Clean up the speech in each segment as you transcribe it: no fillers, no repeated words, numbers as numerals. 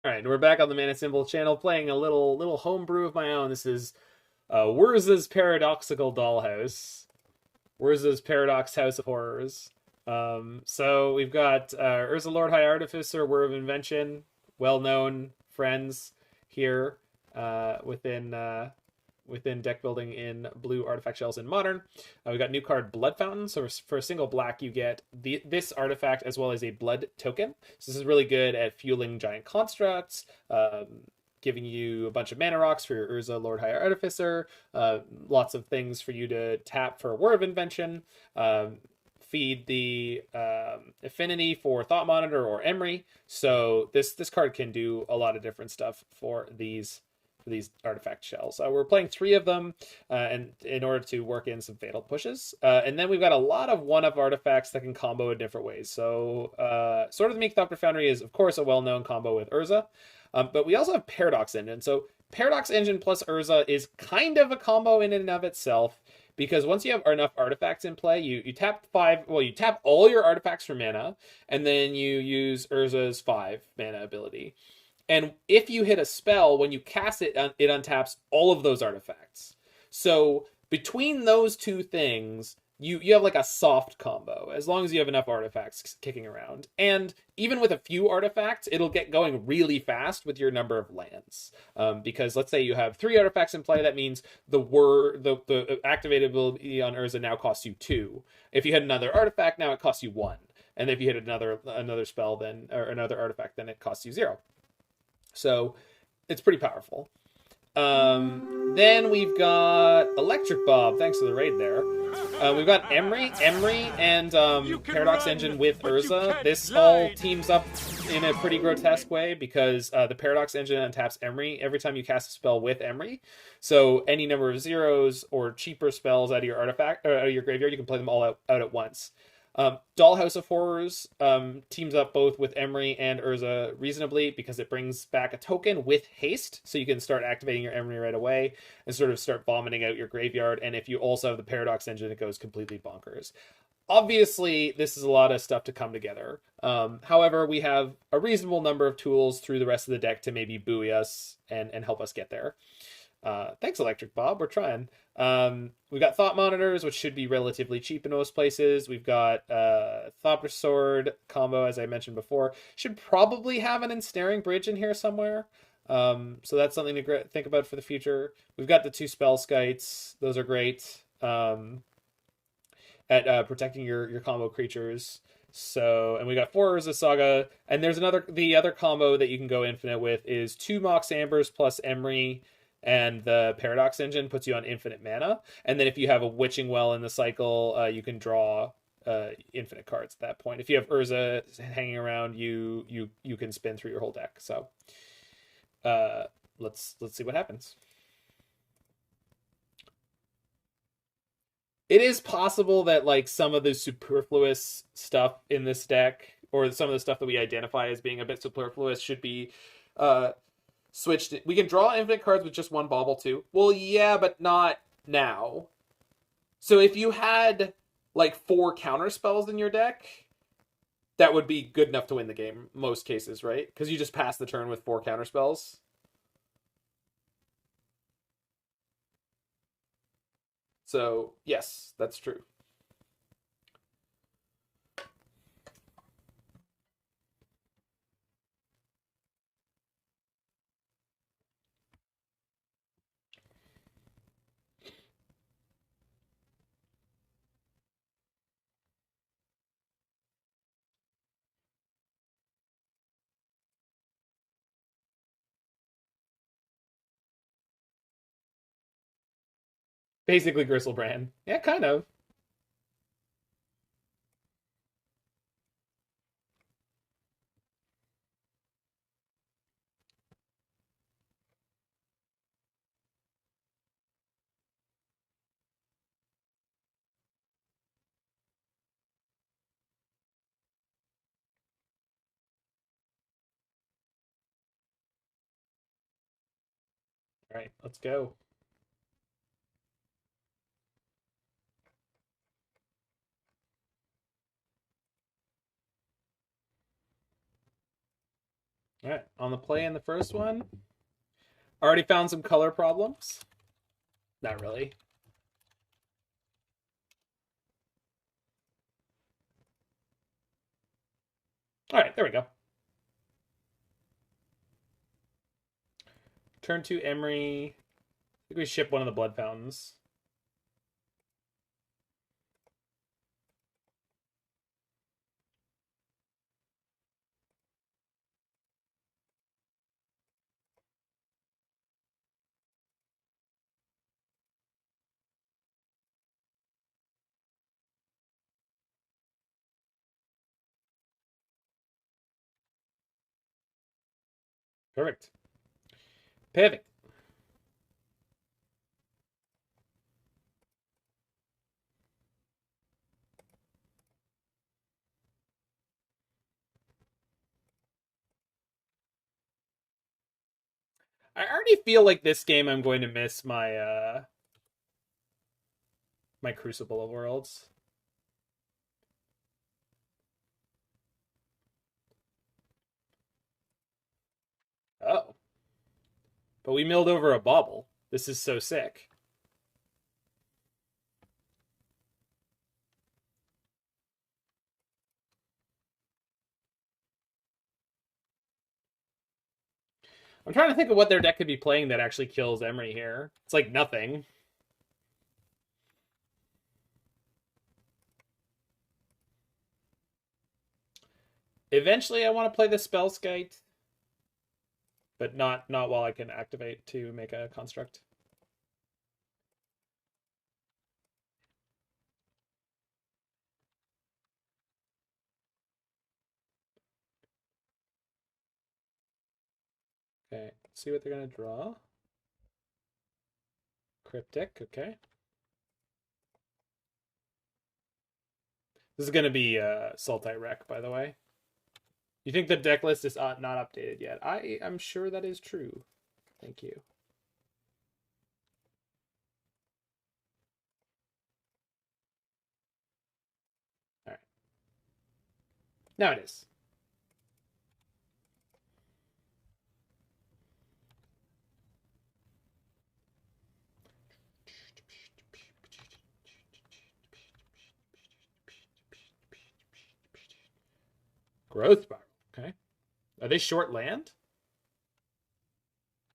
All right, we're back on the Mana Symbol channel playing a little homebrew of my own. This is Whurza's Paradoxical Dollhouse. Whurza's Paradox House of Horrors. So we've got Urza Lord High Artificer, Whir of Invention, well-known friends here within deck building in blue artifact shells in modern. We got new card Blood Fountain. So for a single black, you get this artifact as well as a blood token. So this is really good at fueling giant constructs, giving you a bunch of mana rocks for your Urza Lord High Artificer, lots of things for you to tap for Whir of Invention, feed the affinity for Thought Monitor or Emry. So this card can do a lot of different stuff for these artifact shells. We're playing 3 of them, and in order to work in some fatal pushes. And then we've got a lot of one-of artifacts that can combo in different ways. So Sword of the Meek Thopter Foundry is, of course, a well-known combo with Urza. But we also have Paradox Engine. So Paradox Engine plus Urza is kind of a combo in and of itself, because once you have enough artifacts in play, you tap 5, well, you tap all your artifacts for mana, and then you use Urza's 5 mana ability. And if you hit a spell, when you cast it, it untaps all of those artifacts. So between those two things, you have like a soft combo, as long as you have enough artifacts kicking around. And even with a few artifacts, it'll get going really fast with your number of lands. Because let's say you have 3 artifacts in play, that means the activated ability on Urza now costs you 2. If you had another artifact, now it costs you 1. And if you hit another spell, then or another artifact, then it costs you 0. So it's pretty powerful. Then we've got Electric Bob. Thanks for the raid there. We've got Emry, and Paradox Engine with Urza. This all teams up in a pretty grotesque way because the Paradox Engine untaps Emry every time you cast a spell with Emry. So any number of zeros or cheaper spells out of your artifact or out of your graveyard, you can play them all out at once. Dollhouse of Horrors teams up both with Emry and Urza reasonably because it brings back a token with haste, so you can start activating your Emry right away and sort of start vomiting out your graveyard. And if you also have the Paradox Engine, it goes completely bonkers. Obviously, this is a lot of stuff to come together. However, we have a reasonable number of tools through the rest of the deck to maybe buoy us and help us get there. Thanks, Electric Bob. We're trying. We've got Thought Monitors, which should be relatively cheap in most places. We've got Thopter Sword combo, as I mentioned before. Should probably have an Ensnaring Bridge in here somewhere. So that's something to think about for the future. We've got the 2 Spellskites. Those are great at protecting your combo creatures. So, and we got 4 Urza Saga, and there's the other combo that you can go infinite with is 2 Mox Ambers plus Emry, and the Paradox Engine puts you on infinite mana. And then if you have a Witching Well in the cycle, you can draw infinite cards at that point. If you have Urza hanging around, you can spin through your whole deck. So let's see what happens. It is possible that like some of the superfluous stuff in this deck, or some of the stuff that we identify as being a bit superfluous, should be switched. We can draw infinite cards with just 1 Bauble too. Well, yeah, but not now. So if you had like 4 counter spells in your deck, that would be good enough to win the game most cases, right? Because you just pass the turn with 4 counter spells. So yes, that's true. Basically Gristlebrand. Yeah, kind of. All right, let's go. All right, on the play in the first one. Already found some color problems. Not really. All right, there we go. Turn to Emry. I think we ship one of the blood fountains. Perfect. Perfect. I already feel like this game I'm going to miss my my Crucible of Worlds. Oh. But we milled over a Bauble. This is so sick. I'm trying to think of what their deck could be playing that actually kills Emry here. It's like nothing. Eventually, I want to play the Spellskite, but not while I can activate to make a construct. Okay, let's see what they're gonna draw. Cryptic, okay. This is gonna be Sultai Wreck, by the way. You think the deck list is not updated yet? I'm sure that is true. Thank you. All right. Now it is. Growth Spiral. Okay. Are they short land?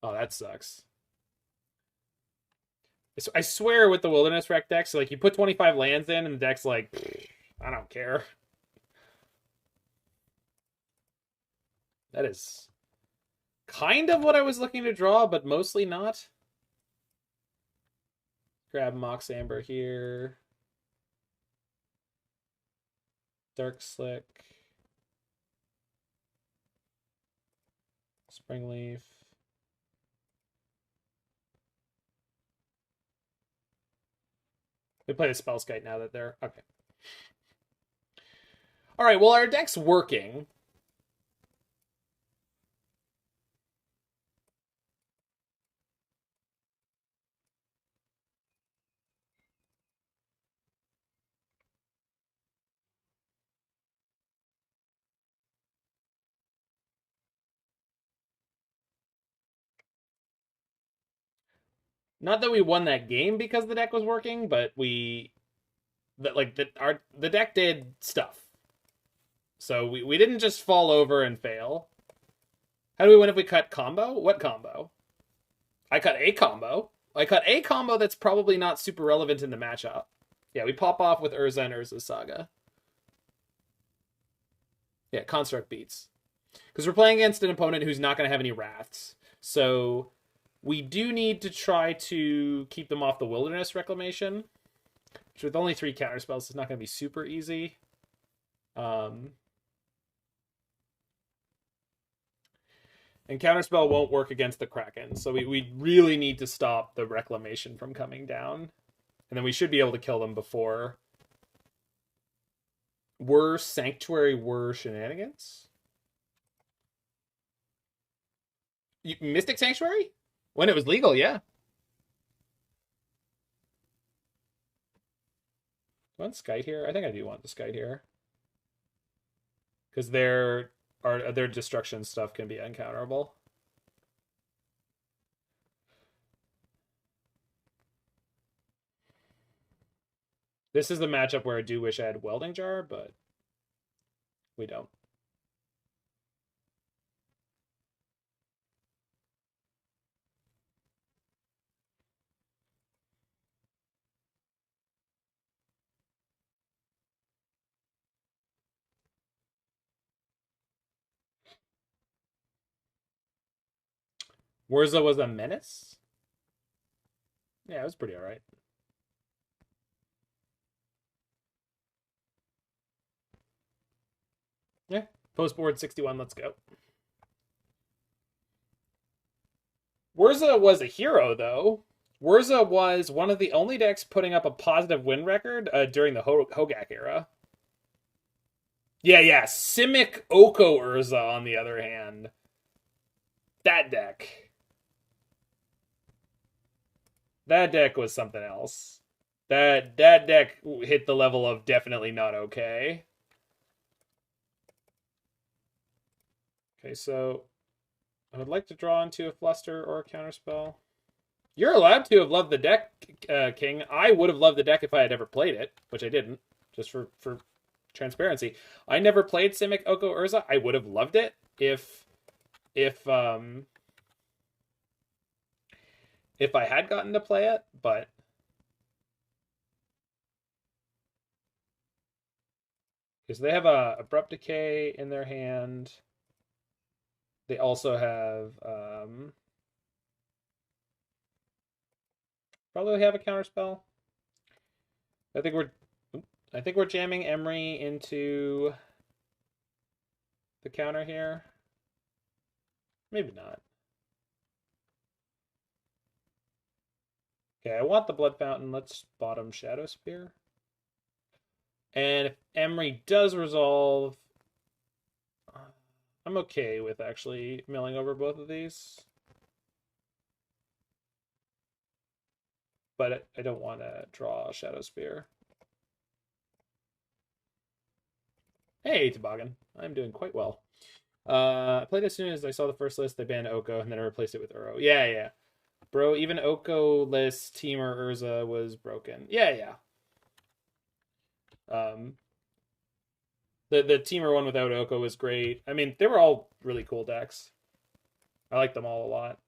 Oh, that sucks. I swear with the Wilderness Wreck deck, so like you put 25 lands in and the deck's like, I don't care. That is kind of what I was looking to draw, but mostly not. Grab Mox Amber here. Darkslick. Springleaf. They play the Spellskite now that they're... Okay. All right, well, our deck's working. Not that we won that game because the deck was working, but the deck did stuff. So we didn't just fall over and fail. How do we win if we cut combo? What combo? I cut a combo. I cut a combo that's probably not super relevant in the matchup. Yeah, we pop off with Urza and Urza's Saga. Yeah, Construct beats. Because we're playing against an opponent who's not going to have any Wraths. So we do need to try to keep them off the Wilderness Reclamation. Which with only 3 counterspells is not going to be super easy. And Counterspell won't work against the Kraken. So we really need to stop the Reclamation from coming down. And then we should be able to kill them before Whir Sanctuary Whir shenanigans. Mystic Sanctuary? When it was legal, yeah. Do I want Skite here? I think I do want the Skite here. Because their their destruction stuff can be uncounterable. This is the matchup where I do wish I had Welding Jar, but we don't. Whurza was a menace? Yeah, it was pretty alright. Yeah, post board 61, let's go. Whurza was a hero, though. Whurza was one of the only decks putting up a positive win record during the Hogak era. Yeah. Simic Oko Urza, on the other hand. That deck. That deck was something else. That deck hit the level of definitely not okay. Okay, so I would like to draw into a Fluster or a Counterspell. You're allowed to have loved the deck, King. I would have loved the deck if I had ever played it, which I didn't, just for transparency. I never played Simic Oko Urza. I would have loved it if I had gotten to play it, but because they have a Abrupt Decay in their hand. They also have probably have a Counterspell. I think we're jamming Emry into the counter here. Maybe not. Okay, I want the Blood Fountain. Let's bottom Shadowspear. And if Emry does resolve, I'm okay with actually milling over both of these. But I don't want to draw Shadowspear. Hey, Toboggan. I'm doing quite well. I played as soon as I saw the first list. They banned Oko, and then I replaced it with Uro. Yeah. Bro, even Oko-less Teamer Urza was broken. Yeah. The Teamer one without Oko was great. I mean, they were all really cool decks. I like them all a lot.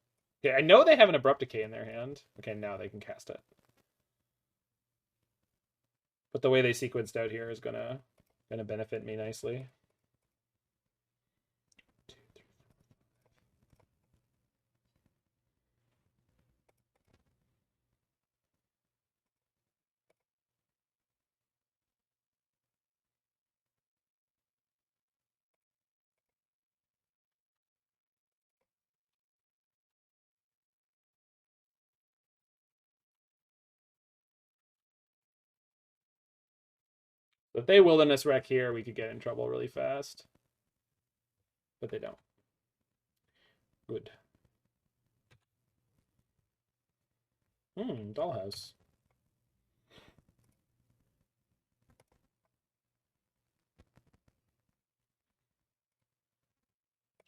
Okay, I know they have an Abrupt Decay in their hand. Okay, now they can cast it. But the way they sequenced out here is gonna benefit me nicely. If they Wilderness Wreck here, we could get in trouble really fast. But they don't. Good. Dollhouse.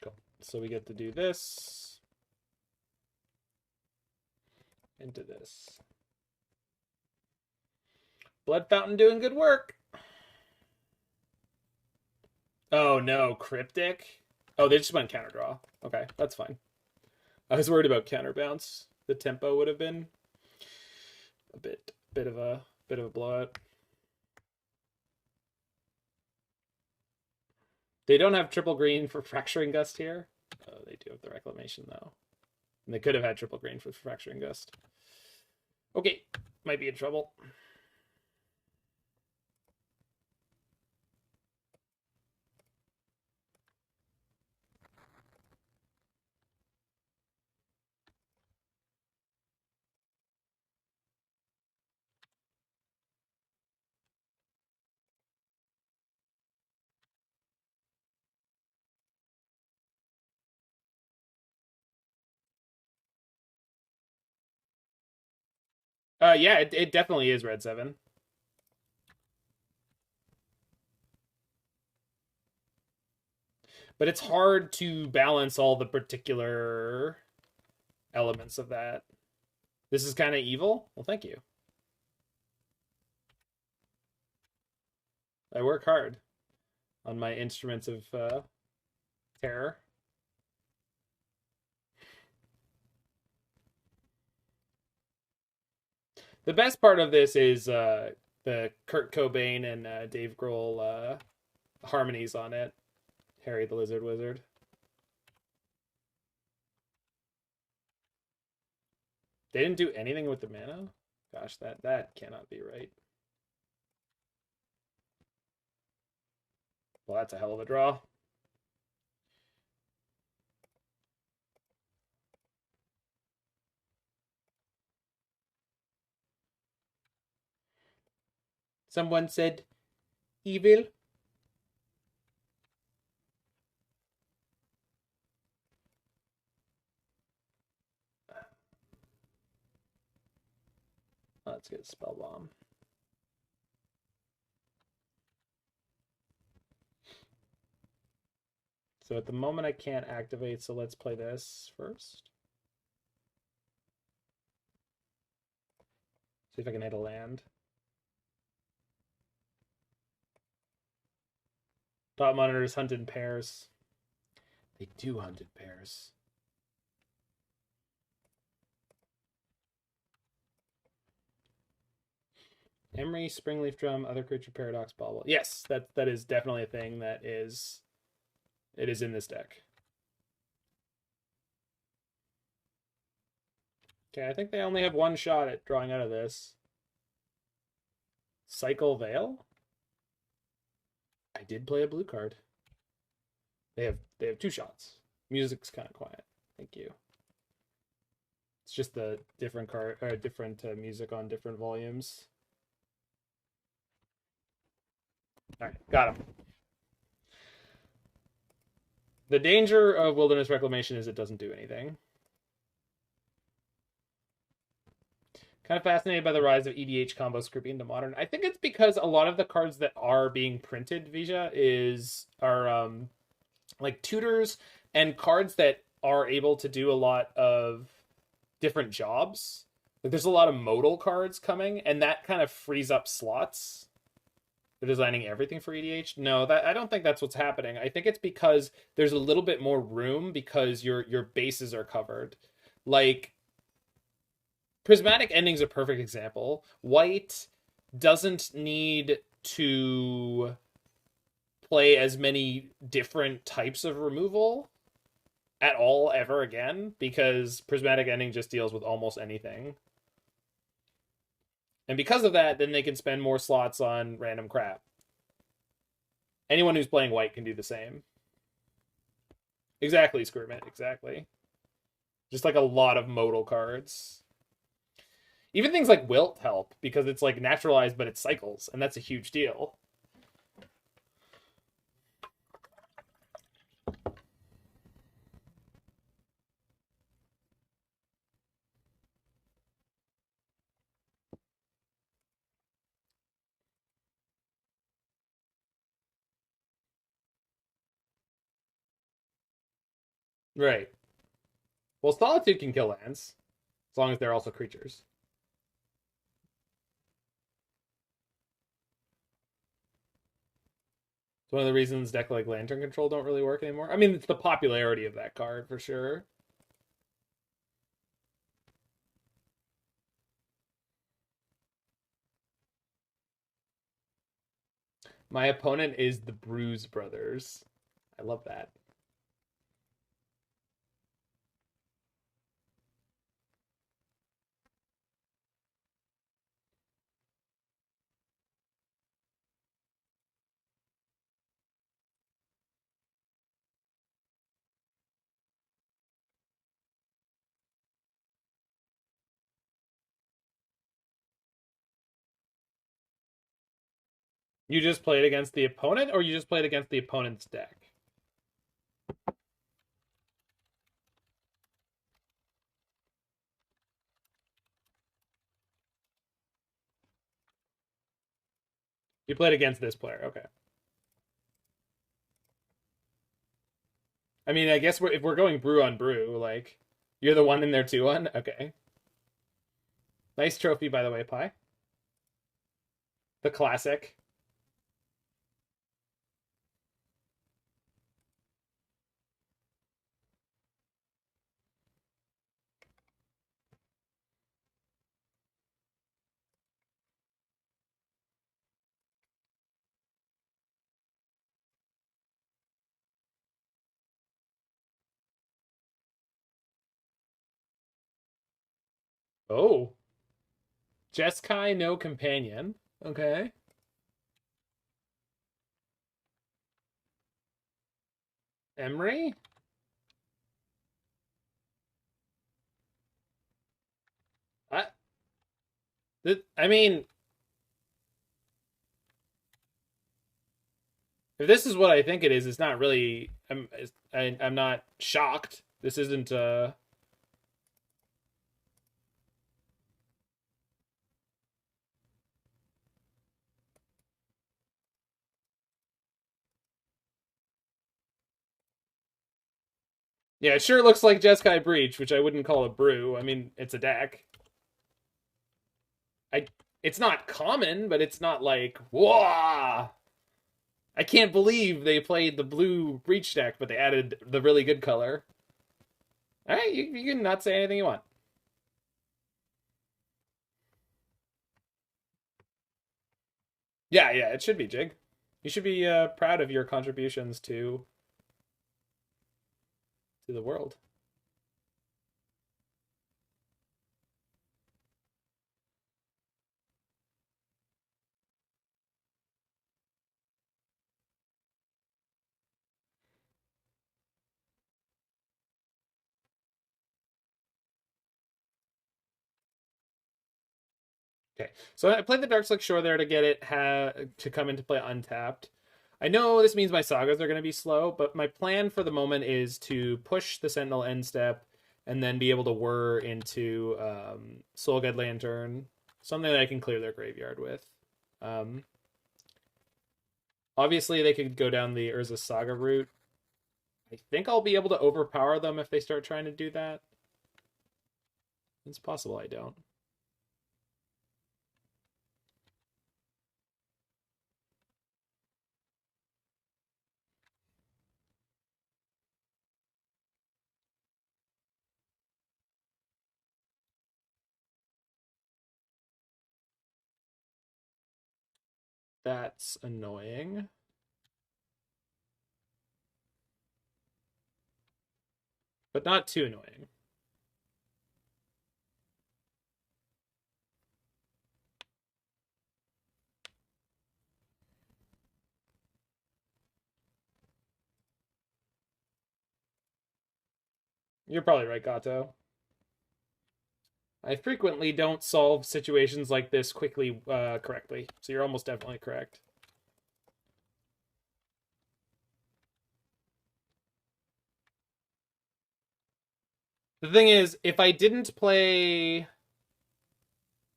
Cool. So we get to do this. Into this. Blood Fountain doing good work. Oh no, Cryptic? Oh, they just went counter draw. Okay, that's fine. I was worried about counter bounce. The tempo would have been a bit of a blowout. They don't have triple green for Fracturing Gust here. Oh, they do have the Reclamation though. And they could have had triple green for Fracturing Gust. Okay, might be in trouble. Yeah, it definitely is red 7. But it's hard to balance all the particular elements of that. This is kind of evil? Well, thank you. I work hard on my instruments of terror. The best part of this is the Kurt Cobain and Dave Grohl harmonies on it. Harry the Lizard Wizard. They didn't do anything with the mana? Gosh, that cannot be right. Well, that's a hell of a draw. Someone said evil. Let's get Spellbomb. So at the moment I can't activate, so let's play this first. See if I can hit a land. Top monitors hunt in pairs. They do hunt in pairs. Emry, Springleaf Drum, other creature paradox, Bauble. Yes, that is definitely a thing that is... It is in this deck. Okay, I think they only have one shot at drawing out of this. Cycle Veil? I did play a blue card. They have two shots. Music's kind of quiet. Thank you. It's just the different card or different music on different volumes. All right, got him. The danger of Wilderness Reclamation is it doesn't do anything. Kind of fascinated by the rise of EDH combos creeping into Modern. I think it's because a lot of the cards that are being printed, Vija, are like tutors and cards that are able to do a lot of different jobs. Like there's a lot of modal cards coming, and that kind of frees up slots. They're designing everything for EDH. No, I don't think that's what's happening. I think it's because there's a little bit more room because your bases are covered. Like Prismatic Ending's a perfect example. White doesn't need to play as many different types of removal at all ever again because Prismatic Ending just deals with almost anything. And because of that, then they can spend more slots on random crap. Anyone who's playing white can do the same. Exactly, Skirmit, exactly. Just like a lot of modal cards. Even things like Wilt help because it's like naturalized, but it cycles, and that's a huge deal. Right. Well, Solitude can kill lands, as long as they're also creatures. It's one of the reasons deck like Lantern Control don't really work anymore. I mean, it's the popularity of that card for sure. My opponent is the Bruise Brothers. I love that. You just played against the opponent, or you just played against the opponent's deck? You played against this player, okay. I mean, I guess if we're going brew on brew, like you're the one in there 2-1. Okay, nice trophy by the way, Pi. The classic. Oh, Jeskai, no companion. Okay. Emry? I, I mean, if this is what I think it is, it's not really. I'm not shocked. This isn't. Yeah, it sure looks like Jeskai Breach, which I wouldn't call a brew. I mean, it's a deck. I. It's not common, but it's not like whoa. I can't believe they played the blue Breach deck, but they added the really good color. All right, you can not say anything you want. Yeah, yeah, it should be Jig. You should be proud of your contributions to the world. Okay, so I played the Darkslick Shore there to get it to come into play untapped. I know this means my sagas are going to be slow, but my plan for the moment is to push the Sentinel end step and then be able to whir into Soul Guide Lantern, something that I can clear their graveyard with. Um, Obviously, they could go down the Urza Saga route. I think I'll be able to overpower them if they start trying to do that. It's possible I don't. That's annoying. But not too annoying. You're probably right, Gato. I frequently don't solve situations like this quickly correctly, so you're almost definitely correct. The thing is, if I didn't play...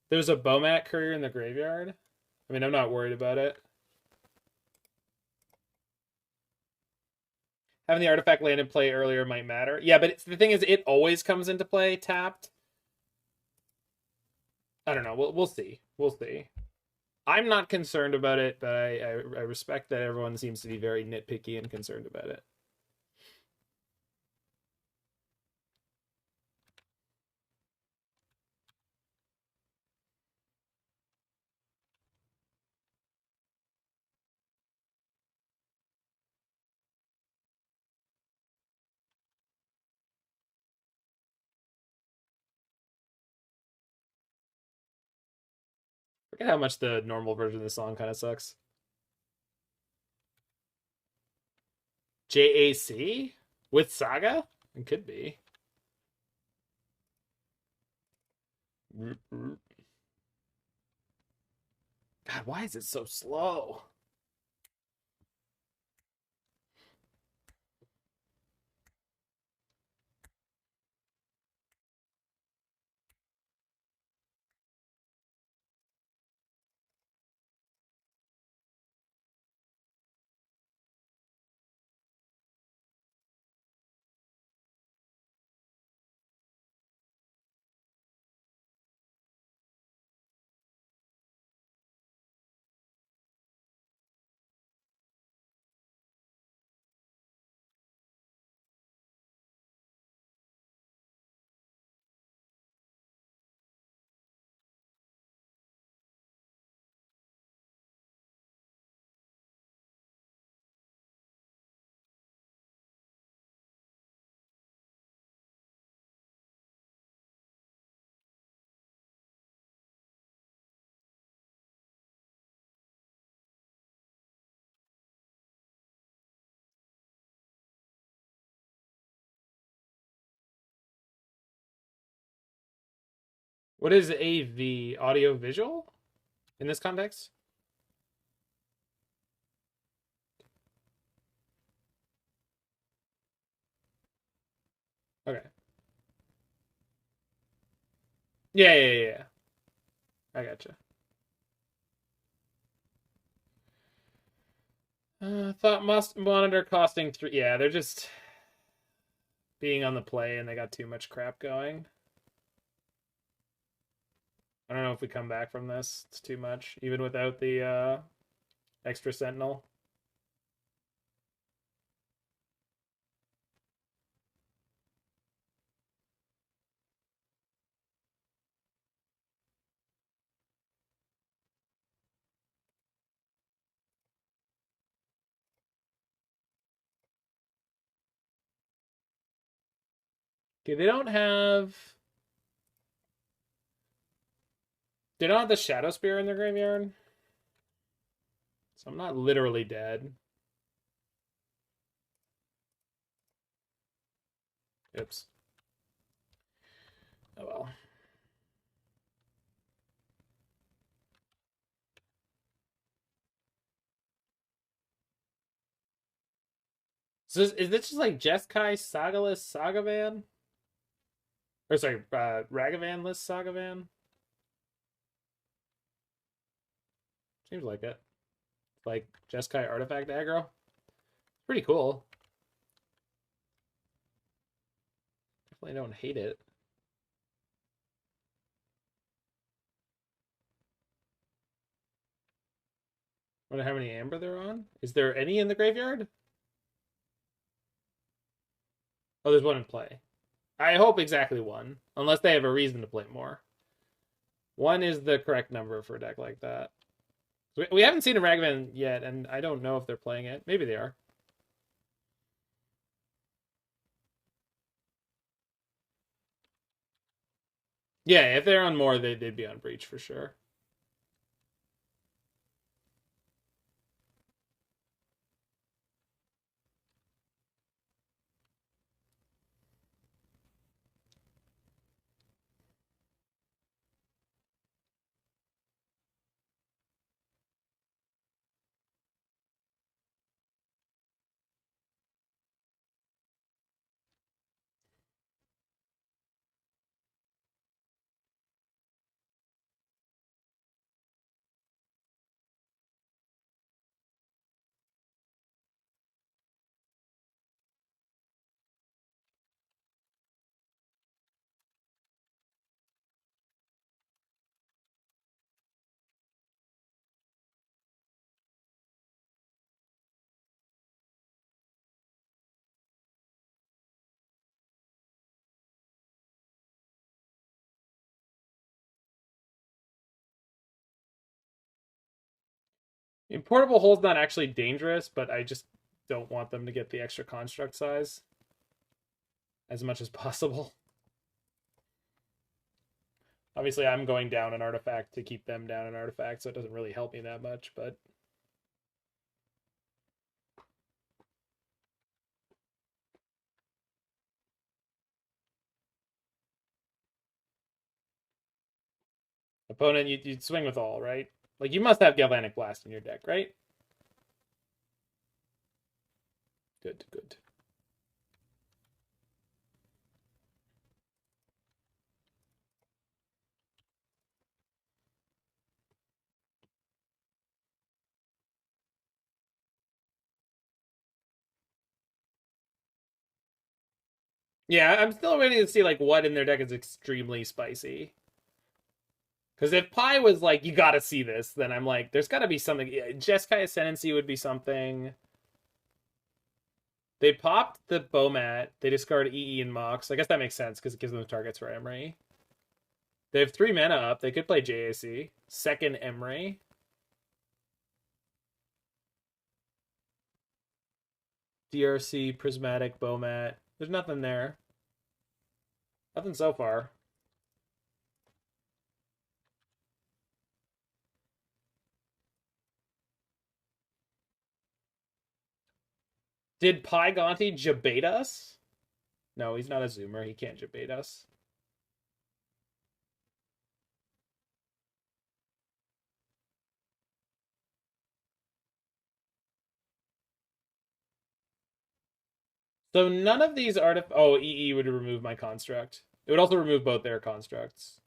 There's a Bomat Courier in the graveyard. I mean, I'm not worried about it. Having the artifact land in play earlier might matter. Yeah, but the thing is, it always comes into play tapped. I don't know. We'll see. We'll see. I'm not concerned about it, but I respect that everyone seems to be very nitpicky and concerned about it. Forget how much the normal version of the song kind of sucks. JAC with Saga? It could be. God, why is it so slow? What is AV? Audio visual? In this context? Okay. Yeah. I gotcha. Thought must monitor costing 3. Yeah, they're just being on the play and they got too much crap going. I don't know if we come back from this. It's too much, even without the extra sentinel. Okay, they don't have the Shadowspear in their graveyard. So I'm not literally dead. Oops. Oh well. So is this just like Jeskai Sagaless Sagavan? Or sorry, Ragavanless Sagavan? Seems like it. Like Jeskai Artifact aggro. Pretty cool. Definitely don't hate it. Wonder how many Amber they're on. Is there any in the graveyard? Oh, there's one in play. I hope exactly one, unless they have a reason to play more. One is the correct number for a deck like that. We haven't seen a Ragavan yet, and I don't know if they're playing it. Maybe they are. Yeah, if they're on more, they'd be on Breach for sure. Portable Hole's not actually dangerous, but I just don't want them to get the extra construct size as much as possible. Obviously, I'm going down an artifact to keep them down an artifact, so it doesn't really help me that much, but... Opponent, you'd swing with all, right? Like, you must have Galvanic Blast in your deck, right? Good. Yeah, I'm still waiting to see, like, what in their deck is extremely spicy. Because if Pi was like, you gotta see this, then I'm like, there's gotta be something. Jeskai Ascendancy would be something. They popped the Bomat. They discard EE and Mox. I guess that makes sense because it gives them targets for Emry. They have 3 mana up. They could play JAC. Second Emry. DRC, Prismatic, Bomat. There's nothing there. Nothing so far. Did Pi Gonti jabate us? No, he's not a Zoomer. He can't jabate us. So none of these oh, EE would remove my construct. It would also remove both their constructs.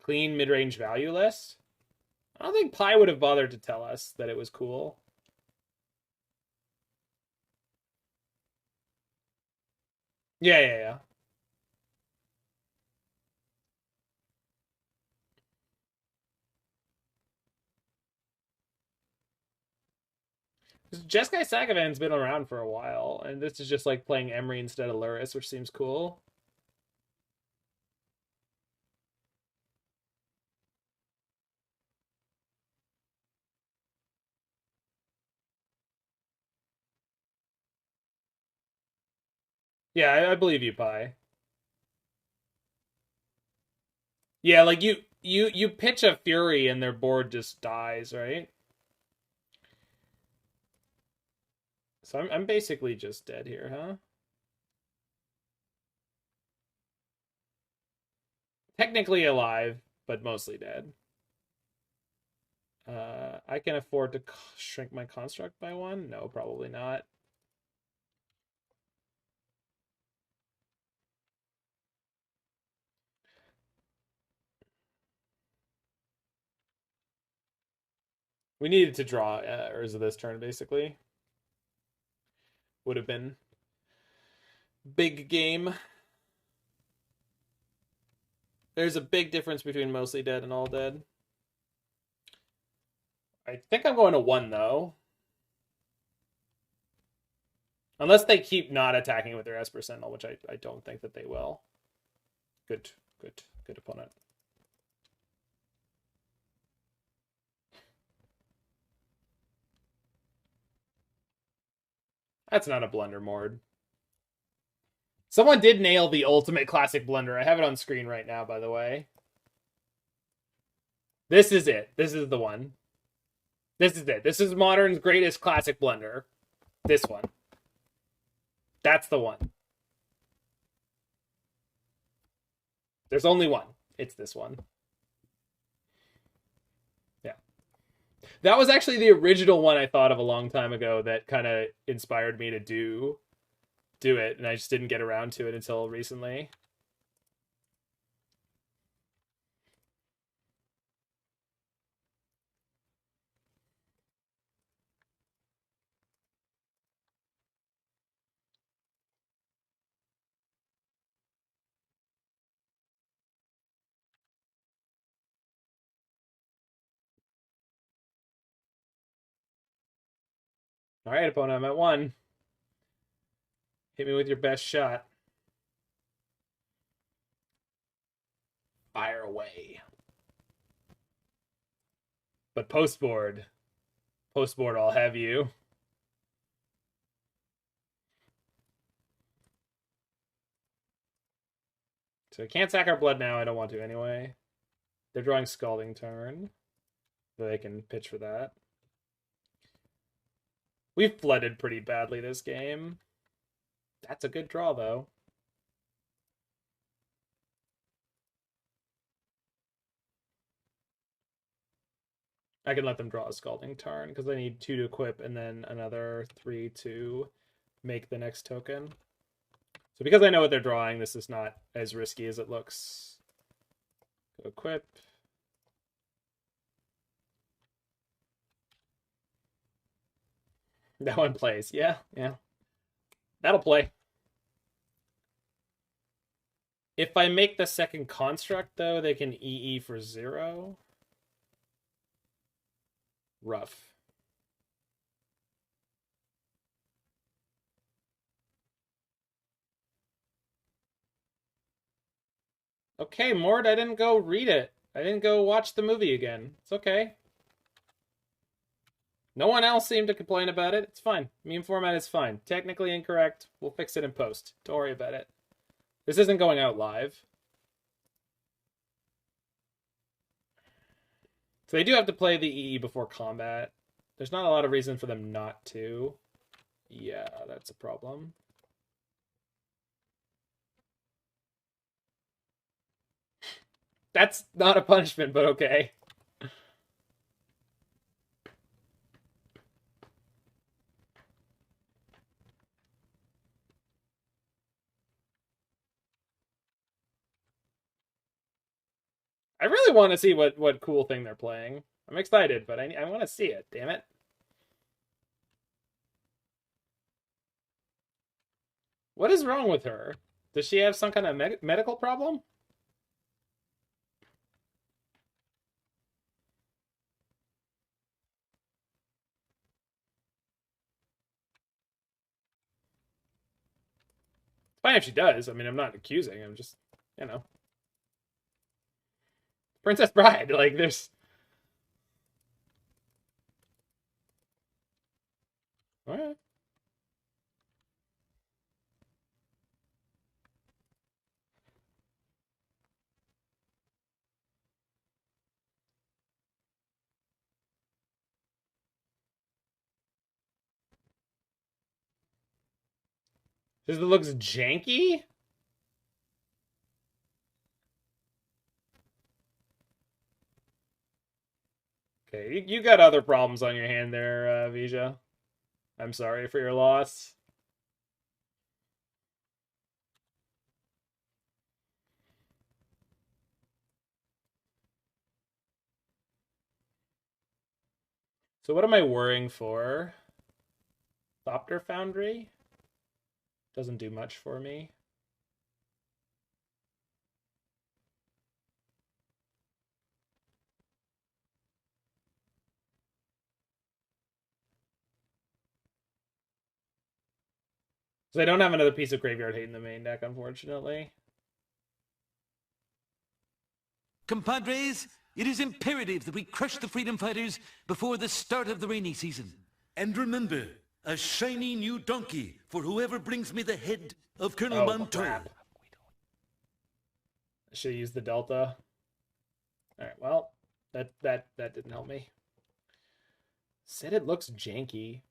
Clean mid-range value list? I don't think Pi would have bothered to tell us that it was cool. Yeah. Jeskai Sagavan's been around for a while, and this is just like playing Emry instead of Luris, which seems cool. Yeah, I believe you, Pi. Yeah, like you pitch a Fury and their board just dies, right? So I'm basically just dead here, huh? Technically alive, but mostly dead. I can afford to shrink my construct by one? No, probably not. We needed to draw Urza this turn, basically. Would have been big game. There's a big difference between mostly dead and all dead. I think I'm going to 1, though. Unless they keep not attacking with their Esper Sentinel, which I don't think that they will. Good opponent. That's not a blunder, Mord. Someone did nail the ultimate classic blunder. I have it on screen right now, by the way. This is it. This is the one. This is it. This is Modern's greatest classic blunder. This one. That's the one. There's only one. It's this one. Yeah. That was actually the original one I thought of a long time ago that kind of inspired me to do it, and I just didn't get around to it until recently. All right, opponent, I'm at 1. Hit me with your best shot. Fire away. But postboard, I'll have you. So I can't sack our blood now. I don't want to anyway. They're drawing Scalding turn. They can pitch for that. We've flooded pretty badly this game. That's a good draw, though. I can let them draw a Scalding turn because I need 2 to equip and then another 3 to make the next token. So because I know what they're drawing, this is not as risky as it looks. Go equip. That one plays. Yeah. That'll play. If I make the second construct, though, they can EE for 0. Rough. Okay, Mord, I didn't go read it. I didn't go watch the movie again. It's okay. No one else seemed to complain about it. It's fine. Meme format is fine. Technically incorrect. We'll fix it in post. Don't worry about it. This isn't going out live. So they do have to play the EE before combat. There's not a lot of reason for them not to. Yeah, that's a problem. That's not a punishment, but okay. really want to see what cool thing they're playing. I'm excited, but I want to see it. Damn it. What is wrong with her? Does she have some kind of medical problem? It's fine if she does. I mean, I'm not accusing. I'm just, you know. Princess Bride. Like, there's... Alright. This looks janky? Okay, you got other problems on your hand there, Vija. I'm sorry for your loss. So what am I worrying for? Thopter Foundry? Doesn't do much for me. So I don't have another piece of graveyard hate in the main deck, unfortunately. Compadres, it is imperative that we crush the freedom fighters before the start of the rainy season. And remember, a shiny new donkey for whoever brings me the head of Colonel Montour. Crap. I should have used the Delta. Alright, well, that didn't help me. Said it looks janky.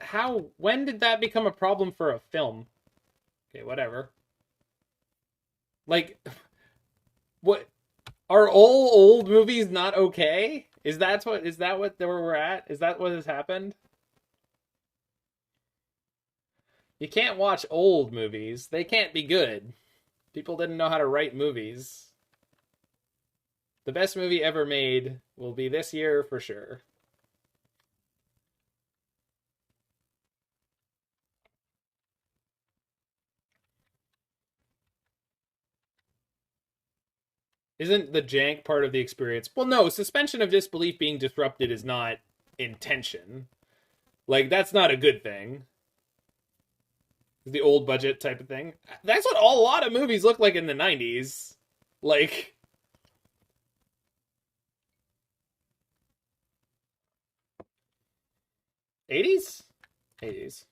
How, when did that become a problem for a film? Okay, whatever. Like, what, are all old movies not okay? Is that where we're at? Is that what has happened? You can't watch old movies. They can't be good. People didn't know how to write movies. The best movie ever made will be this year for sure. Isn't the jank part of the experience? Well, no, suspension of disbelief being disrupted is not intention. Like, that's not a good thing. The old budget type of thing. That's what a lot of movies look like in the 90s. Like... '80s? '80s.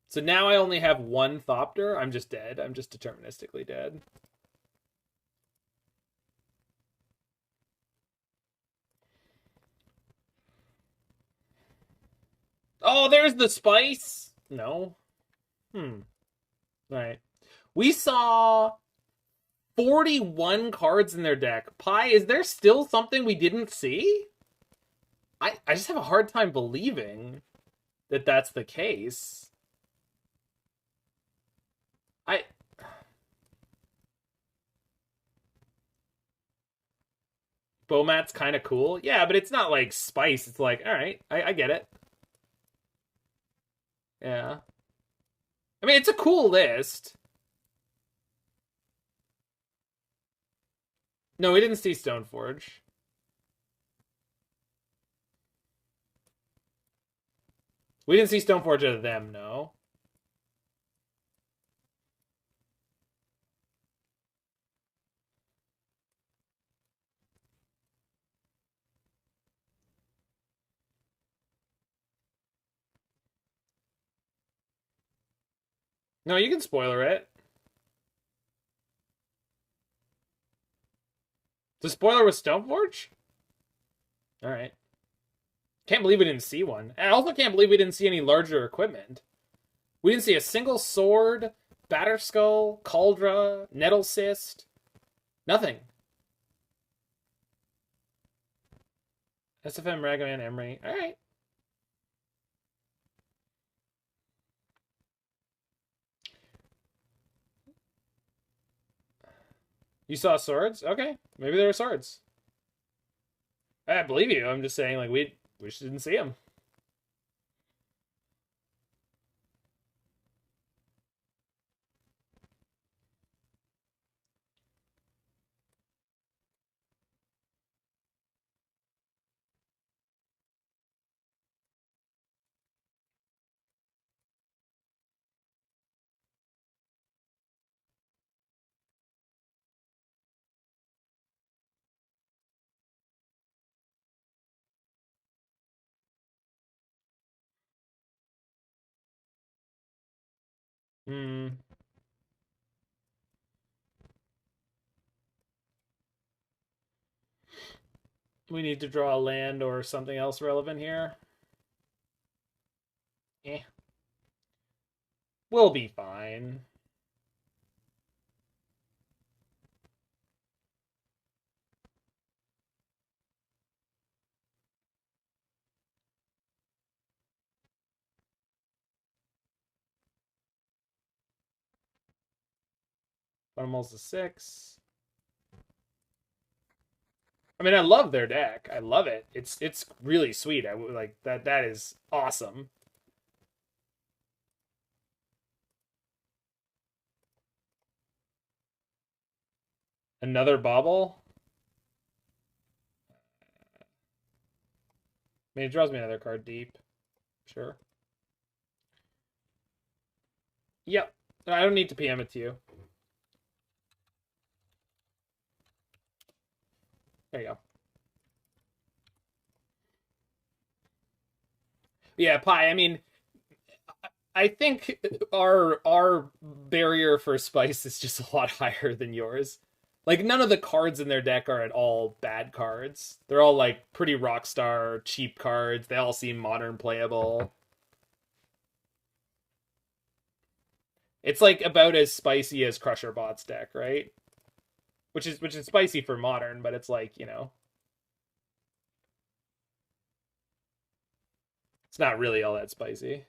So now I only have one Thopter. I'm just dead. I'm just deterministically dead. Oh, there's the spice. No. All right. We saw 41 cards in their deck. Pi, is there still something we didn't see? I just have a hard time believing that that's the case. Bomat's kind of cool. Yeah, but it's not like spice. It's like, all right, I get it. Yeah. I mean, it's a cool list. No, we didn't see Stoneforge. We didn't see Stoneforge out of them, no. No, you can spoiler it. The spoiler was Stoneforge? Alright. Can't believe we didn't see one. I also can't believe we didn't see any larger equipment. We didn't see a single sword, Batterskull, Cauldra, Nettle Cyst. Nothing. SFM, Ragavan, Emry. Alright. You saw swords? Okay, maybe there were swords. I believe you. I'm just saying, like, we just didn't see them. Hmm. We need to draw a land or something else relevant here. Eh. We'll be fine. Fundamentals a 6. I mean, I love their deck. I love it. It's really sweet. I like that. That is awesome. Another Bauble. I mean, it draws me another card deep. Sure. Yep. I don't need to PM it to you. There you go. Yeah, Pi, I mean, I think our barrier for spice is just a lot higher than yours. Like, none of the cards in their deck are at all bad cards. They're all, like, pretty rockstar, cheap cards. They all seem modern playable. It's, like, about as spicy as Crusher Bot's deck, right? Which is spicy for modern, but it's like, you know, it's not really all that spicy.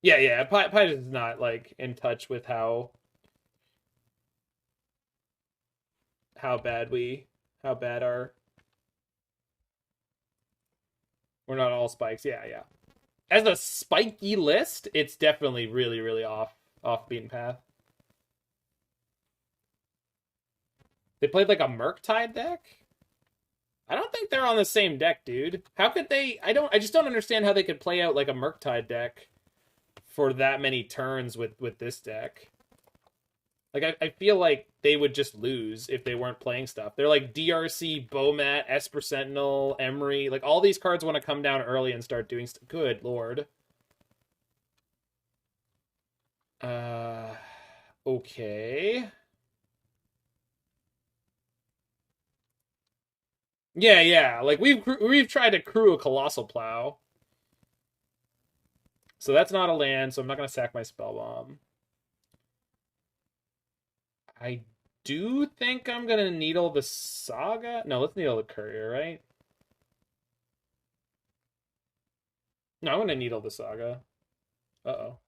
Yeah. Pi is not, like, in touch with how bad how bad our we're not all spikes. Yeah. As a spiky list, it's definitely really off beaten path. They played like a Murktide deck? I don't think they're on the same deck, dude. How could they? I just don't understand how they could play out like a Murktide deck for that many turns with this deck. Like, I feel like they would just lose if they weren't playing stuff. They're like DRC, Bomat, Esper Sentinel, Emry. Like, all these cards want to come down early and start doing stuff. Good lord. Okay. Yeah. Like, we've tried to crew a Colossal Plow. So that's not a land, so I'm not going to sack my Spellbomb. I do think I'm going to needle the Saga. No, let's needle the Courier, right? No, I'm going to needle the Saga. Uh-oh.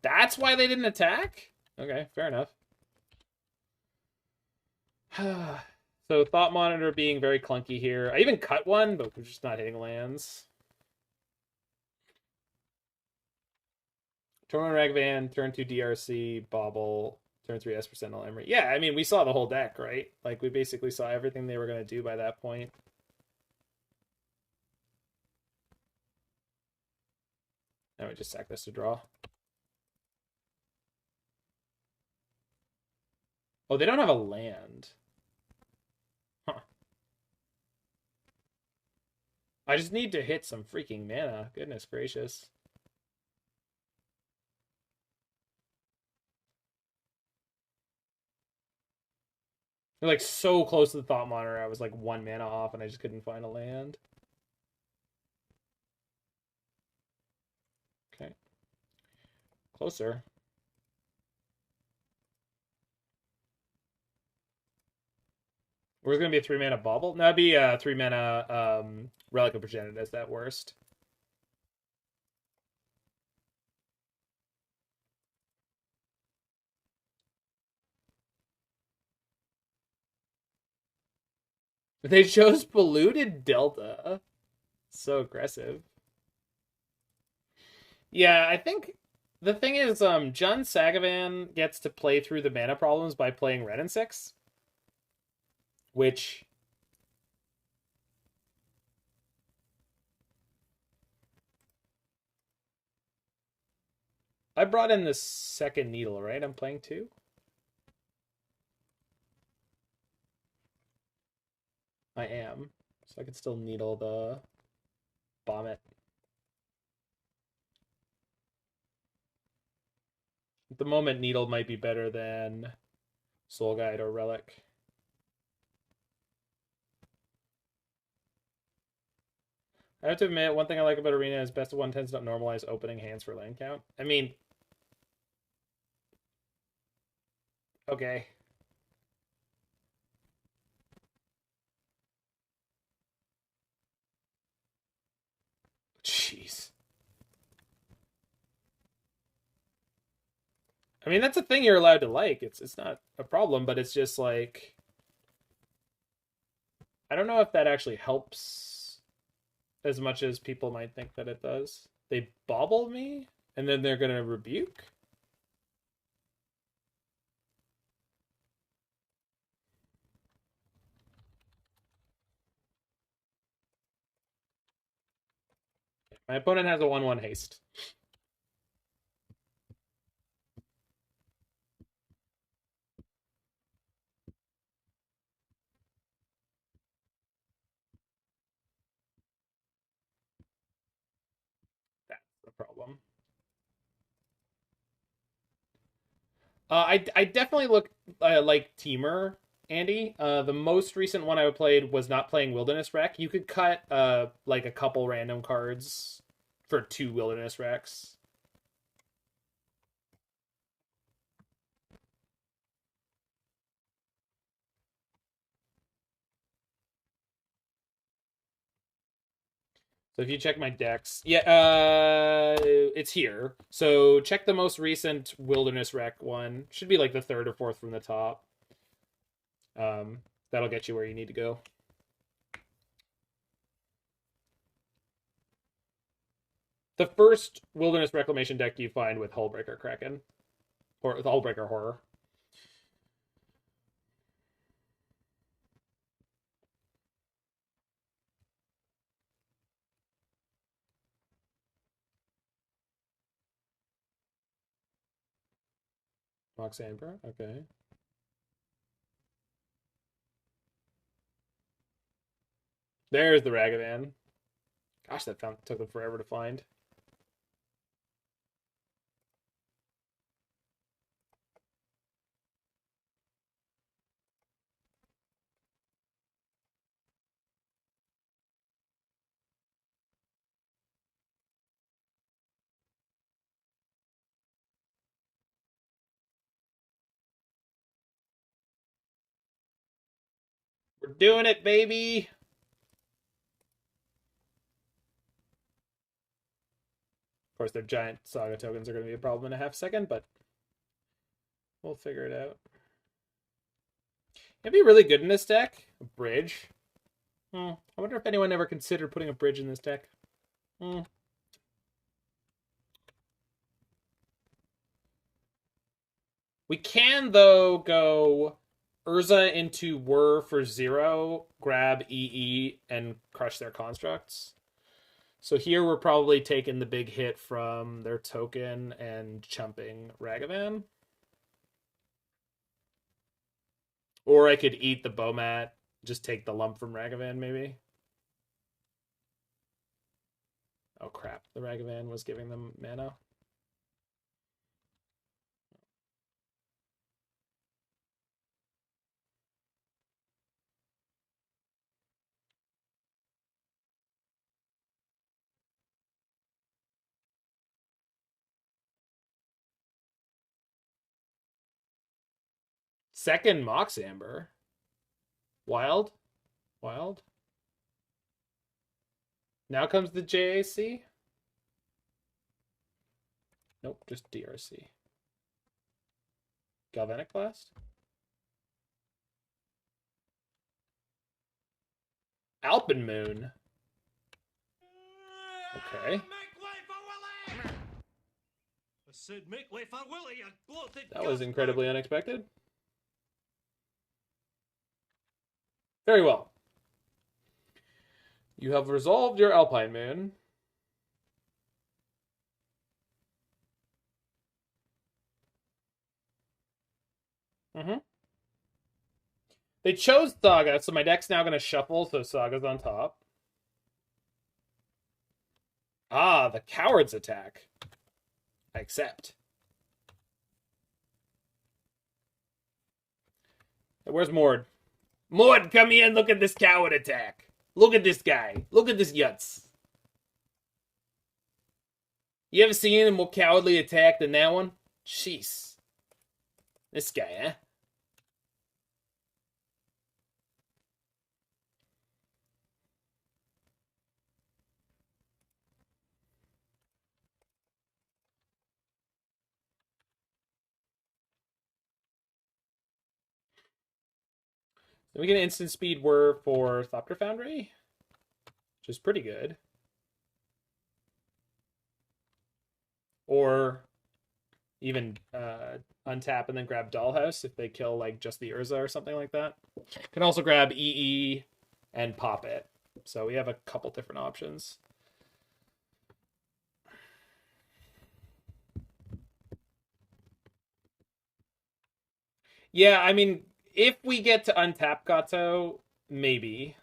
That's why they didn't attack? Okay, fair enough. So Thought Monitor being very clunky here. I even cut one, but we're just not hitting lands. Turn 1 Ragavan, turn 2 DRC, Bauble, turn 3 Esper Sentinel, Emry. Yeah, I mean, we saw the whole deck, right? Like, we basically saw everything they were going to do by that point. Now we just sack this to draw. Oh, they don't have a land. Huh. I just need to hit some freaking mana. Goodness gracious. They're like so close to the Thought Monitor. I was like 1 mana off and I just couldn't find a land. Okay. Closer. Where's gonna be a 3 mana Bauble? No, that'd be a 3 mana Relic of Progenitus at worst. They chose Polluted Delta. So aggressive. Yeah, I think the thing is, Jun Sagavan gets to play through the mana problems by playing red and 6, which I brought in the second needle, right? I'm playing 2. I am, so I can still needle the bomb it. At the moment, needle might be better than Soul Guide or Relic. I have to admit, one thing I like about Arena is best of one tends to not normalize opening hands for land count. I mean, okay. Jeez. I mean, that's a thing you're allowed to like. It's not a problem, but it's just like, I don't know if that actually helps as much as people might think that it does. They bauble me, and then they're gonna rebuke. My opponent has a 1/1 haste. That's the problem. I definitely look like Teamer, Andy. The most recent one I played was not playing Wilderness Wreck. You could cut like a couple random cards for 2 Wilderness Wrecks. So if you check my decks, yeah, it's here. So check the most recent Wilderness Wreck one. Should be like the 3rd or 4th from the top. That'll get you where you need to go. The first Wilderness Reclamation deck you find with Hullbreaker Kraken, or with Hullbreaker Horror. Mox Amber, okay. There's the Ragavan. Gosh, that took them forever to find. We're doing it, baby! Of course, their giant Saga tokens are going to be a problem in a half second, but we'll figure it out. It'd be really good in this deck. A bridge. I wonder if anyone ever considered putting a bridge in this deck. We can, though, go Urza into Whir for 0, grab EE, and crush their constructs. So here we're probably taking the big hit from their token and chumping Ragavan. Or I could eat the Bowmat, just take the lump from Ragavan, maybe. Oh crap, the Ragavan was giving them mana. Second Mox Amber. Wild. Wild. Now comes the JAC. Nope, just DRC. Galvanic Blast. Alpen Moon. Okay. That was incredibly unexpected. Very well. You have resolved your Alpine Moon. They chose Saga, so my deck's now going to shuffle, so Saga's on top. Ah, the Coward's attack. I accept. Where's Mord? Mord, come here and look at this Coward attack. Look at this guy. Look at this Yutz. You ever seen a more cowardly attack than that one? Jeez. This guy, huh? Then we get an instant speed Whir for Thopter Foundry, which is pretty good. Or even untap and then grab Dollhouse if they kill like just the Urza or something like that. Can also grab EE and pop it. So we have a couple different options. Yeah, I mean, if we get to untap Gato, maybe.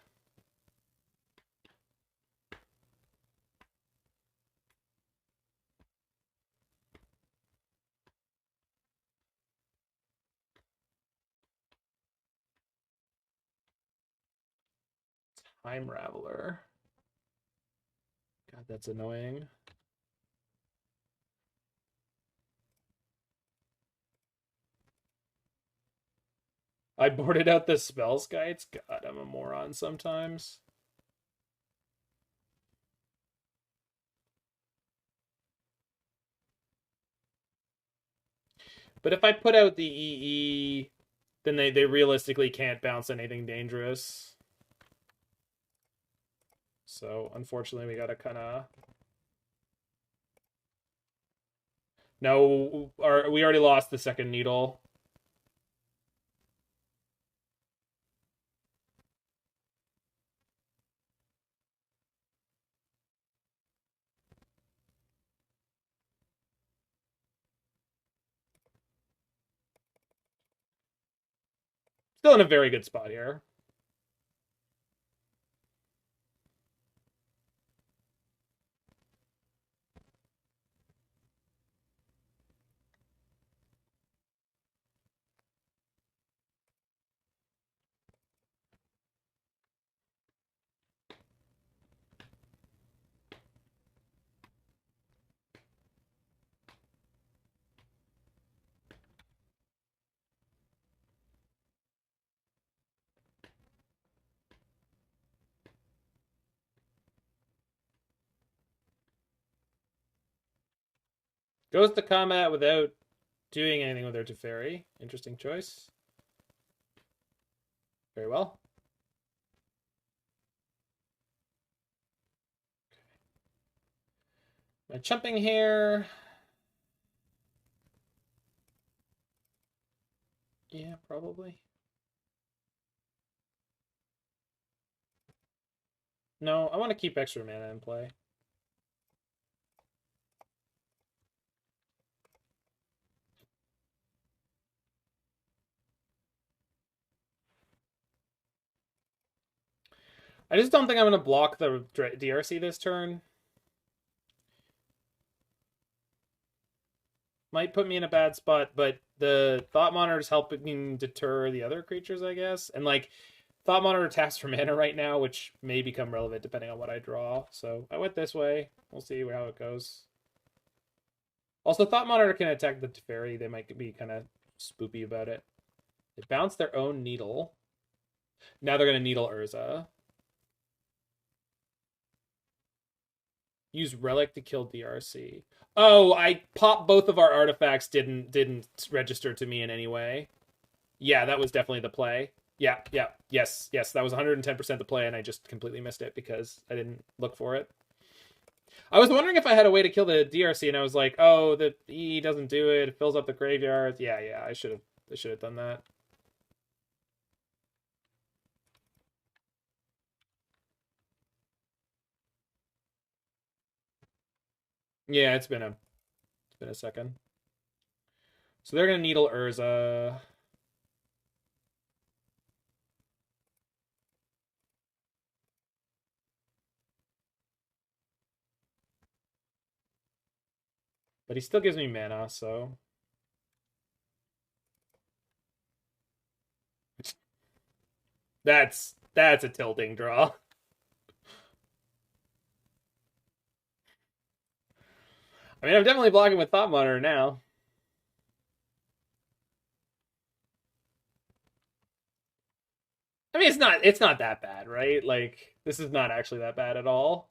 Time Raveler. God, that's annoying. I boarded out the Spellskites. God, I'm a moron sometimes. But if I put out the EE, then they realistically can't bounce anything dangerous. So, unfortunately, we gotta kind of... No, we already lost the second Needle. Still in a very good spot here. Goes to combat without doing anything with their Teferi. Interesting choice. Very well. My chumping here. Yeah, probably. No, I want to keep extra mana in play. I just don't think I'm going to block the DRC this turn. Might put me in a bad spot, but the Thought Monitor is helping deter the other creatures, I guess. And, like, Thought Monitor taps for mana right now, which may become relevant depending on what I draw. So I went this way. We'll see how it goes. Also, Thought Monitor can attack the Teferi. They might be kind of spoopy about it. They bounce their own Needle. Now they're going to Needle Urza. Use Relic to kill DRC. Oh, I popped both of our artifacts. Didn't register to me in any way. Yeah, that was definitely the play. Yeah, yeah, yes, yes. That was 110% the play, and I just completely missed it because I didn't look for it. I was wondering if I had a way to kill the DRC, and I was like, oh, the E doesn't do it. It fills up the graveyard. Yeah, yeah, I should have done that. Yeah, it's been a second. So they're gonna needle Urza. But he still gives me mana, so that's a tilting draw. I mean, I'm definitely blocking with Thought Monitor now. I mean, it's not that bad, right? Like, this is not actually that bad at all.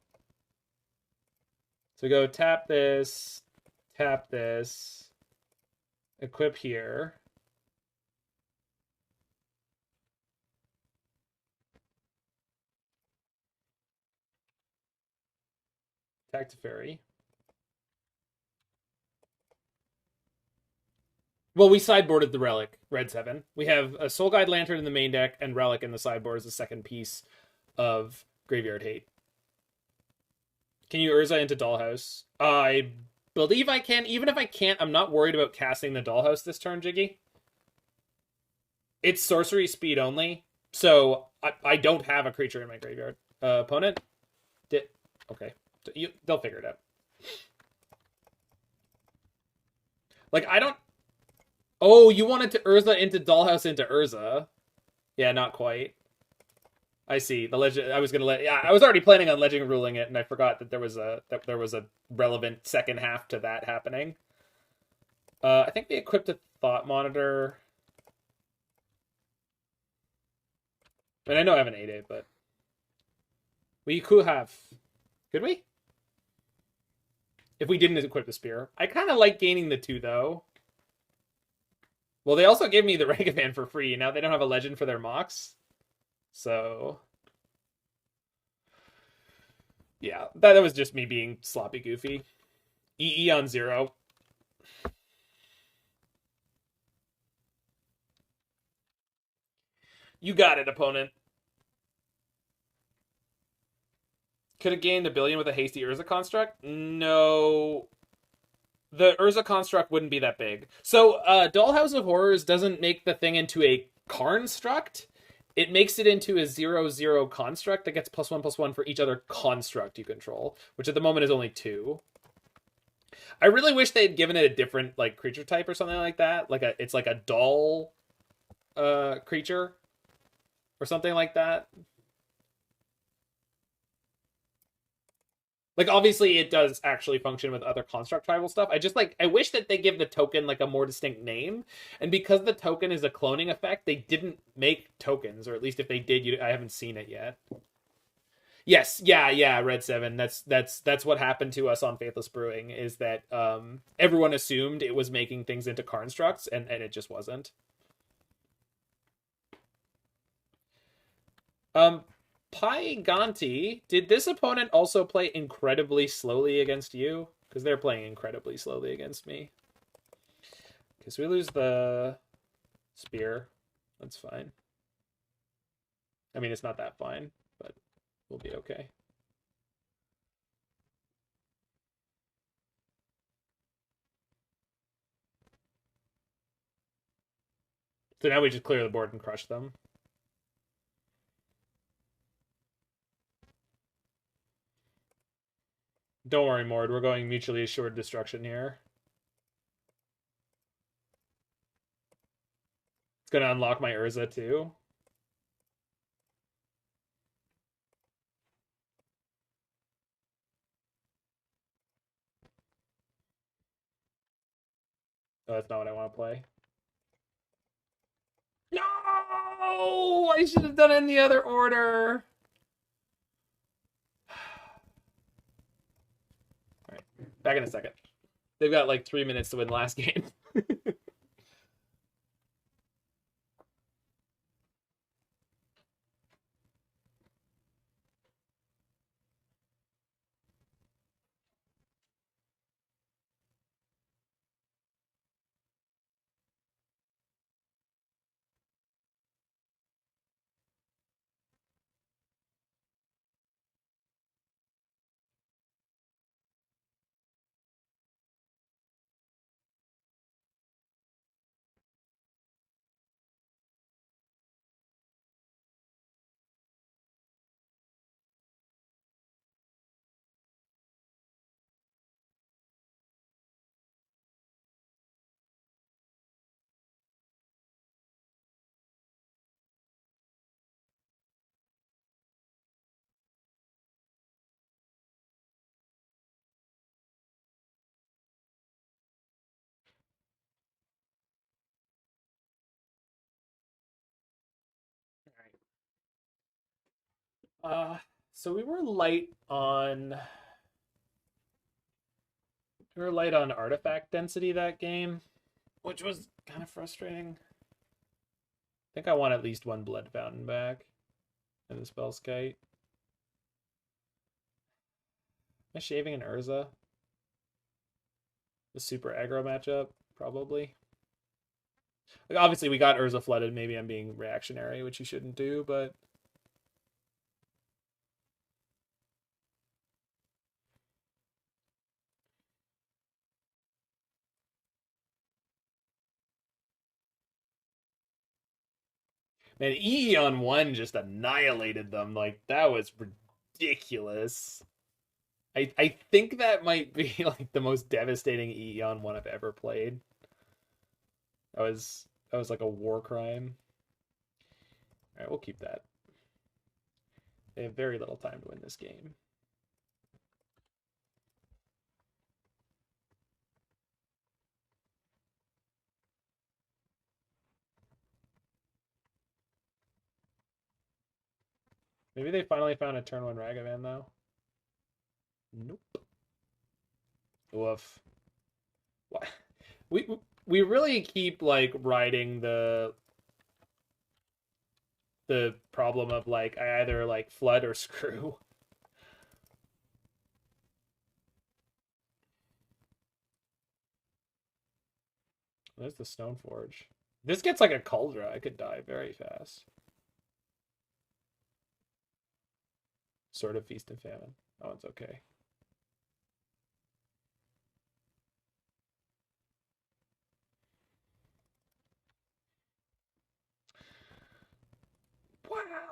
So go tap this, equip here. Attack to Fairy. Well, we sideboarded the Relic, red 7. We have a Soul Guide Lantern in the main deck, and Relic in the sideboard as the second piece of Graveyard Hate. Can you Urza into Dollhouse? I believe I can. Even if I can't, I'm not worried about casting the Dollhouse this turn, Jiggy. It's sorcery speed only, so I don't have a creature in my graveyard. Opponent? Okay. They'll figure it out. Like, I don't... Oh, you wanted to Urza into Dollhouse into Urza. Yeah, not quite. I see. The legend. I was gonna let. Yeah, I was already planning on legend ruling it, and I forgot that there was a relevant second half to that happening. I think they equipped a Thought Monitor. And I know I have an 8-8, but we could have. Could we? If we didn't equip the spear, I kind of like gaining the 2 though. Well, they also gave me the Ragavan for free. Now they don't have a legend for their Mox. So... yeah, that was just me being sloppy goofy. EE on 0. You got it, opponent. Could have gained a billion with a hasty Urza construct? No... the Urza construct wouldn't be that big. So, Dollhouse of Horrors doesn't make the thing into a construct. It makes it into a 0/0 construct that gets +1/+1 for each other construct you control, which at the moment is only 2. I really wish they had given it a different like creature type or something like that. It's like a doll creature or something like that. Like, obviously, it does actually function with other construct tribal stuff. I wish that they give the token, like, a more distinct name. And because the token is a cloning effect, they didn't make tokens. Or at least if they did, I haven't seen it yet. Yes, yeah, Red 7. That's what happened to us on Faithless Brewing, is that everyone assumed it was making things into constructs, and it just wasn't. Pyganti, did this opponent also play incredibly slowly against you? Because they're playing incredibly slowly against me. Okay, so we lose the spear. That's fine. I mean, it's not that fine, but we'll be okay. So now we just clear the board and crush them. Don't worry, Mord. We're going mutually assured destruction here. It's going to unlock my Urza, too. Oh, that's not what I want to play. No! I should have done it in the other order. All right, back in a second. They've got like 3 minutes to win the last game. So we were light on artifact density that game, which was kind of frustrating. I think I want at least one Blood Fountain back and the Spellskite. Am I shaving an Urza? The super aggro matchup, probably. Like, obviously, we got Urza flooded. Maybe I'm being reactionary, which you shouldn't do, but... Man, EE on 1 just annihilated them. Like, that was ridiculous. I think that might be like the most devastating EE on 1 I've ever played. That was like a war crime. Alright, we'll keep that. They have very little time to win this game. Maybe they finally found a turn 1 Ragavan, though. Nope. Woof. What? We really keep, like, riding the problem of, like, I either, like, flood or screw. There's the Stoneforge. This gets like a Cauldra. I could die very fast. Sort of Feast and Famine. Oh, it's okay.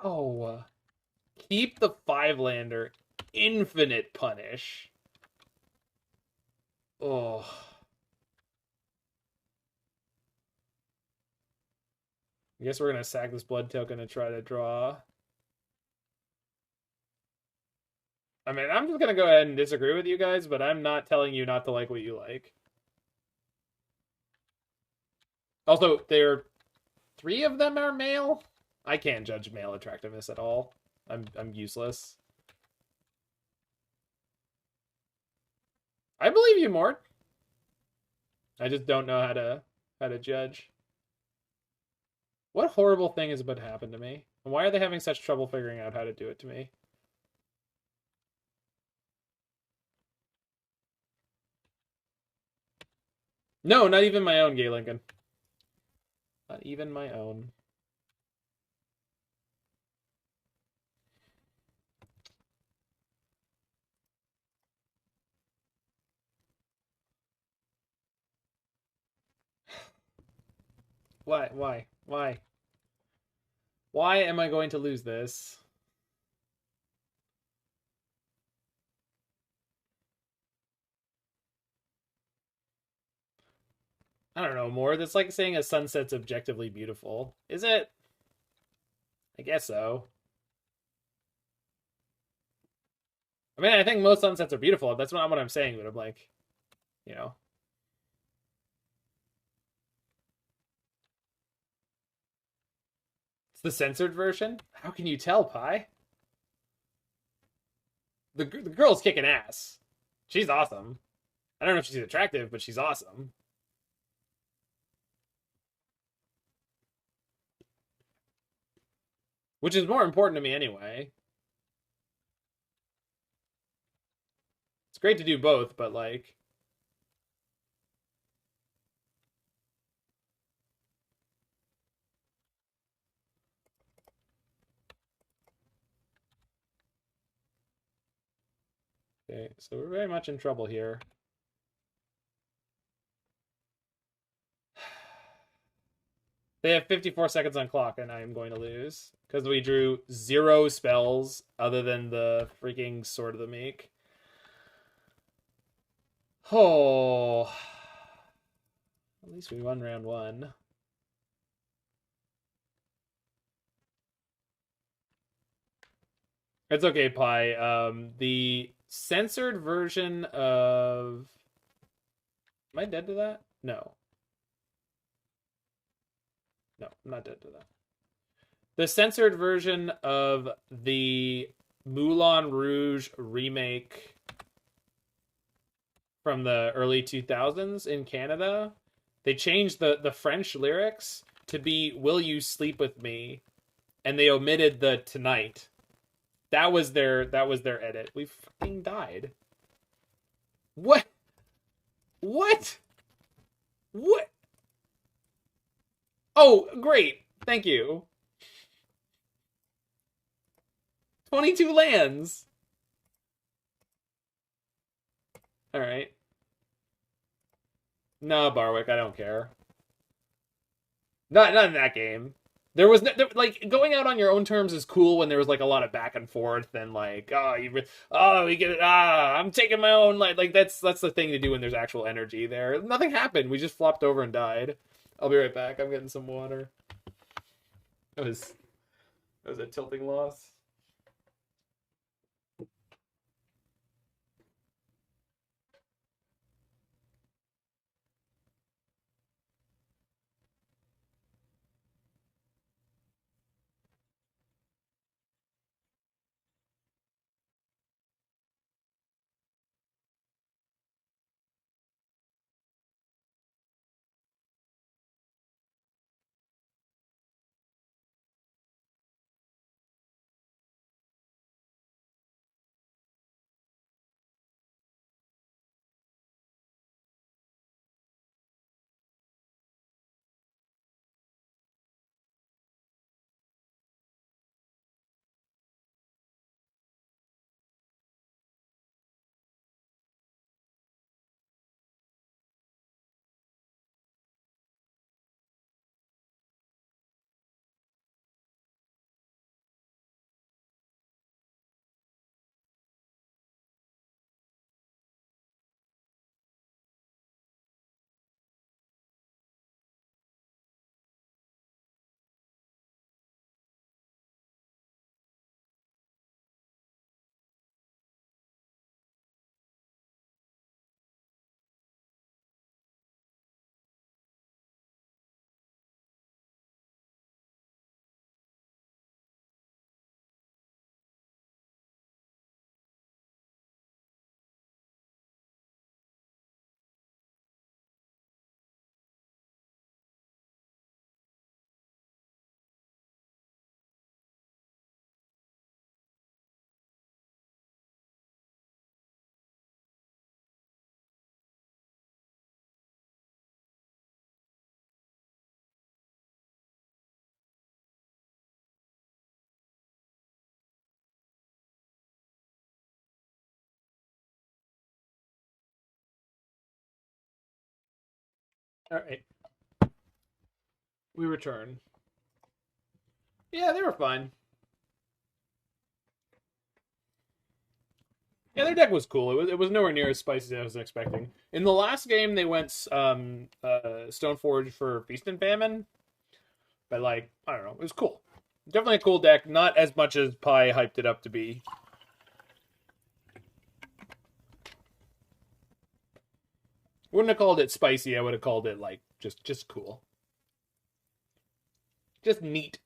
Wow. Keep the 5-lander. Infinite punish. Oh. I guess we're going to sack this blood token and try to draw. I mean, I'm just going to go ahead and disagree with you guys, but I'm not telling you not to like what you like. Also, 3 of them are male. I can't judge male attractiveness at all. I'm useless. I believe you, Mort. I just don't know how to judge. What horrible thing is about to happen to me? And why are they having such trouble figuring out how to do it to me? No, not even my own, Gay Lincoln. Not even my own. Why? Why am I going to lose this? I don't know, more. That's like saying a sunset's objectively beautiful. Is it? I guess so. I mean, I think most sunsets are beautiful. That's not what I'm saying, but I'm like, you know. It's the censored version? How can you tell, Pi? The girl's kicking ass. She's awesome. I don't know if she's attractive, but she's awesome. Which is more important to me anyway. It's great to do both, but like... Okay, so we're very much in trouble here. They have 54 seconds on clock, and I am going to lose. Because we drew 0 spells other than the freaking Sword of the Meek. Oh. At least we won round 1. It's okay, Pi. The censored version of... Am I dead to that? No. No, I'm not dead to that. The censored version of the Moulin Rouge remake from the early 2000s in Canada. They changed the French lyrics to be "Will you sleep with me?" and they omitted the "tonight." That was their edit. We fucking died. What? What? What? Oh, great. Thank you. 22 lands. All right. No, Barwick, I don't care. Not in that game. There was like going out on your own terms is cool when there was like a lot of back and forth and like we get it I'm taking my own like that's the thing to do when there's actual energy there. Nothing happened. We just flopped over and died. I'll be right back. I'm getting some water. That was a tilting loss. All right. We return. Yeah, they were fine. Yeah, their deck was cool. It was nowhere near as spicy as I was expecting. In the last game, they went Stoneforge for Feast and Famine, but like I don't know, it was cool. Definitely a cool deck. Not as much as Pi hyped it up to be. Wouldn't have called it spicy. I would have called it like just cool, just neat.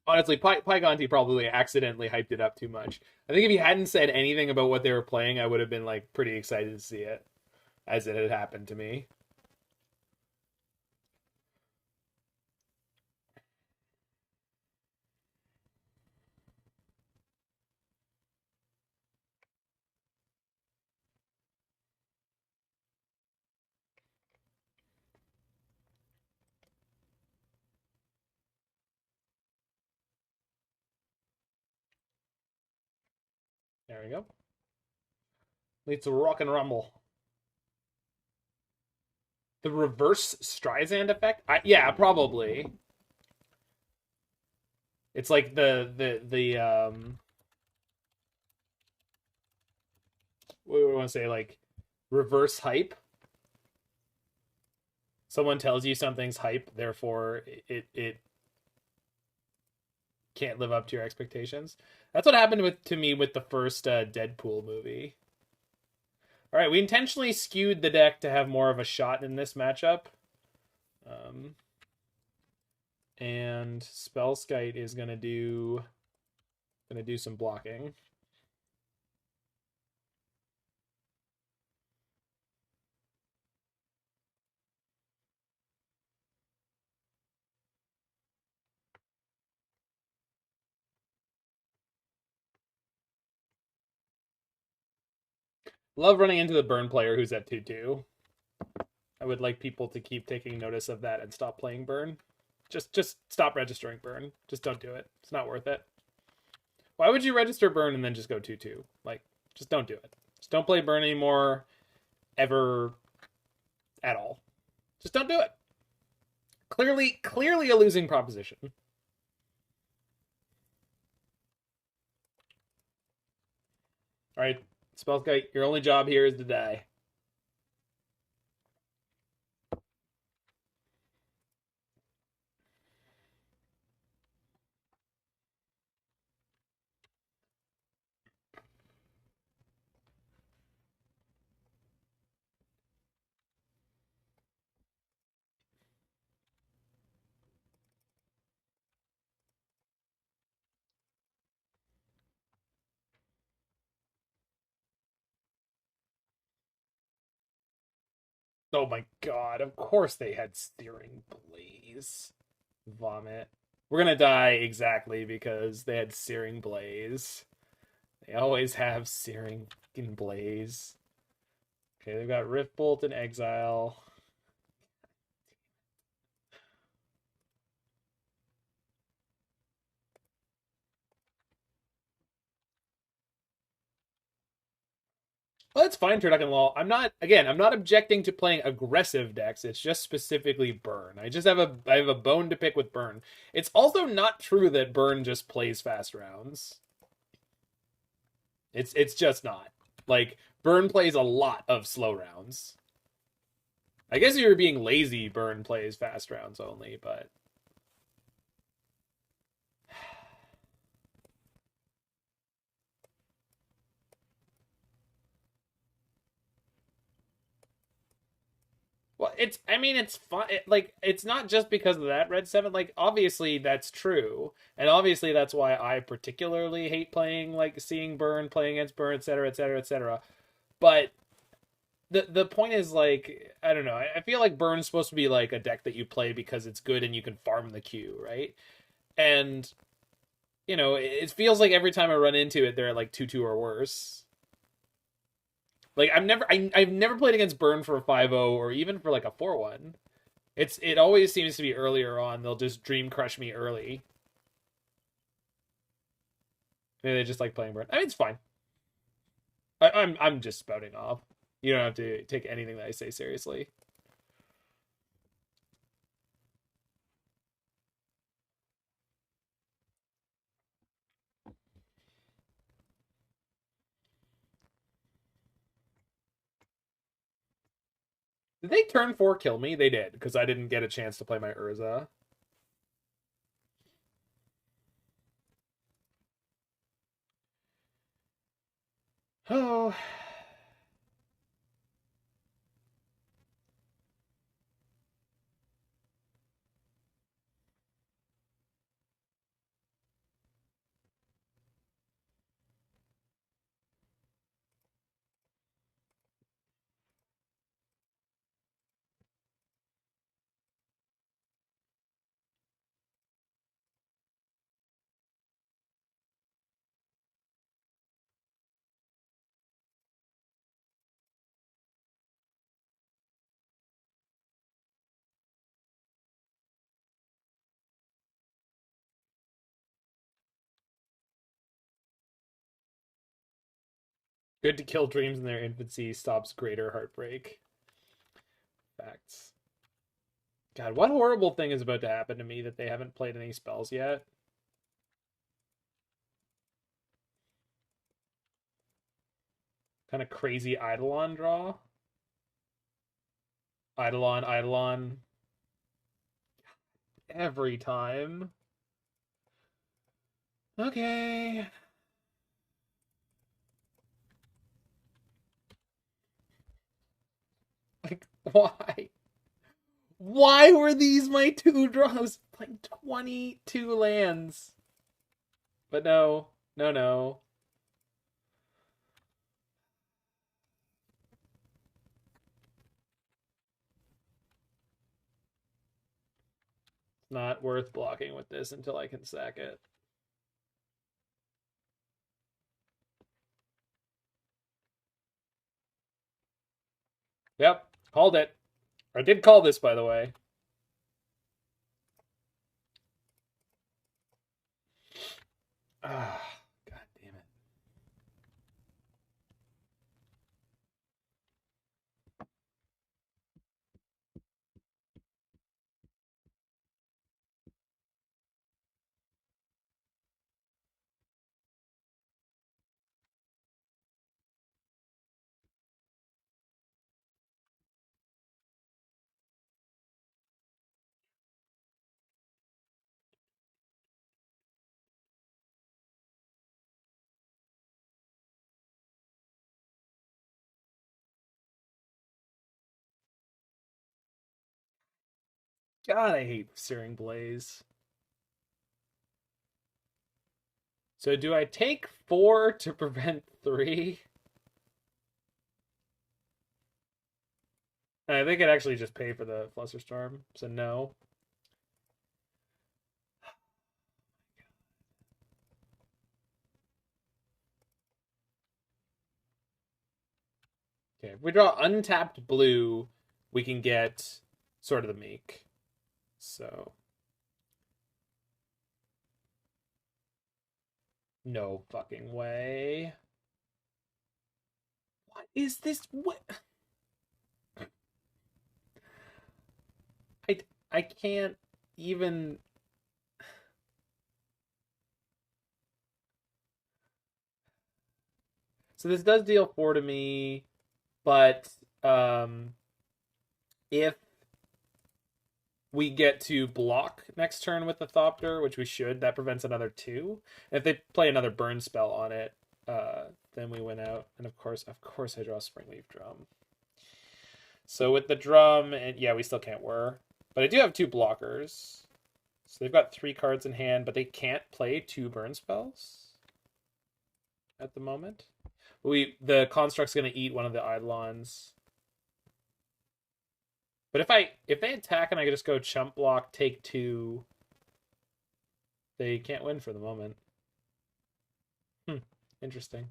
Honestly, Pygonti probably accidentally hyped it up too much. I think if he hadn't said anything about what they were playing, I would have been like pretty excited to see it, as it had happened to me. There we go. Let's rock and rumble. The reverse Streisand effect? Yeah, probably. It's like the what do I want to say, like reverse hype. Someone tells you something's hype, therefore it can't live up to your expectations. That's what happened to me with the first Deadpool movie. All right, we intentionally skewed the deck to have more of a shot in this matchup. And Spellskite is gonna do some blocking. Love running into the burn player who's at 2/2. I would like people to keep taking notice of that and stop playing burn. Just stop registering burn. Just don't do it. It's not worth it. Why would you register burn and then just go 2/2? Like, just don't do it. Just don't play burn anymore, ever, at all. Just don't do it. Clearly a losing proposition. All right, Spellskite, your only job here is to die. Oh my god, of course they had Searing Blaze. Vomit. We're gonna die exactly because they had Searing Blaze. They always have Searing Blaze. Okay, they've got Rift Bolt and Exile. Well, that's fine, Turducken I'm not objecting to playing aggressive decks. It's just specifically burn. I have a bone to pick with burn. It's also not true that burn just plays fast rounds. It's just not. Like, burn plays a lot of slow rounds. I guess if you're being lazy, burn plays fast rounds only, but well, it's fun. It's not just because of that red 7. Like, obviously that's true, and obviously that's why I particularly hate playing, like, seeing burn, playing against burn, etc., etc., etc. But the point is, like, I don't know. I feel like burn's supposed to be like a deck that you play because it's good and you can farm the queue, right? And it feels like every time I run into it, they're at like 2/2 or worse. Like, I've never played against burn for a 5/0 or even for like a 4/1. It always seems to be earlier on. They'll just dream crush me early. Maybe they just like playing burn. I mean, it's fine. I'm just spouting off. You don't have to take anything that I say seriously. Did they turn 4 kill me? They did, because I didn't get a chance to play my Urza. Oh. Good to kill dreams in their infancy stops greater heartbreak. Facts. God, what horrible thing is about to happen to me that they haven't played any spells yet? Kind of crazy Eidolon draw. Eidolon. Every time. Okay. Like, why? Why were these my 2 draws? Playing 22 lands. But no. No. Not worth blocking with this until I can sack it. Yep, called it. I did call this, by the way. Ah, god damn it. God, I hate Searing Blaze. So do I take 4 to prevent 3? I think I'd actually just pay for the Flusterstorm, so no. Okay, if we draw untapped blue, we can get sort of the Meek. So no fucking way. What is this? What? I can't even. So this does deal 4 to me, but if we get to block next turn with the Thopter, which we should, that prevents another 2. And if they play another burn spell on it, then we win out. And of course I draw Springleaf Drum. So with the drum, and yeah, we still can't Whir. But I do have 2 blockers. So they've got 3 cards in hand, but they can't play 2 burn spells at the moment. The Construct's going to eat one of the Eidolons. But if they attack and I just go chump block, take 2, they can't win for the moment. Interesting.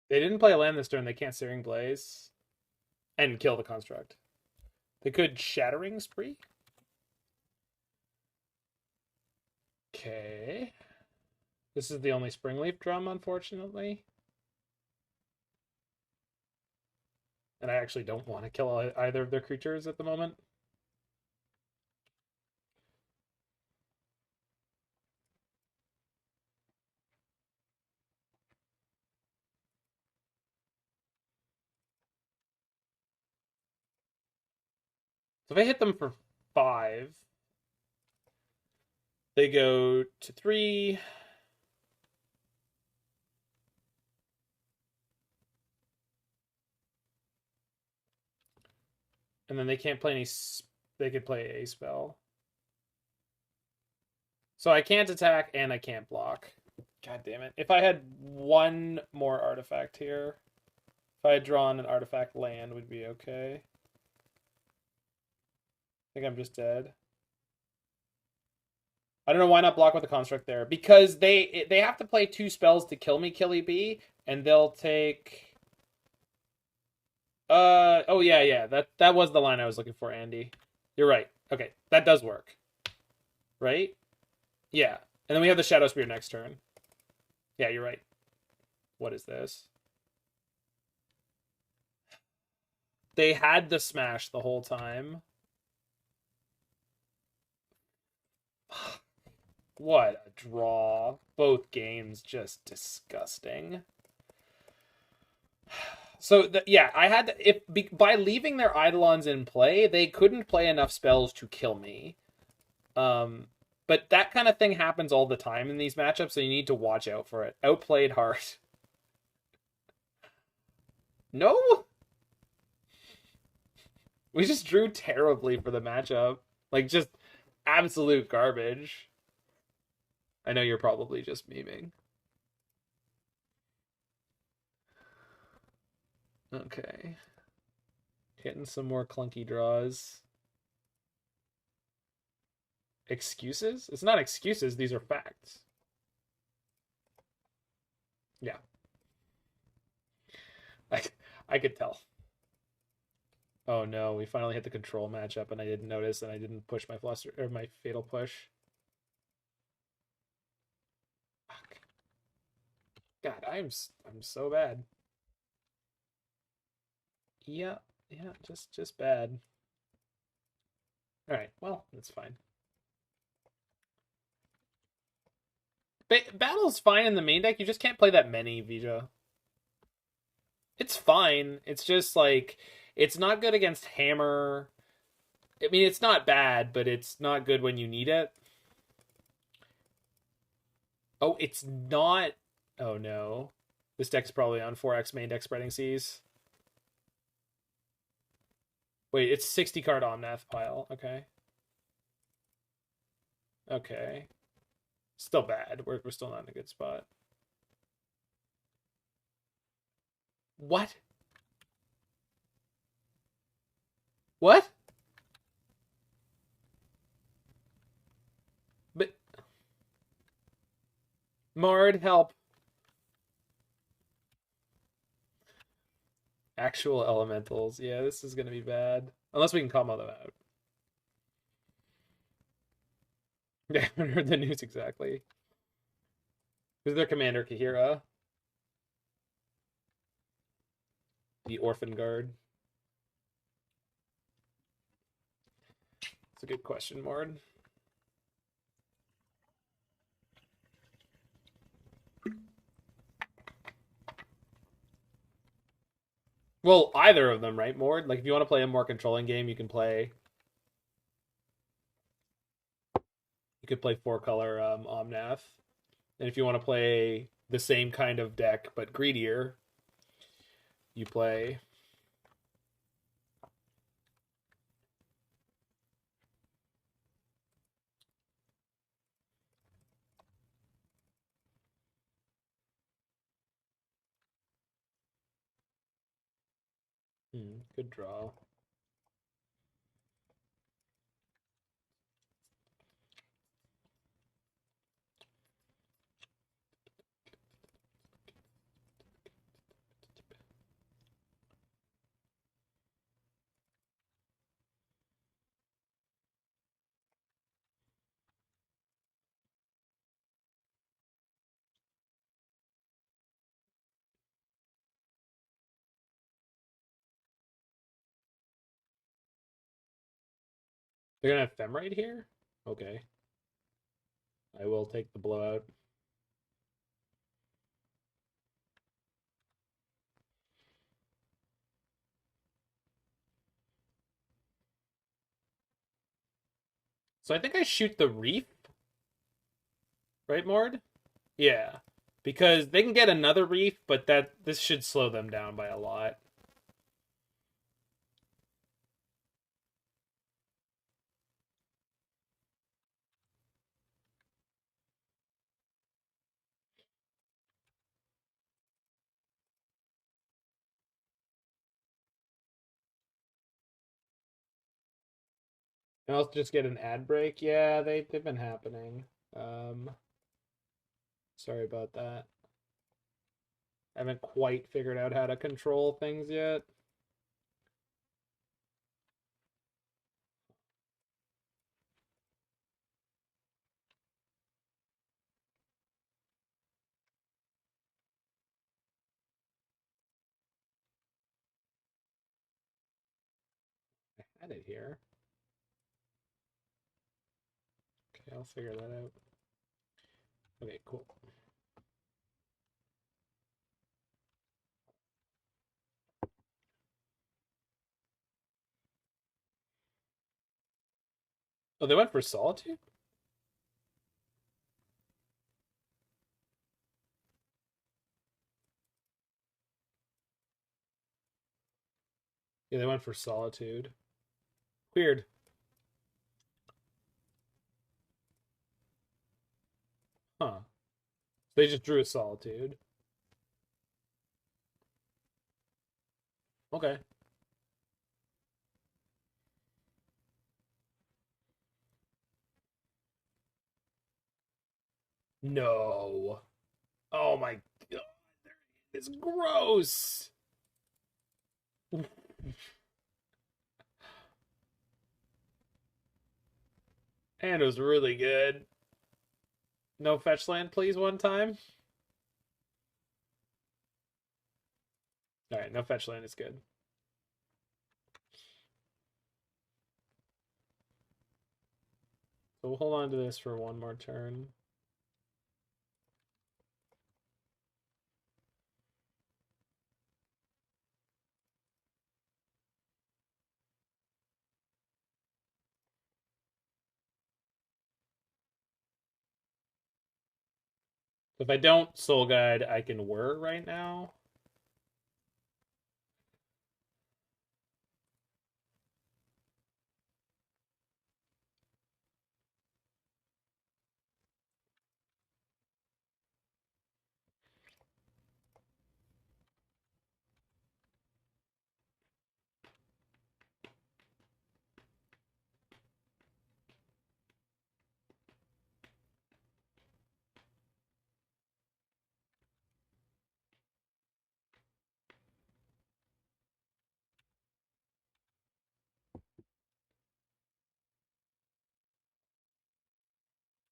They didn't play a land this turn. They can't Searing Blaze and kill the Construct. They could Shattering Spree. Okay. This is the only Springleaf Drum, unfortunately. And I actually don't want to kill either of their creatures at the moment. So if I hit them for 5, they go to 3. And then they can't play any. They could play a spell. So I can't attack and I can't block. God damn it. If I had 1 more artifact here, if I had drawn an artifact land, would be okay. I think I'm just dead. I don't know why not block with the Construct there. Because they have to play 2 spells to kill me, Killy B, and they'll take... Oh, yeah. That was the line I was looking for, Andy. You're right. Okay, that does work. Right? Yeah. And then we have the Shadowspear next turn. Yeah, you're right. What is this? They had the smash the whole time. What a draw. Both games just disgusting. So, yeah, I had to, by leaving their Eidolons in play, they couldn't play enough spells to kill me. But that kind of thing happens all the time in these matchups, so you need to watch out for it. Outplayed hard. No? We just drew terribly for the matchup. Like, just absolute garbage. I know you're probably just memeing. Okay. Getting some more clunky draws. Excuses? It's not excuses, these are facts. Yeah. I could tell. Oh no, we finally hit the control matchup and I didn't notice and I didn't push my fluster or my fatal push. Fuck. God, I'm so bad. Yeah, just bad. All right, well, that's fine. Battle's fine in the main deck. You just can't play that many, Vija. It's fine. It's just like it's not good against Hammer. I mean, it's not bad, but it's not good when you need it. Oh, it's not. Oh no, this deck's probably on 4x main deck spreading seas. Wait, it's 60 card Omnath pile. Okay. Okay. Still bad. We're still not in a good spot. What? What? But Mard, help. Actual elementals. Yeah, this is gonna be bad. Unless we can combo them out. Yeah, I haven't heard the news exactly. Who's their commander, Kahira? The Orphan Guard. It's a good question, Mord. Well, either of them, right, Mord? Like, if you want to play a more controlling game, you can play... You could play 4-color Omnath. And if you want to play the same kind of deck, but greedier, you play... good draw. They're gonna have Femrite here? Okay. I will take the blowout. So I think I shoot the Reef. Right, Mord? Yeah. Because they can get another Reef, but this should slow them down by a lot. And I'll just get an ad break. Yeah, they've been happening. Sorry about that. I haven't quite figured out how to control things yet. had it here. Okay, I'll figure that out. Okay, cool. Oh, they went for Solitude? Yeah, they went for Solitude. Weird. Huh. They just drew a Solitude. Okay. No. Oh my god. It's gross. And it was really good. No fetch land, please, one time. Alright, no fetch land is good. So we'll hold on to this for one more turn. If I don't Soul Guide, I can Whir right now.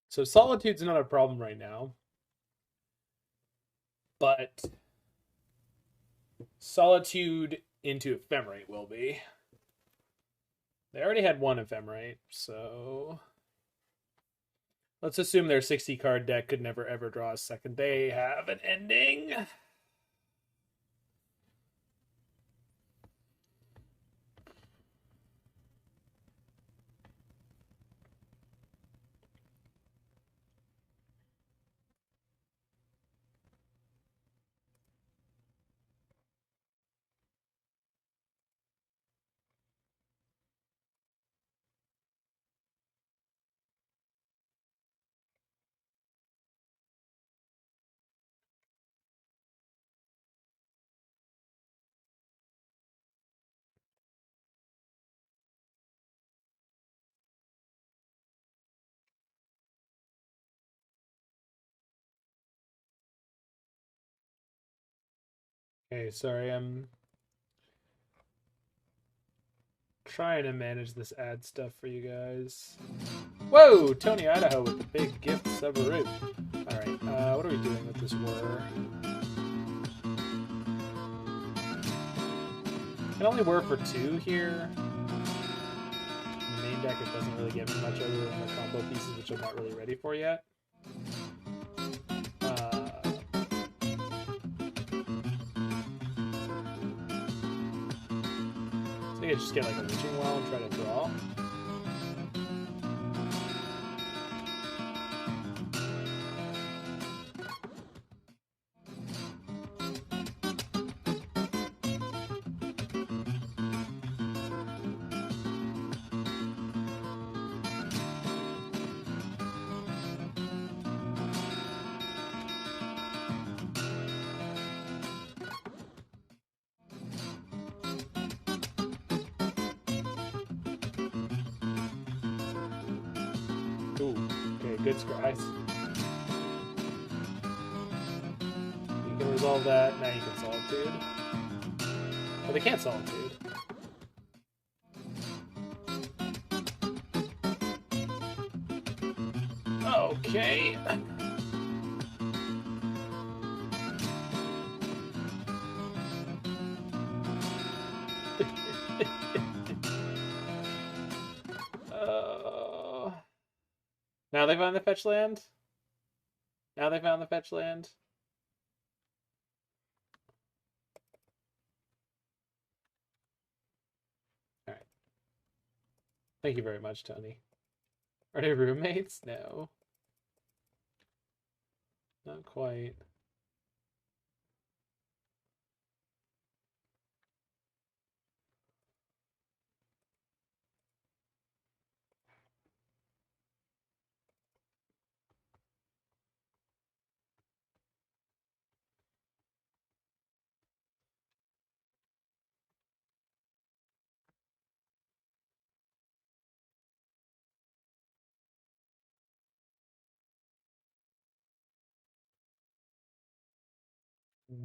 So Solitude's not a problem right now. But Solitude into Ephemerate will be. They already had one Ephemerate, so let's assume their 60 card deck could never ever draw a second. They have an ending. Okay, sorry, I'm trying to manage this ad stuff for you guys. Whoa, Tony Idaho with the big gift Subaru. Alright, what are we doing with this Whir? I can only Whir for 2 here. In the main deck, it doesn't really give me much other than the combo pieces, which I'm not really ready for yet. I think I just get like a Witching Well and try to draw. Good scries. You can resolve that. Now you can Solitude. Oh, they can't Solitude. Okay. Now they found the fetch land? Now they found the fetch land? Alright. Thank you very much, Tony. Are they roommates? No. Not quite.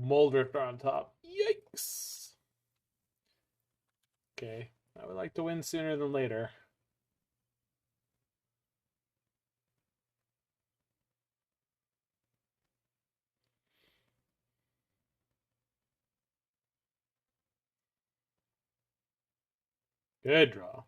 Moldrifter on top. Yikes. Okay. I would like to win sooner than later. Good draw.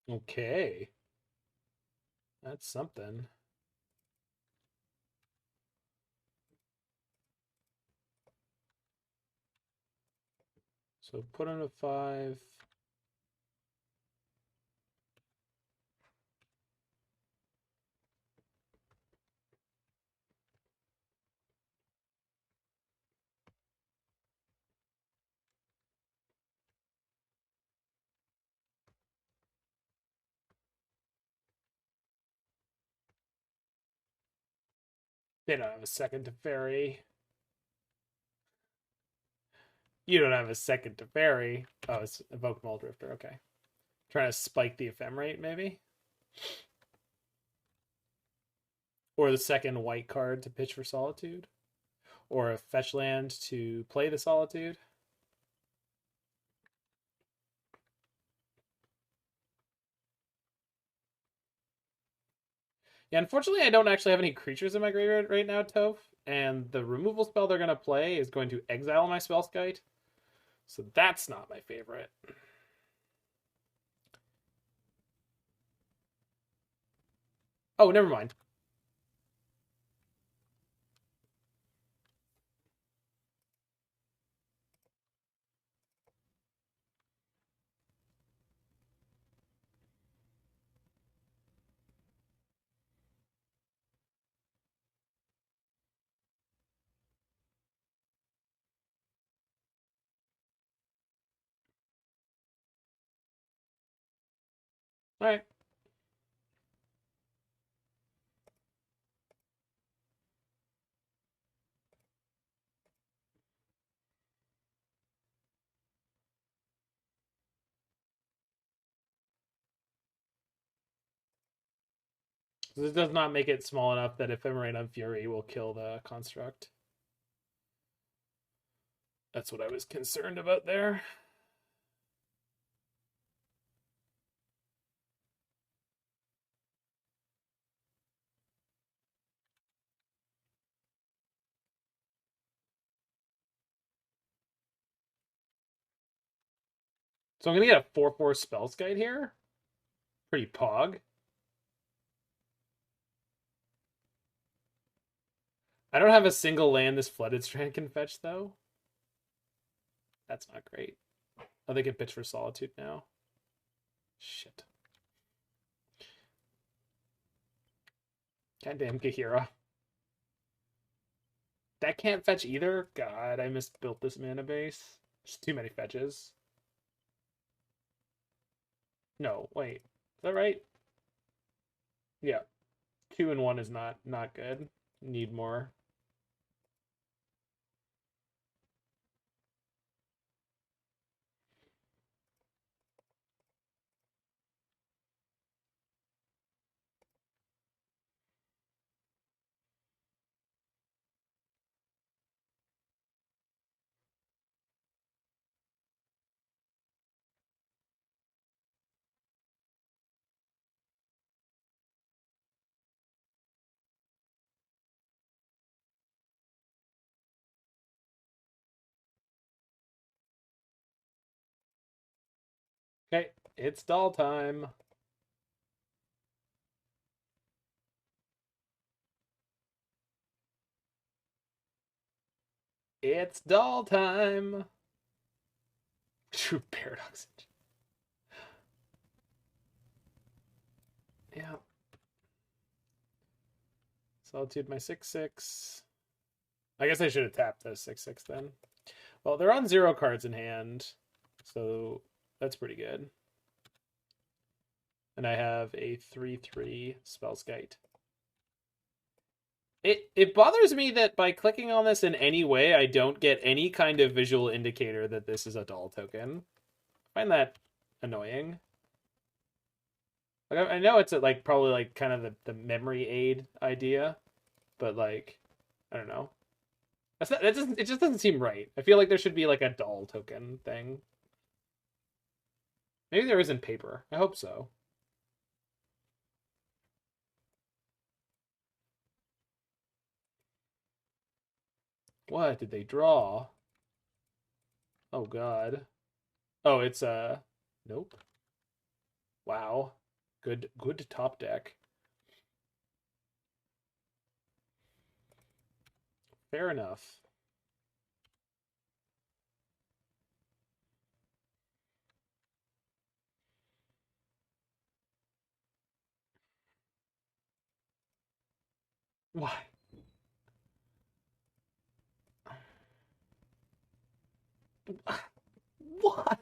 Okay. That's something. So put in a 5. They don't have a second to ferry. You don't have a second to ferry. Oh, it's Evoke Moldrifter. Okay. Trying to spike the ephemerate, maybe? Or the second white card to pitch for Solitude? Or a fetch land to play the Solitude? Yeah, unfortunately, I don't actually have any creatures in my graveyard right now, Toph. And the removal spell they're going to play is going to exile my Spellskite. So that's not my favorite. Oh, never mind. All right. This does not make it small enough that Ephemerate on Fury will kill the construct. That's what I was concerned about there. So I'm going to get a 4/4 Spellskite here. Pretty pog. I don't have a single land this Flooded Strand can fetch, though. That's not great. Oh, they can pitch for Solitude now. Shit. Goddamn Gahira. That can't fetch either? God, I misbuilt this mana base. There's too many fetches. No, wait. Is that right? Yeah. 2 and 1 is not good. Need more. Okay, it's doll time. It's doll time. True paradox. Yeah. Solitude my 6/6. I guess I should have tapped the 6/6 then. Well, they're on 0 cards in hand, so that's pretty good. And I have a 3/3 Spellskite. It bothers me that by clicking on this in any way, I don't get any kind of visual indicator that this is a doll token. I find that annoying. Like, I know it's like probably like kind of the memory aid idea, but like I don't know. That's not, it just doesn't seem right. I feel like there should be like a doll token thing. Maybe there isn't paper. I hope so. What did they draw? Oh god. Oh, it's nope. Wow. Good top deck. Fair enough. Why? Why?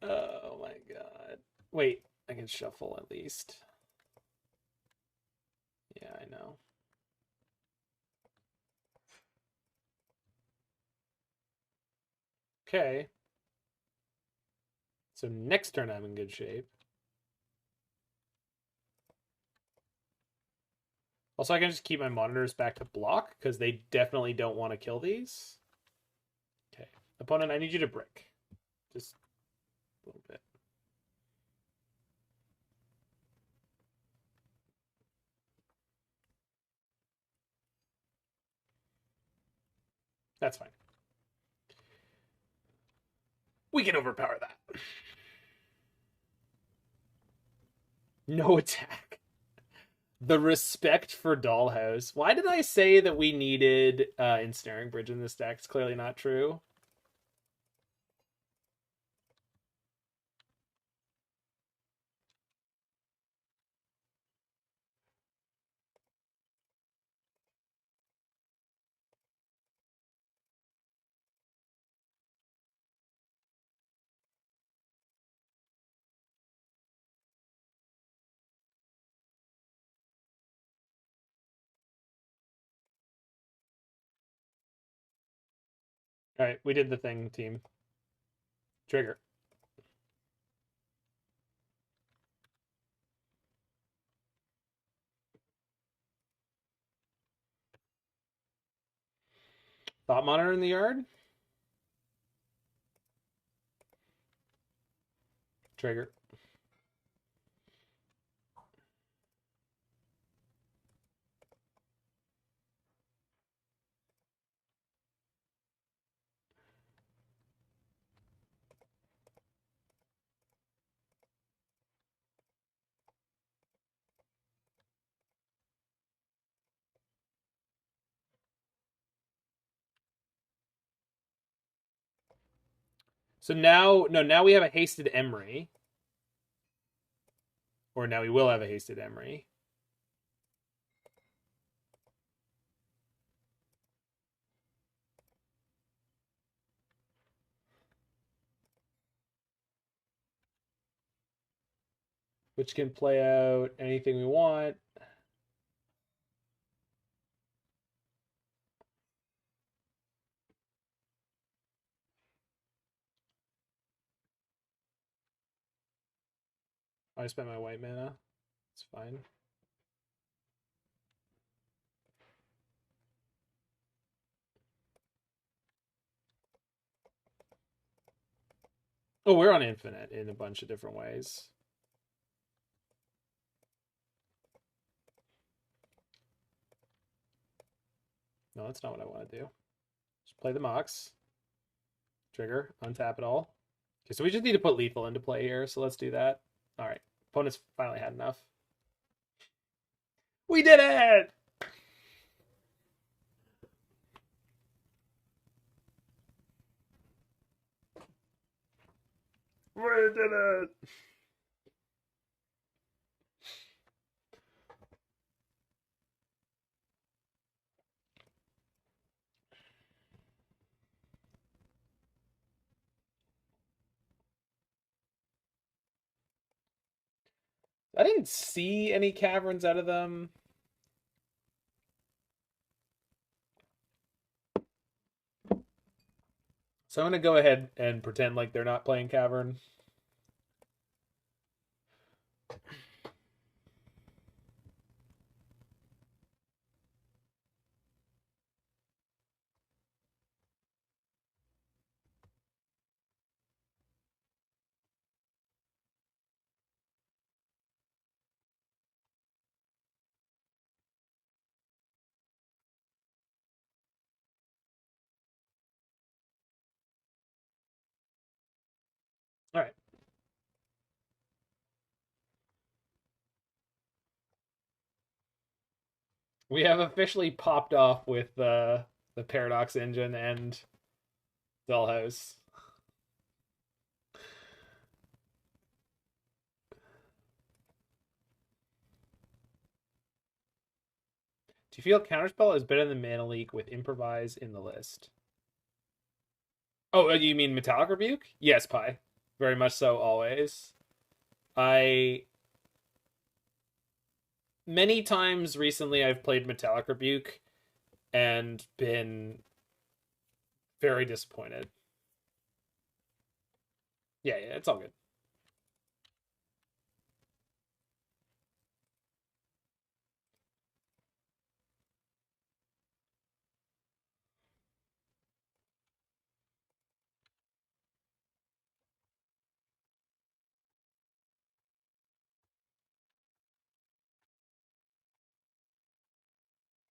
Oh my god. Wait, I can shuffle at least. Yeah, I know. Okay. So next turn I'm in good shape. Also, I can just keep my monitors back to block because they definitely don't want to kill these. Okay. Opponent, I need you to brick. Just a little bit. That's fine. We can overpower that. No attack. The respect for Dollhouse. Why did I say that we needed Ensnaring Bridge in this deck? It's clearly not true. All right, we did the thing, team. Trigger. Thought Monitor in the yard. Trigger. So now, no, now we have a hasted Emry. Or now we will have a hasted Emry. Which can play out anything we want. I spent my white mana. It's fine. Oh, we're on infinite in a bunch of different ways. No, that's not what I want to do. Just play the Mox. Trigger, untap it all. Okay, so we just need to put lethal into play here, so let's do that. All right, opponent's finally had enough. We did it! We did it! I didn't see any caverns out of them. So I'm going to go ahead and pretend like they're not playing cavern. All right. We have officially popped off with the Paradox engine and Dollhouse. Do you feel Counterspell is better than Mana Leak with Improvise in the list? Oh, you mean Metallic Rebuke? Yes, Pi. Very much so, always. Many times recently I've played Metallic Rebuke and been very disappointed. Yeah, it's all good.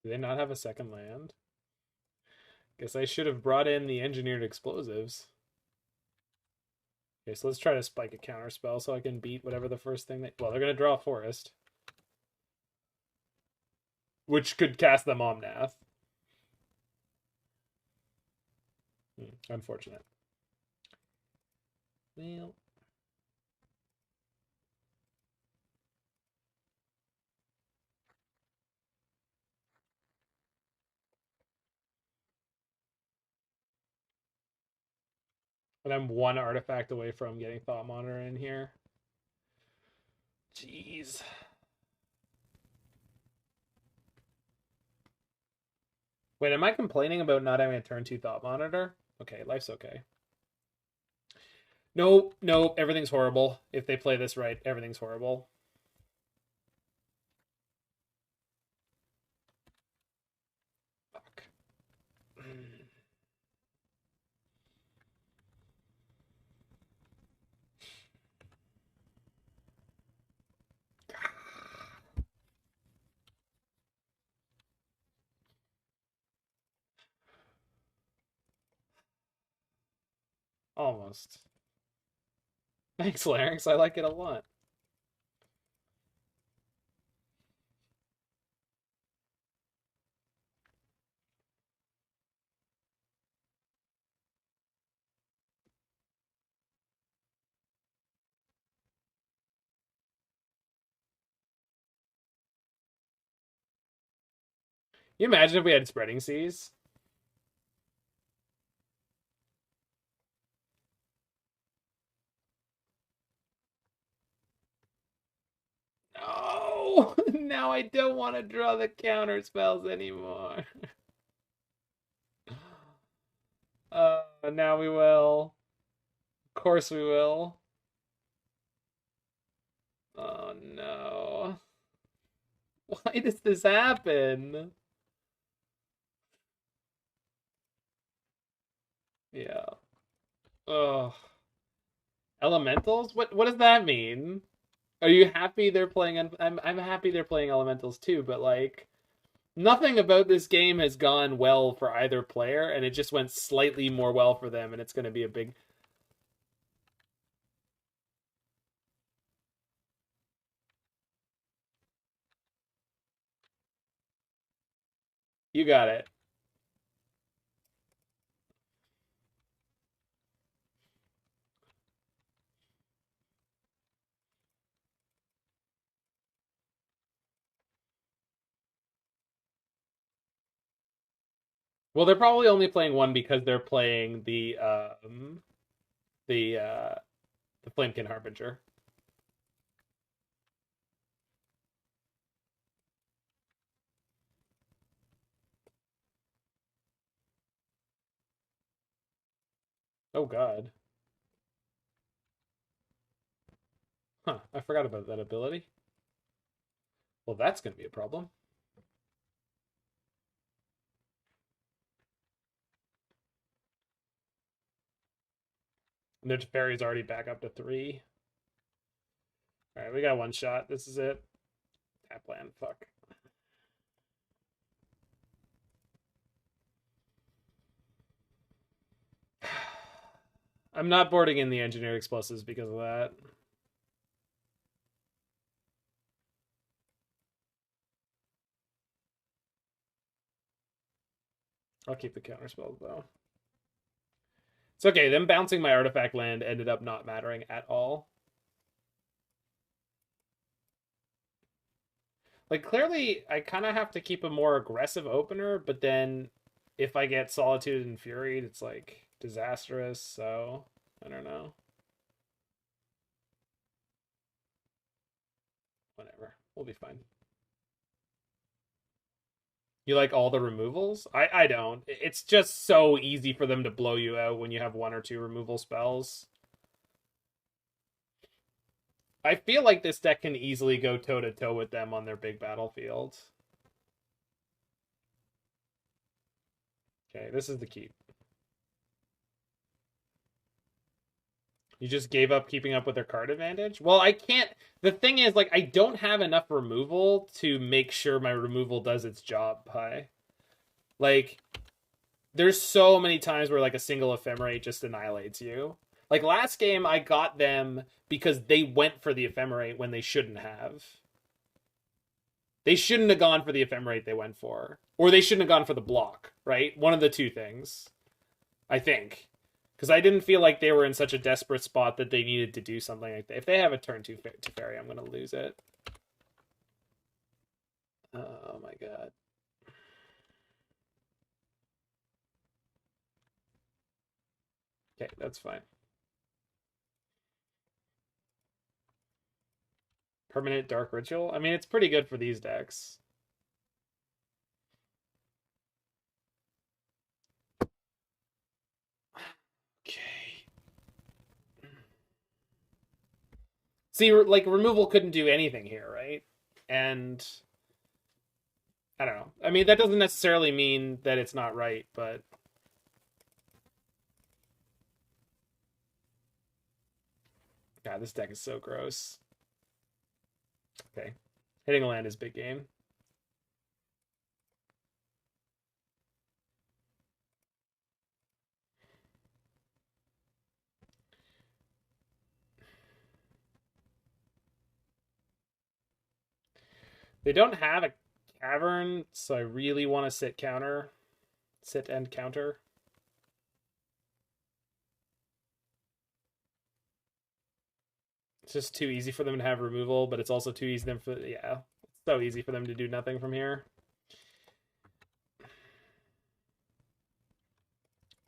Do they not have a second land? Guess I should have brought in the engineered explosives. Okay, so let's try to spike a counterspell so I can beat whatever the first thing well, they're going to draw a forest. Which could cast them Omnath. Unfortunate. Well... But I'm one artifact away from getting Thought Monitor in here. Jeez. Wait, am I complaining about not having a turn 2 Thought Monitor? Okay, life's okay. Nope, everything's horrible. If they play this right, everything's horrible. Fuck. Almost. Thanks, Larynx. I like it a lot. You imagine if we had Spreading Seas? No! Now I don't want to draw the counter spells anymore. Now we will. Of course we will. Oh no. Why does this happen? Yeah. Ugh. Elementals? What does that mean? Are you happy they're playing? I'm happy they're playing Elementals too, but like nothing about this game has gone well for either player, and it just went slightly more well for them, and it's going to be a big. You got it. Well, they're probably only playing one because they're playing the Flamekin Harbinger. Oh god. Huh, I forgot about that ability. Well, that's going to be a problem. And their Teferi's already back up to 3. Alright, we got one shot. This is it. Tap land. Fuck. I'm not boarding in the engineered explosives because of that. I'll keep the counterspell though. It's okay. Them bouncing my artifact land ended up not mattering at all. Like, clearly, I kind of have to keep a more aggressive opener, but then if I get Solitude and Fury, it's, like, disastrous, so I don't know. Whatever. We'll be fine. You like all the removals? I don't. It's just so easy for them to blow you out when you have 1 or 2 removal spells. I feel like this deck can easily go toe-to-toe with them on their big battlefield. Okay, this is the keep. You just gave up keeping up with their card advantage? Well, I can't... The thing is, like, I don't have enough removal to make sure my removal does its job, Pi. Like, there's so many times where, like, a single Ephemerate just annihilates you. Like, last game, I got them because they went for the Ephemerate when they shouldn't have. They shouldn't have gone for the Ephemerate they went for. Or they shouldn't have gone for the block, right? One of the two things. I think. Because I didn't feel like they were in such a desperate spot that they needed to do something like that. If they have a turn 2 Teferi, I'm going to lose it. Oh my god. Okay, that's fine. Permanent Dark Ritual? I mean, it's pretty good for these decks. Okay. See, like, removal couldn't do anything here, right? And I don't know. I mean, that doesn't necessarily mean that it's not right, but God, this deck is so gross. Okay. Hitting a land is big game. They don't have a cavern, so I really want to sit and counter. It's just too easy for them to have removal, but it's also too easy for them it's so easy for them to do nothing from here.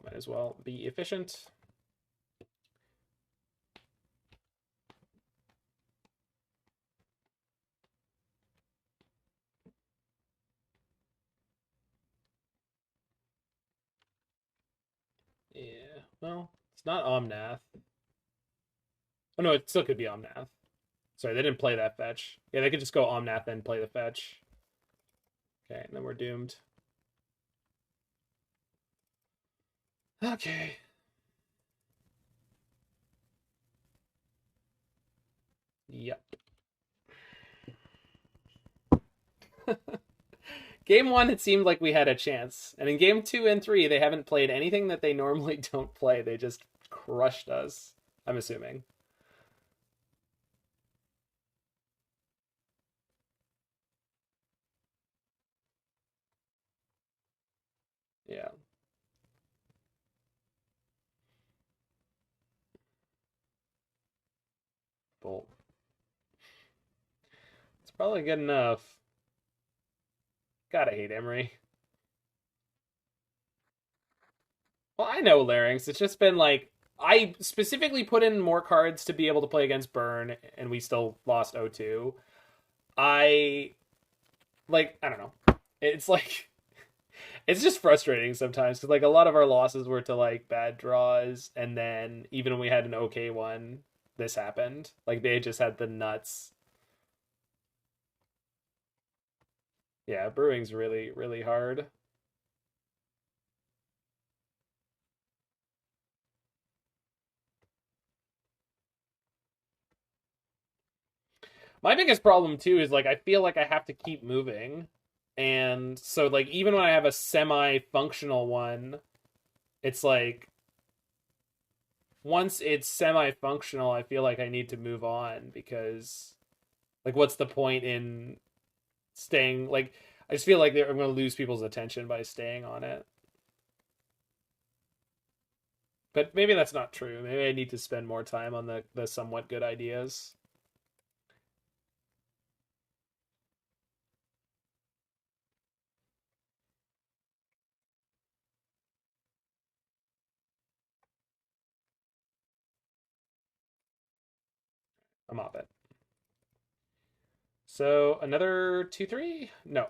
Might as well be efficient. Yeah, well, it's not Omnath. Oh no, it still could be Omnath. Sorry, they didn't play that fetch. Yeah, they could just go Omnath and play the fetch. Okay, and then we're doomed. Okay. Yep. Game 1, it seemed like we had a chance. And in Game 2 and 3, they haven't played anything that they normally don't play. They just crushed us, I'm assuming. Yeah. Bolt. It's probably good enough. Gotta hate Emry. Well, I know Larynx. It's just been like I specifically put in more cards to be able to play against Burn, and we still lost 0-2. I don't know. It's like it's just frustrating sometimes because like a lot of our losses were to like bad draws, and then even when we had an okay one, this happened. Like they just had the nuts. Yeah, brewing's really, really hard. My biggest problem too is like I feel like I have to keep moving. And so like even when I have a semi-functional one, it's like once it's semi-functional, I feel like I need to move on because like what's the point in staying like I just feel like I'm going to lose people's attention by staying on it. But maybe that's not true. Maybe I need to spend more time on the somewhat good ideas. I'm off it. So another 2-3? No.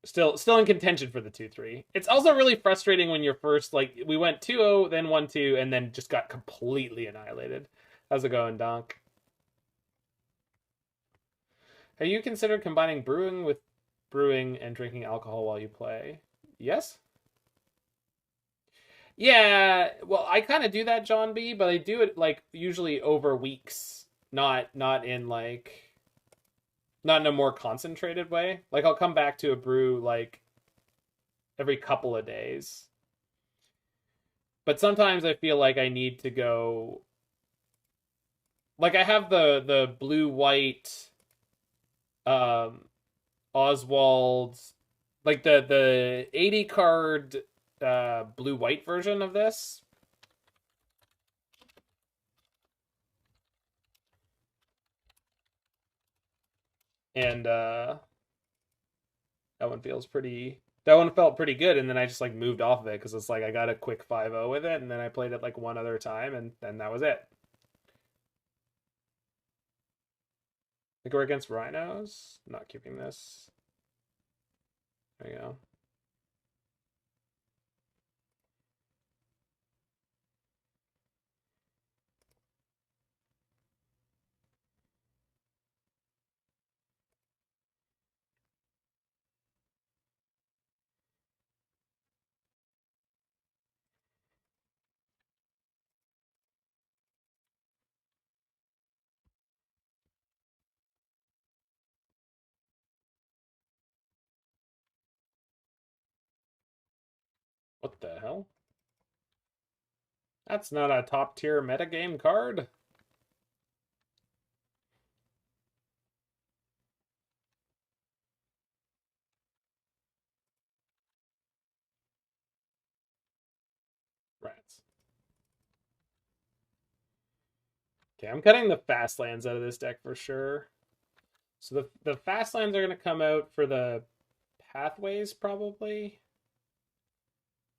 Still in contention for the 2-3. It's also really frustrating when you're first like we went 2-0, then 1-2, and then just got completely annihilated. How's it going, Donk? Have you considered combining brewing and drinking alcohol while you play? Yes? Yeah, well, I kind of do that, John B, but I do it like usually over weeks, not in like not in a more concentrated way. Like I'll come back to a brew like every couple of days. But sometimes I feel like I need to go like I have the blue white um Oswald like the 80 card blue white version of this. And that one felt pretty good, and then I just like moved off of it because it's like I got a quick 5-0 with it, and then I played it like one other time, and then that was it. Like we're against rhinos. Not keeping this. There you go. What the hell? That's not a top tier metagame card. Rats. Okay, I'm cutting the fast lands out of this deck for sure. So the fast lands are going to come out for the pathways probably.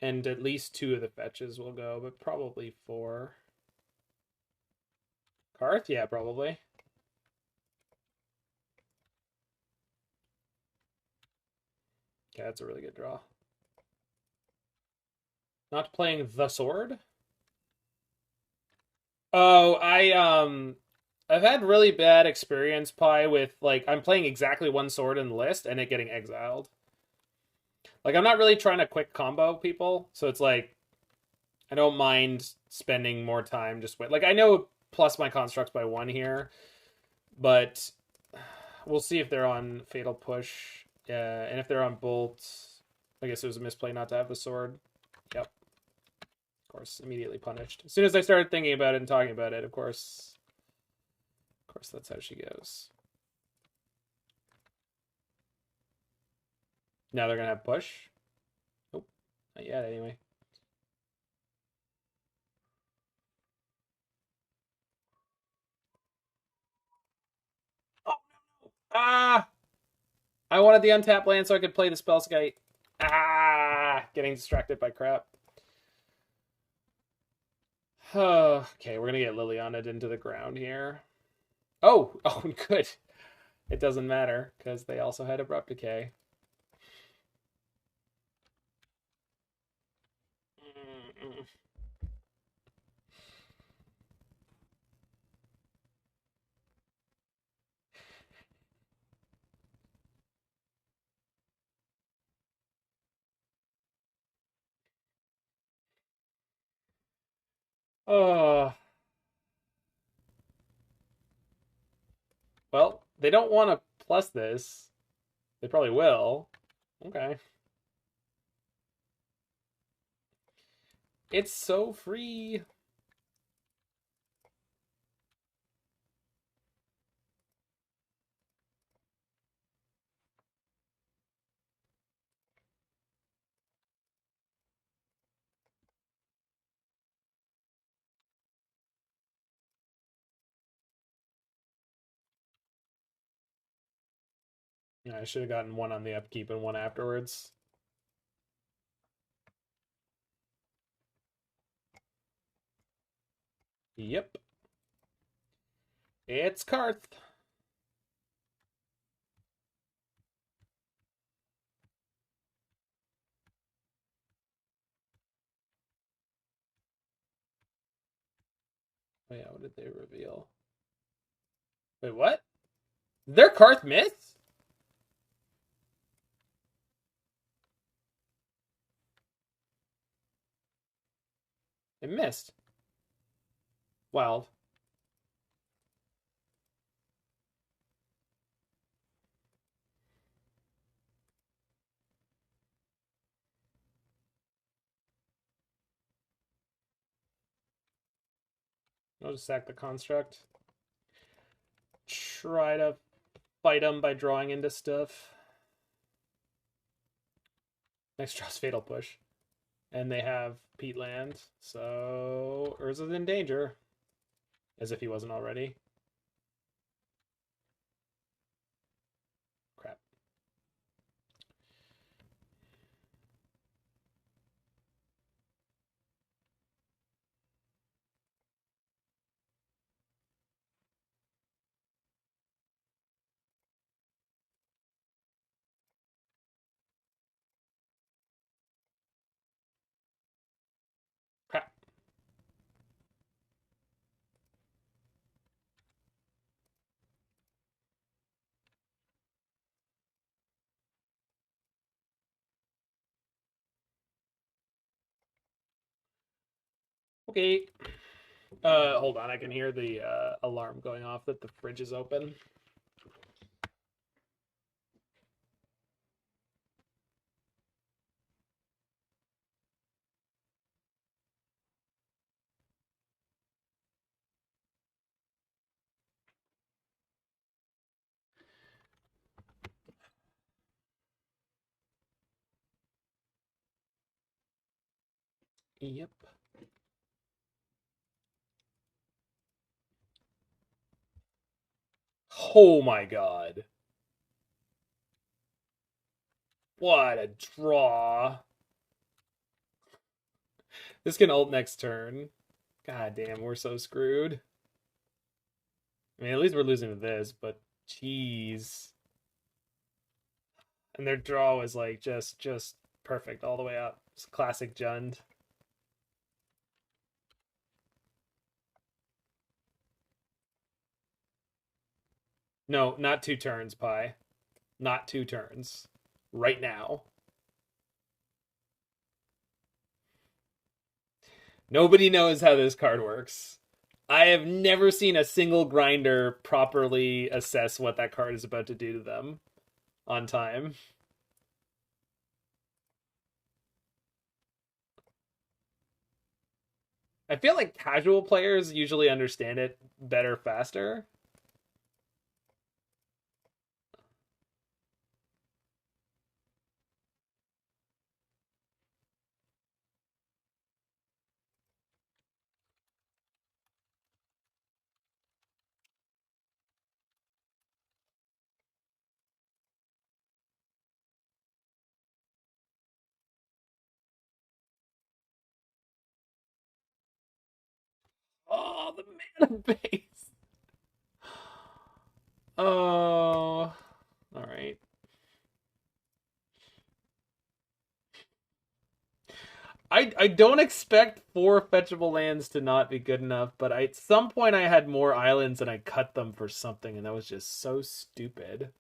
And at least 2 of the fetches will go, but probably 4. Karth? Yeah, probably. Okay, that's a really good draw. Not playing the sword? Oh, I've had really bad experience, Pi, with like I'm playing exactly one sword in the list and it getting exiled. Like I'm not really trying to quick combo people, so it's like I don't mind spending more time just with like I know plus my constructs by 1 here, but we'll see if they're on Fatal Push. And if they're on Bolt, I guess it was a misplay not to have the sword. Yep. Of course, immediately punished. As soon as I started thinking about it and talking about it, of course that's how she goes. Now they're gonna have push. Nope. Not yet, anyway. Oh, no. Ah! I wanted the untapped land so I could play the Spellskite. Ah! Getting distracted by crap. Okay, we're going to get Lilianaed into the ground here. Oh! Oh, good. It doesn't matter, because they also had Abrupt Decay. Oh. Well, they don't want to plus this. They probably will. Okay. It's so free. Yeah, I should have gotten one on the upkeep and one afterwards. Yep. It's Karth. Oh yeah, what did they reveal? Wait, what? They're Karth myths? It missed. Wild. I'll just sack the construct. Try to fight them by drawing into stuff. Next draw's Fatal Push. And they have Peatland, so Urza's in danger. As if he wasn't already. Crap. Crap. Okay. Hold on, I can hear the alarm going off that the fridge is open. Yep. Oh my god. What a draw. This can ult next turn. God damn, we're so screwed. I mean, at least we're losing to this, but jeez. And their draw was like just perfect all the way up. It's classic Jund. No, not 2 turns, Pi. Not 2 turns. Right now. Nobody knows how this card works. I have never seen a single grinder properly assess what that card is about to do to them on time. I feel like casual players usually understand it better faster. Oh, the mana base. Oh, all right. I don't expect 4 fetchable lands to not be good enough, but at some point I had more islands and I cut them for something, and that was just so stupid.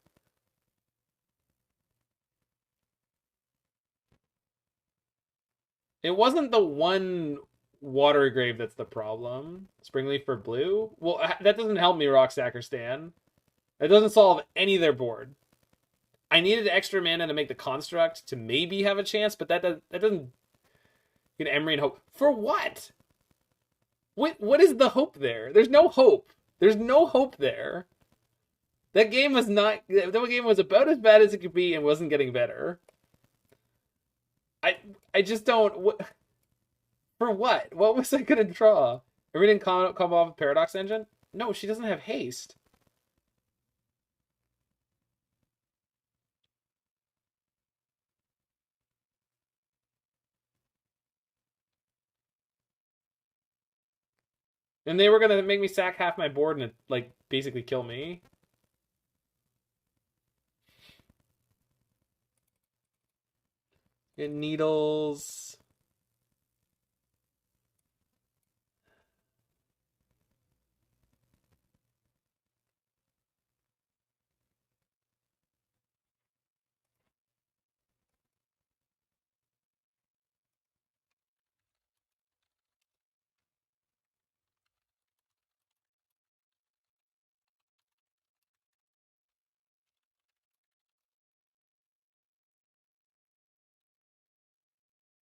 It wasn't the one Watery Grave that's the problem. Springleaf for blue? Well, that doesn't help me, Rockstacker Stan. That doesn't solve any of their board. I needed extra mana to make the construct to maybe have a chance, but that doesn't get Emry and hope. For what? What is the hope there? There's no hope. There's no hope there. That game was not. That game was about as bad as it could be and wasn't getting better. I just don't. For what? What was I gonna draw? Everything come off of Paradox Engine? No, she doesn't have haste. And they were gonna make me sack half my board and like basically kill me. Get needles.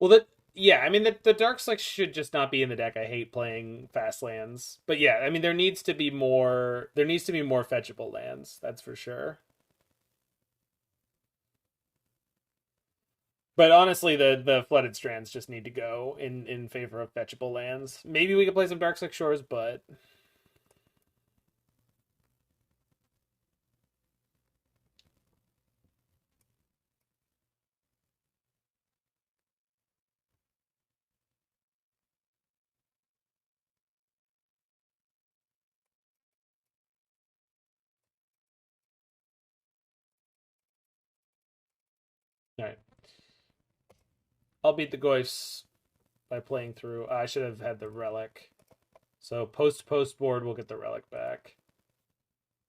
Well, yeah, I mean the Darkslick should just not be in the deck. I hate playing fast lands, but yeah, I mean there needs to be more. There needs to be more fetchable lands. That's for sure. But honestly, the Flooded Strands just need to go in favor of fetchable lands. Maybe we could play some Darkslick Shores, but all right. I'll beat the Goyfs by playing through. I should have had the Relic. So post board, we'll get the Relic back.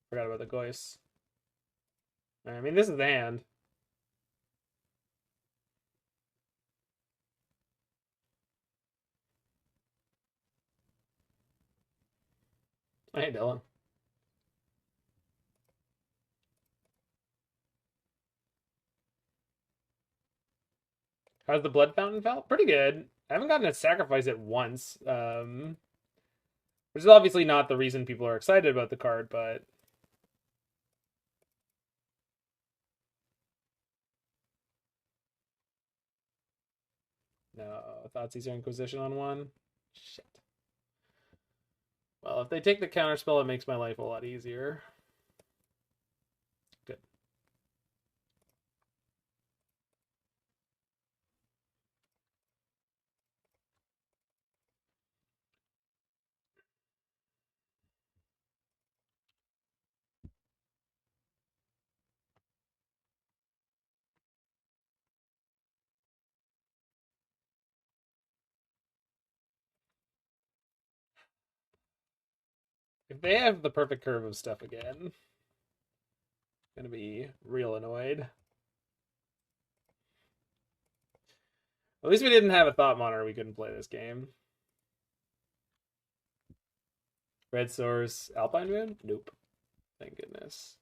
Forgot about the Goyfs. I mean, this is the hand. Hey, Dylan. How's the Blood Fountain felt? Pretty good. I haven't gotten to sacrifice it once. Which is obviously not the reason people are excited about the card, but no, Thoughtseizer Inquisition on one. Shit. Well, if they take the counterspell, it makes my life a lot easier. Good. If they have the perfect curve of stuff again, I'm gonna be real annoyed. At least we didn't have a Thought Monitor. We couldn't play this game. Red Source, Alpine Moon? Nope. Thank goodness.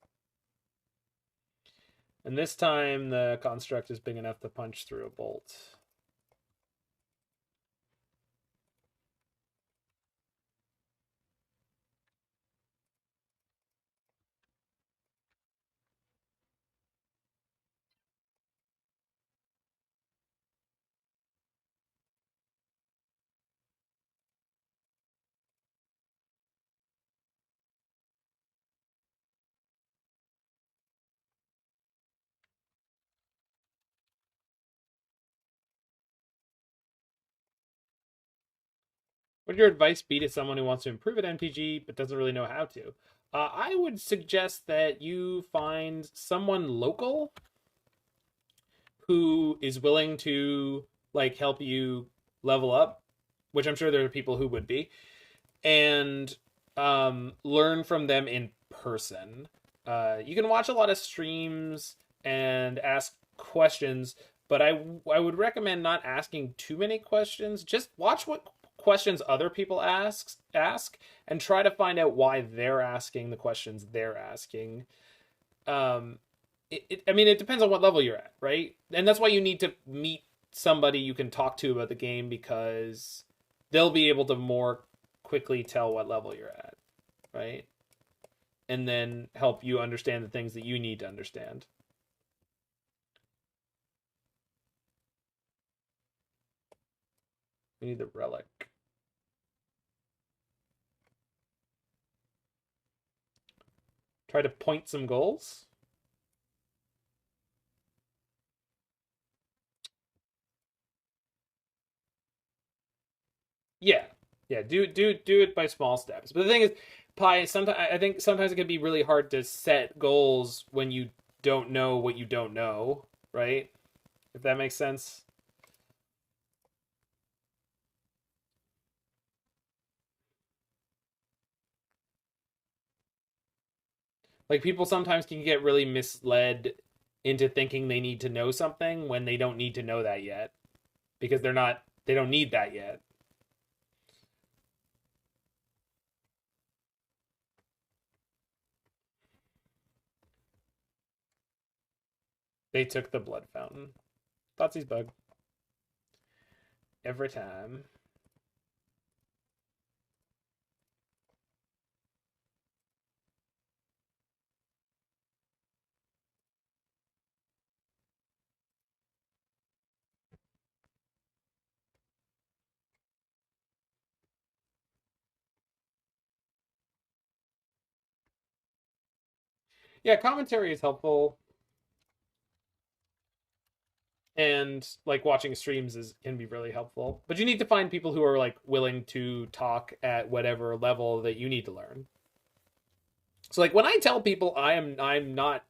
And this time the construct is big enough to punch through a bolt. What would your advice be to someone who wants to improve at MTG but doesn't really know how to? I would suggest that you find someone local who is willing to like help you level up, which I'm sure there are people who would be, and learn from them in person. You can watch a lot of streams and ask questions, but I would recommend not asking too many questions. Just watch what questions other people ask and try to find out why they're asking the questions they're asking. I mean, it depends on what level you're at, right? And that's why you need to meet somebody you can talk to about the game, because they'll be able to more quickly tell what level you're at, right? And then help you understand the things that you need to understand. We need the relic. Try to point some goals. Yeah. Yeah, do it by small steps. But the thing is, Pi, I think sometimes it can be really hard to set goals when you don't know what you don't know, right? If that makes sense. Like, people sometimes can get really misled into thinking they need to know something when they don't need to know that yet, because they don't need that yet. They took the blood fountain. Thoughtseize bug. Every time. Yeah, commentary is helpful, and like watching streams can be really helpful. But you need to find people who are like willing to talk at whatever level that you need to learn. So like when I tell people I'm not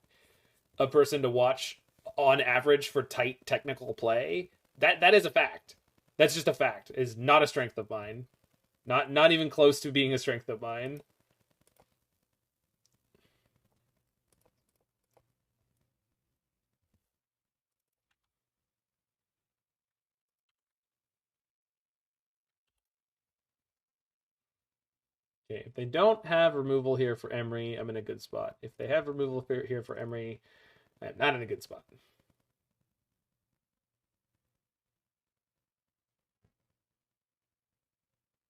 a person to watch on average for tight technical play, that is a fact. That's just a fact. Is not a strength of mine. Not even close to being a strength of mine. Okay, if they don't have removal here for Emry, I'm in a good spot. If they have removal here for Emry, I'm not in a good spot.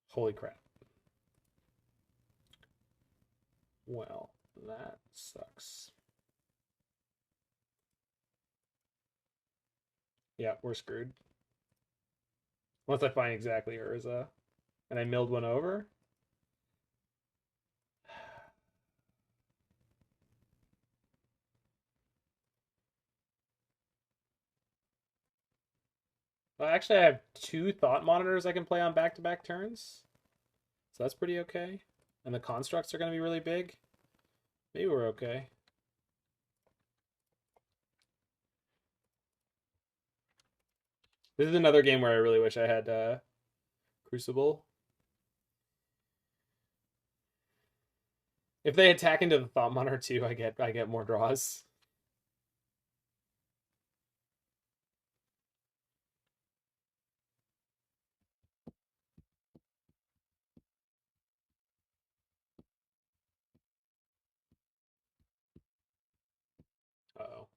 Holy crap. Well, that sucks. Yeah, we're screwed. Once I find exactly Urza, and I milled one over. Well, actually, I have 2 Thought Monitors I can play on back-to-back turns. So that's pretty okay. And the constructs are going to be really big. Maybe we're okay. This is another game where I really wish I had Crucible. If they attack into the Thought Monitor too, I get more draws. Uh-oh.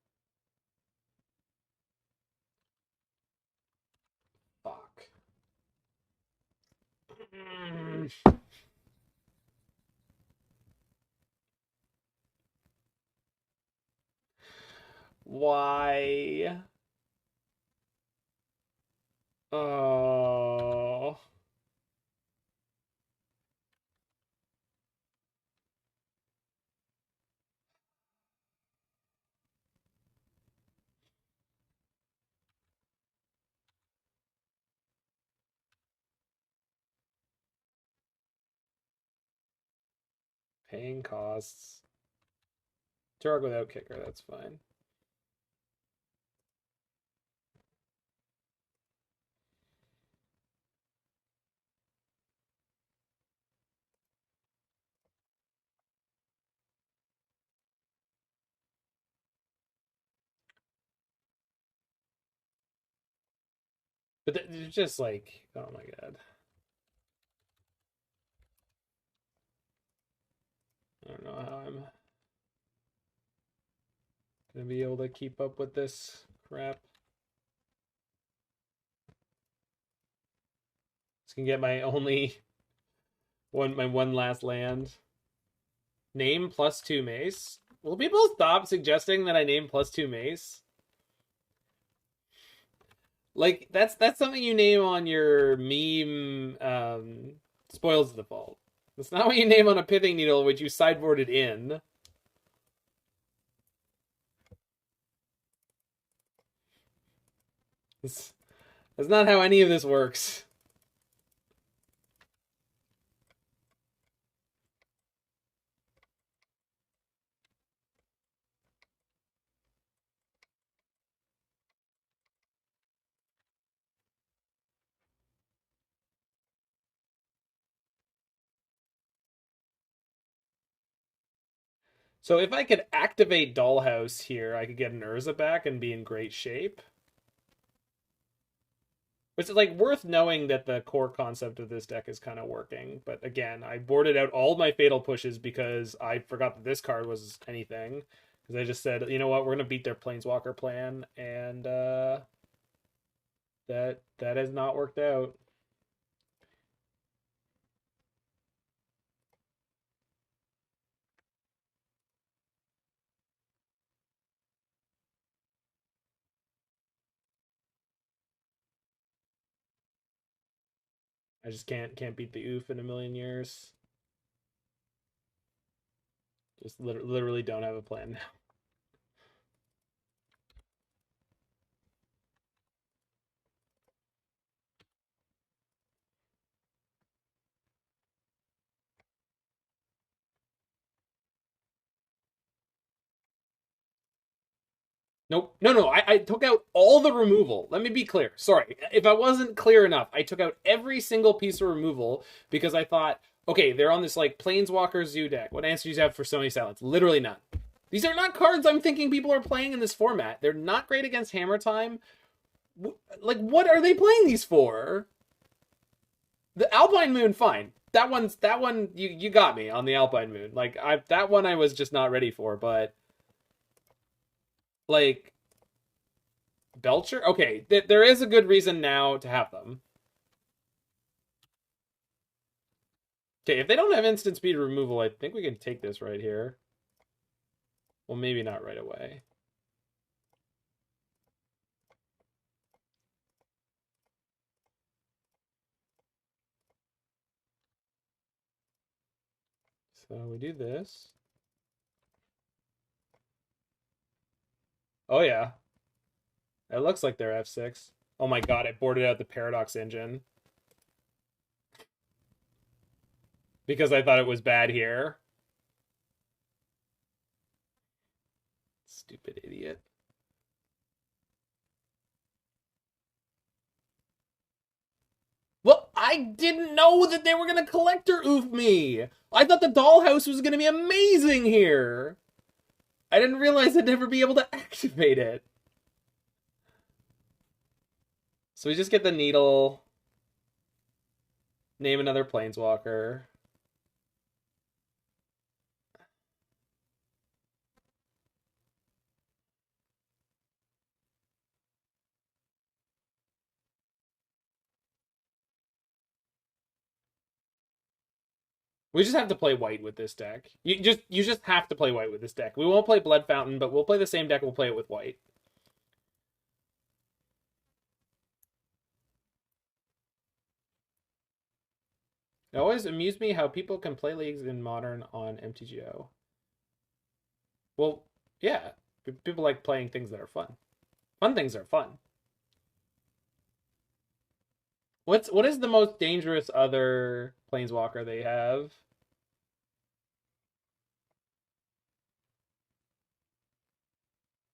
Fuck. Why? Oh. Paying costs. Turok without kicker, that's fine. But they're just like, oh my god. I don't know how I'm gonna be able to keep up with this crap. Just gonna get my only one last land. Name +2 mace. Will people stop suggesting that I name +2 mace? Like that's something you name on your meme spoils the default. That's not what you name on a Pithing Needle, which you sideboarded in. That's not how any of this works. So if I could activate Dollhouse here, I could get an Urza back and be in great shape. Which is like worth knowing that the core concept of this deck is kind of working. But again, I boarded out all my fatal pushes because I forgot that this card was anything. Because I just said, you know what, we're gonna beat their Planeswalker plan, and that has not worked out. I just can't beat the oof in a million years. Just literally don't have a plan now. Nope. No. I took out all the removal. Let me be clear. Sorry. If I wasn't clear enough, I took out every single piece of removal because I thought, okay, they're on this like Planeswalker Zoo deck. What answers do you have for Stony Silence? Literally none. These are not cards I'm thinking people are playing in this format. They're not great against Hammer Time. Like, what are they playing these for? The Alpine Moon, fine. That one you got me on the Alpine Moon. Like that one I was just not ready for, but like Belcher? Okay, there is a good reason now to have them. Okay, if they don't have instant speed removal, I think we can take this right here. Well, maybe not right away. So we do this. Oh yeah. It looks like they're F6. Oh my god, I boarded out the Paradox engine. Because I thought it was bad here. Stupid idiot. Well, I didn't know that they were going to collector oof me. I thought the Dollhouse was going to be amazing here. I didn't realize I'd never be able to activate it. So we just get the Needle. Name another Planeswalker. We just have to play white with this deck. You just have to play white with this deck. We won't play Blood Fountain, but we'll play the same deck. We'll play it with white. It always amused me how people can play leagues in Modern on MTGO. Well, yeah. People like playing things that are fun. Fun things are fun. What is the most dangerous other Planeswalker they have?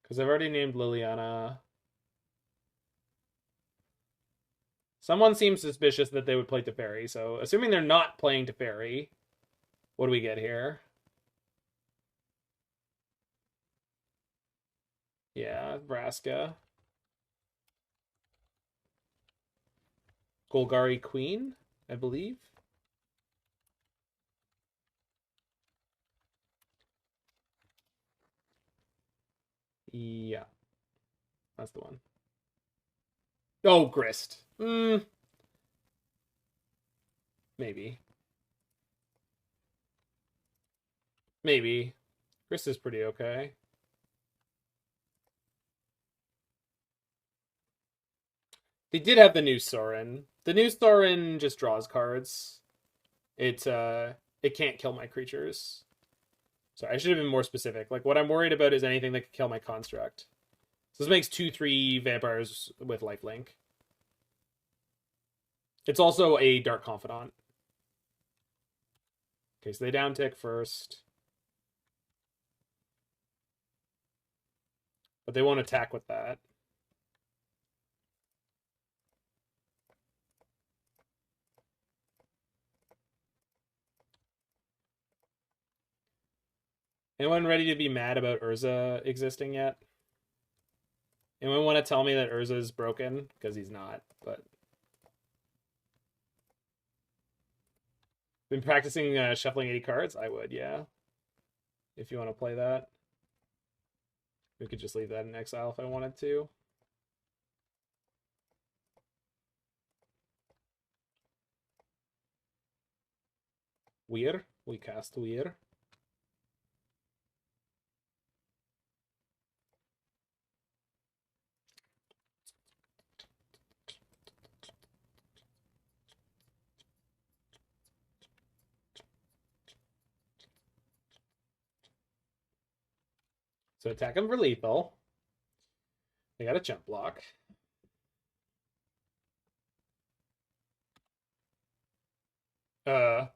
Because I've already named Liliana. Someone seems suspicious that they would play Teferi, so assuming they're not playing Teferi, what do we get here? Yeah, Vraska. Golgari Queen, I believe. Yeah, that's the one. Oh, Grist. Maybe. Maybe. Grist is pretty okay. They did have the new Sorin. The new Sorin just draws cards. It can't kill my creatures. So I should have been more specific. Like, what I'm worried about is anything that could kill my construct. So this makes 2/3 vampires with lifelink. It's also a Dark Confidant. Okay, so they down tick first. But they won't attack with that. Anyone ready to be mad about Urza existing yet? Anyone want to tell me that Urza is broken? Because he's not, but... Been practicing shuffling 80 cards? I would, yeah. If you want to play that. We could just leave that in exile if I wanted to. Whir. We cast Whir. So attack him for lethal. They got a jump block. Uh?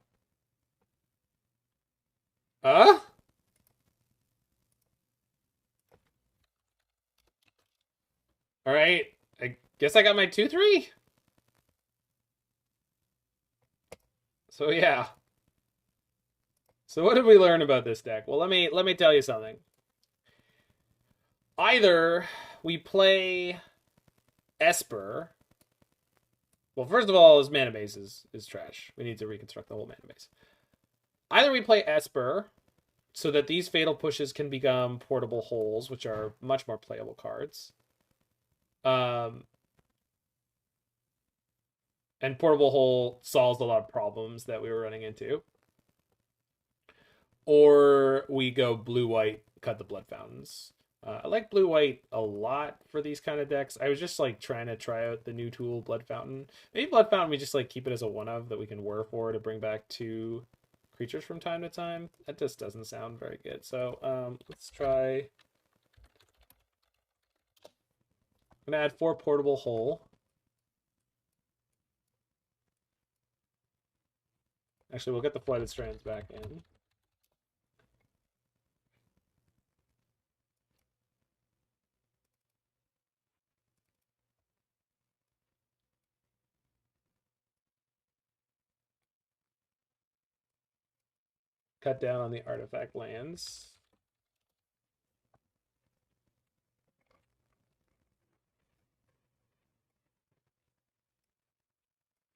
Alright. I guess I got my 2/3. So yeah. So what did we learn about this deck? Well, let me tell you something. Either we play Esper. Well, first of all, his mana base is trash. We need to reconstruct the whole mana base. Either we play Esper so that these fatal pushes can become portable holes, which are much more playable cards. And portable hole solves a lot of problems that we were running into. Or we go blue-white, cut the blood fountains. I like blue-white a lot for these kind of decks. I was just like trying to try out the new tool, Blood Fountain. Maybe Blood Fountain we just like keep it as a one-of that we can whir for to bring back 2 creatures from time to time. That just doesn't sound very good. So let's try. I'm gonna add 4 portable hull. Actually, we'll get the Flooded Strands back in. Cut down on the artifact lands.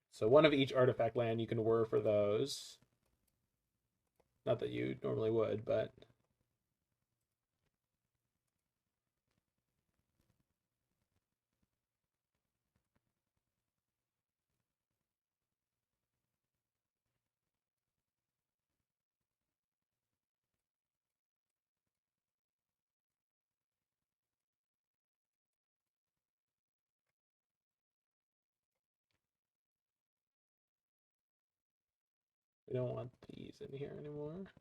So 1 of each artifact land you can whir for those. Not that you normally would, but... We don't want these in here anymore.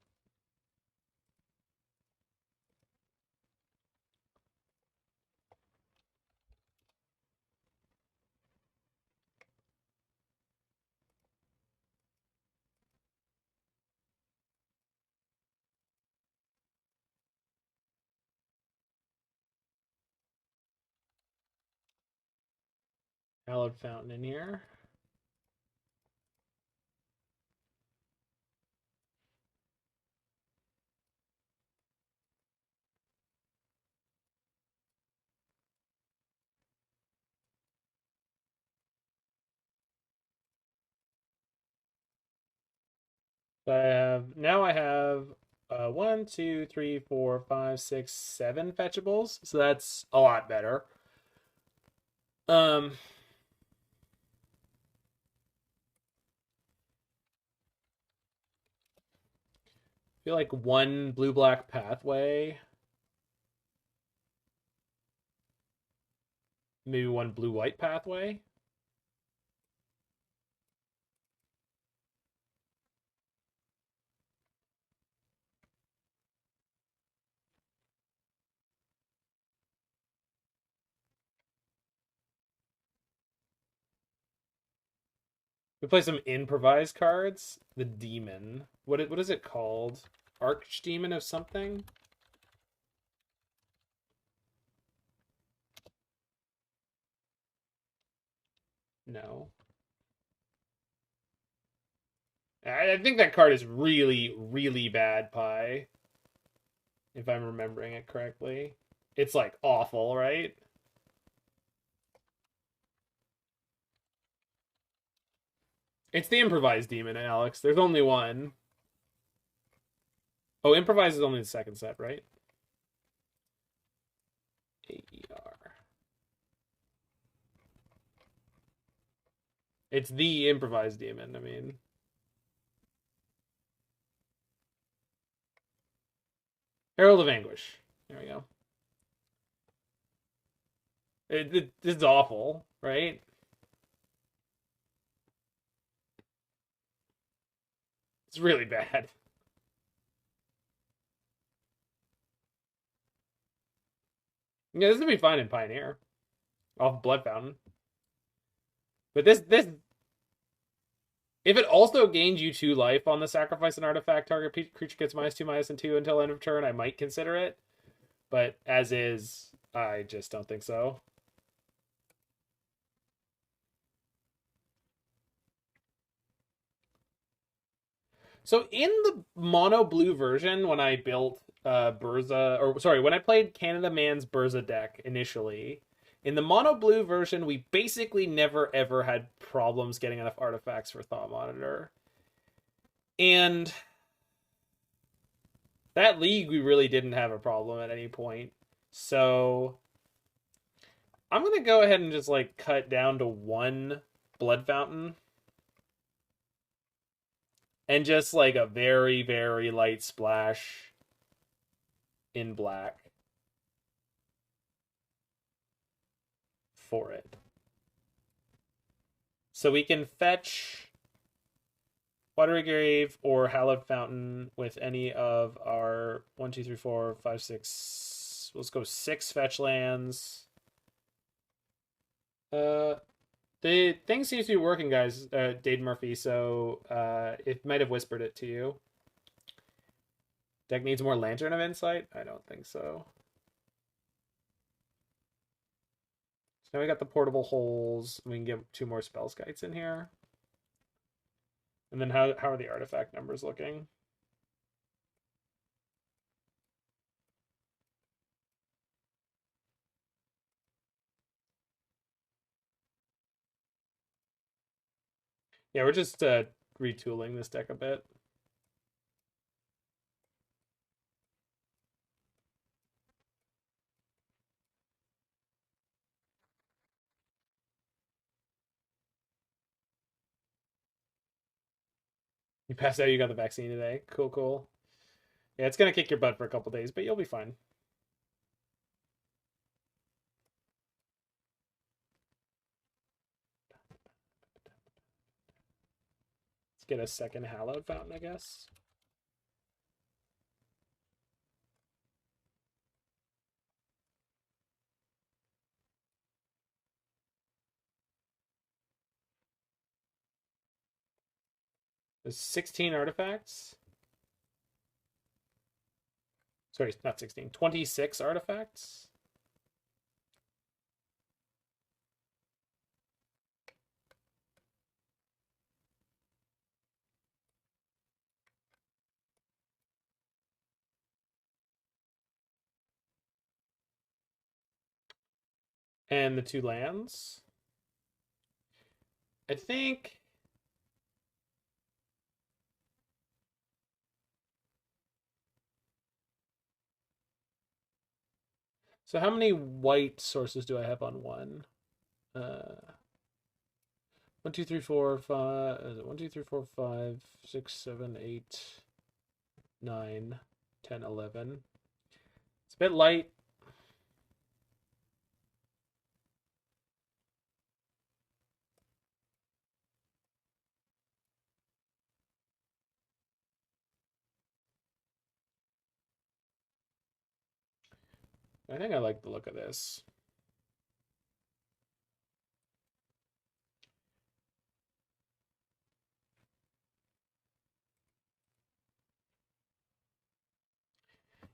Hallowed Fountain in here. I have 1, 2, 3, 4, 5, 6, 7 fetchables. So that's a lot better. I feel like 1 blue-black pathway. Maybe 1 blue-white pathway. We play some improvised cards. The Demon. What is it called? Archdemon of something? No. I think that card is really, really bad, Pie. If I'm remembering it correctly. It's like awful, right? It's the improvised demon, Alex. There's only one. Oh, improvise is only the second set, right? AER. It's the improvised demon, I mean. Herald of Anguish. There we go. This is awful, right? It's really bad. Yeah, this would be fine in Pioneer. Off Blood Fountain. But this if it also gains you 2 life on the sacrifice an artifact, target creature gets -2, -2 until end of turn, I might consider it. But as is, I just don't think so. So in the mono blue version, when I built Whurza, or sorry, when I played Canada Man's Whurza deck initially, in the mono blue version, we basically never ever had problems getting enough artifacts for Thought Monitor. And that league, we really didn't have a problem at any point. So I'm going to go ahead and just like cut down to 1 Blood Fountain. And just like a very, very light splash in black for it. So we can fetch Watery Grave or Hallowed Fountain with any of our 1, 2, 3, 4, 5, 6. Let's go 6 fetch lands. The thing seems to be working, guys, Dade Murphy, so it might have whispered it to you. Deck needs more Lantern of Insight? I don't think so. So now we got the portable holes. We can get 2 more Spellskites in here. And then how are the artifact numbers looking? Yeah, we're just retooling this deck a bit. You passed out, you got the vaccine today. Cool, cool. Yeah, it's going to kick your butt for a couple days, but you'll be fine. Let's get a second Hallowed Fountain, I guess. There's 16 artifacts. Sorry, not 16. 26 artifacts. And the 2 lands. I think... So how many white sources do I have on one? 1, 2, 3, 4, 5. Is it 1, 2, 3, 4, 5, 6, 7, 8, 9, 10, 11. It's a bit light. I think I like the look of this.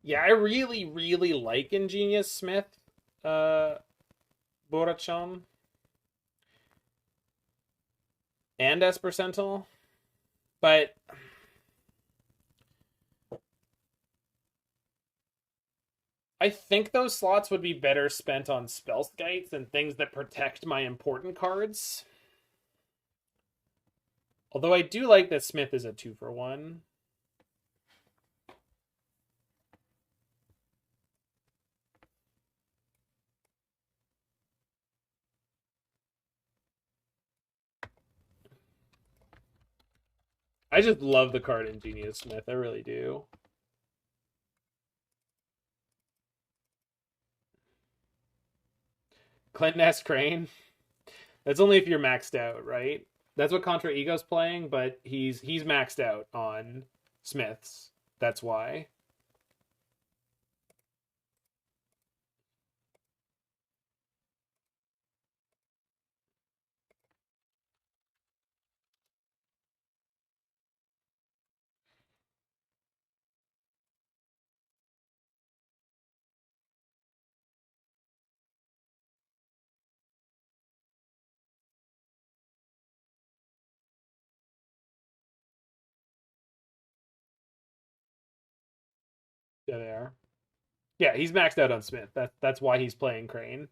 Yeah, I really, really like Ingenious Smith, Borachon, and Esper Sentinel, but I think those slots would be better spent on Spellskites and things that protect my important cards. Although I do like that Smith is a 2-for-1. I just love the card Ingenious Smith. I really do. Clinton S. Crane. That's only if you're maxed out, right? That's what Contra Ego's playing, but he's maxed out on Smiths. That's why. Yeah, they are. Yeah, he's maxed out on Smith. That's why he's playing Crane.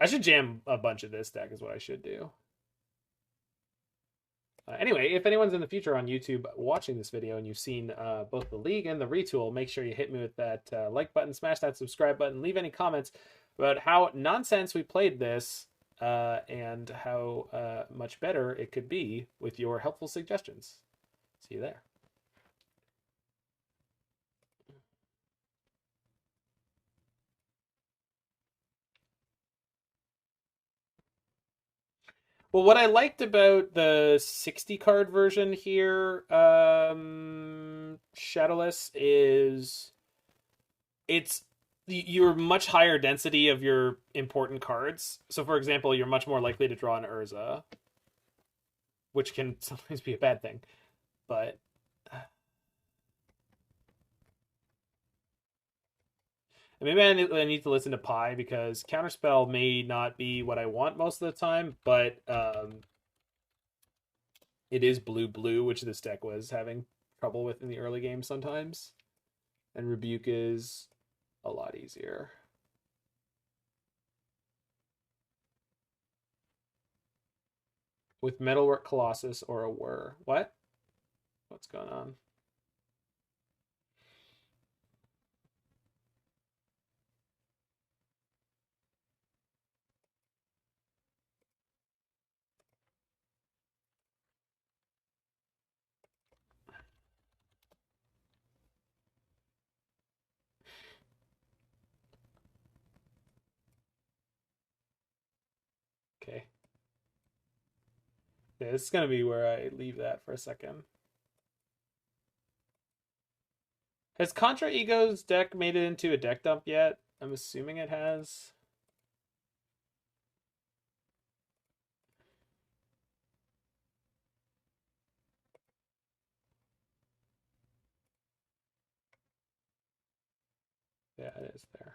I should jam a bunch of this deck is what I should do. Anyway, if anyone's in the future on YouTube watching this video and you've seen both the League and the Retool, make sure you hit me with that like button, smash that subscribe button, leave any comments about how nonsense we played this and how much better it could be with your helpful suggestions. See you there. Well, what I liked about the 60 card version here, Shadowless, is it's you're much higher density of your important cards. So, for example, you're much more likely to draw an Urza, which can sometimes be a bad thing. But maybe I need to listen to Pi because Counterspell may not be what I want most of the time, but it is blue, which this deck was having trouble with in the early game sometimes. And Rebuke is a lot easier. With Metalwork Colossus or a Whir. What? What's going on? Okay. Yeah, this is going to be where I leave that for a second. Has Contra Ego's deck made it into a deck dump yet? I'm assuming it has. Yeah, it is there.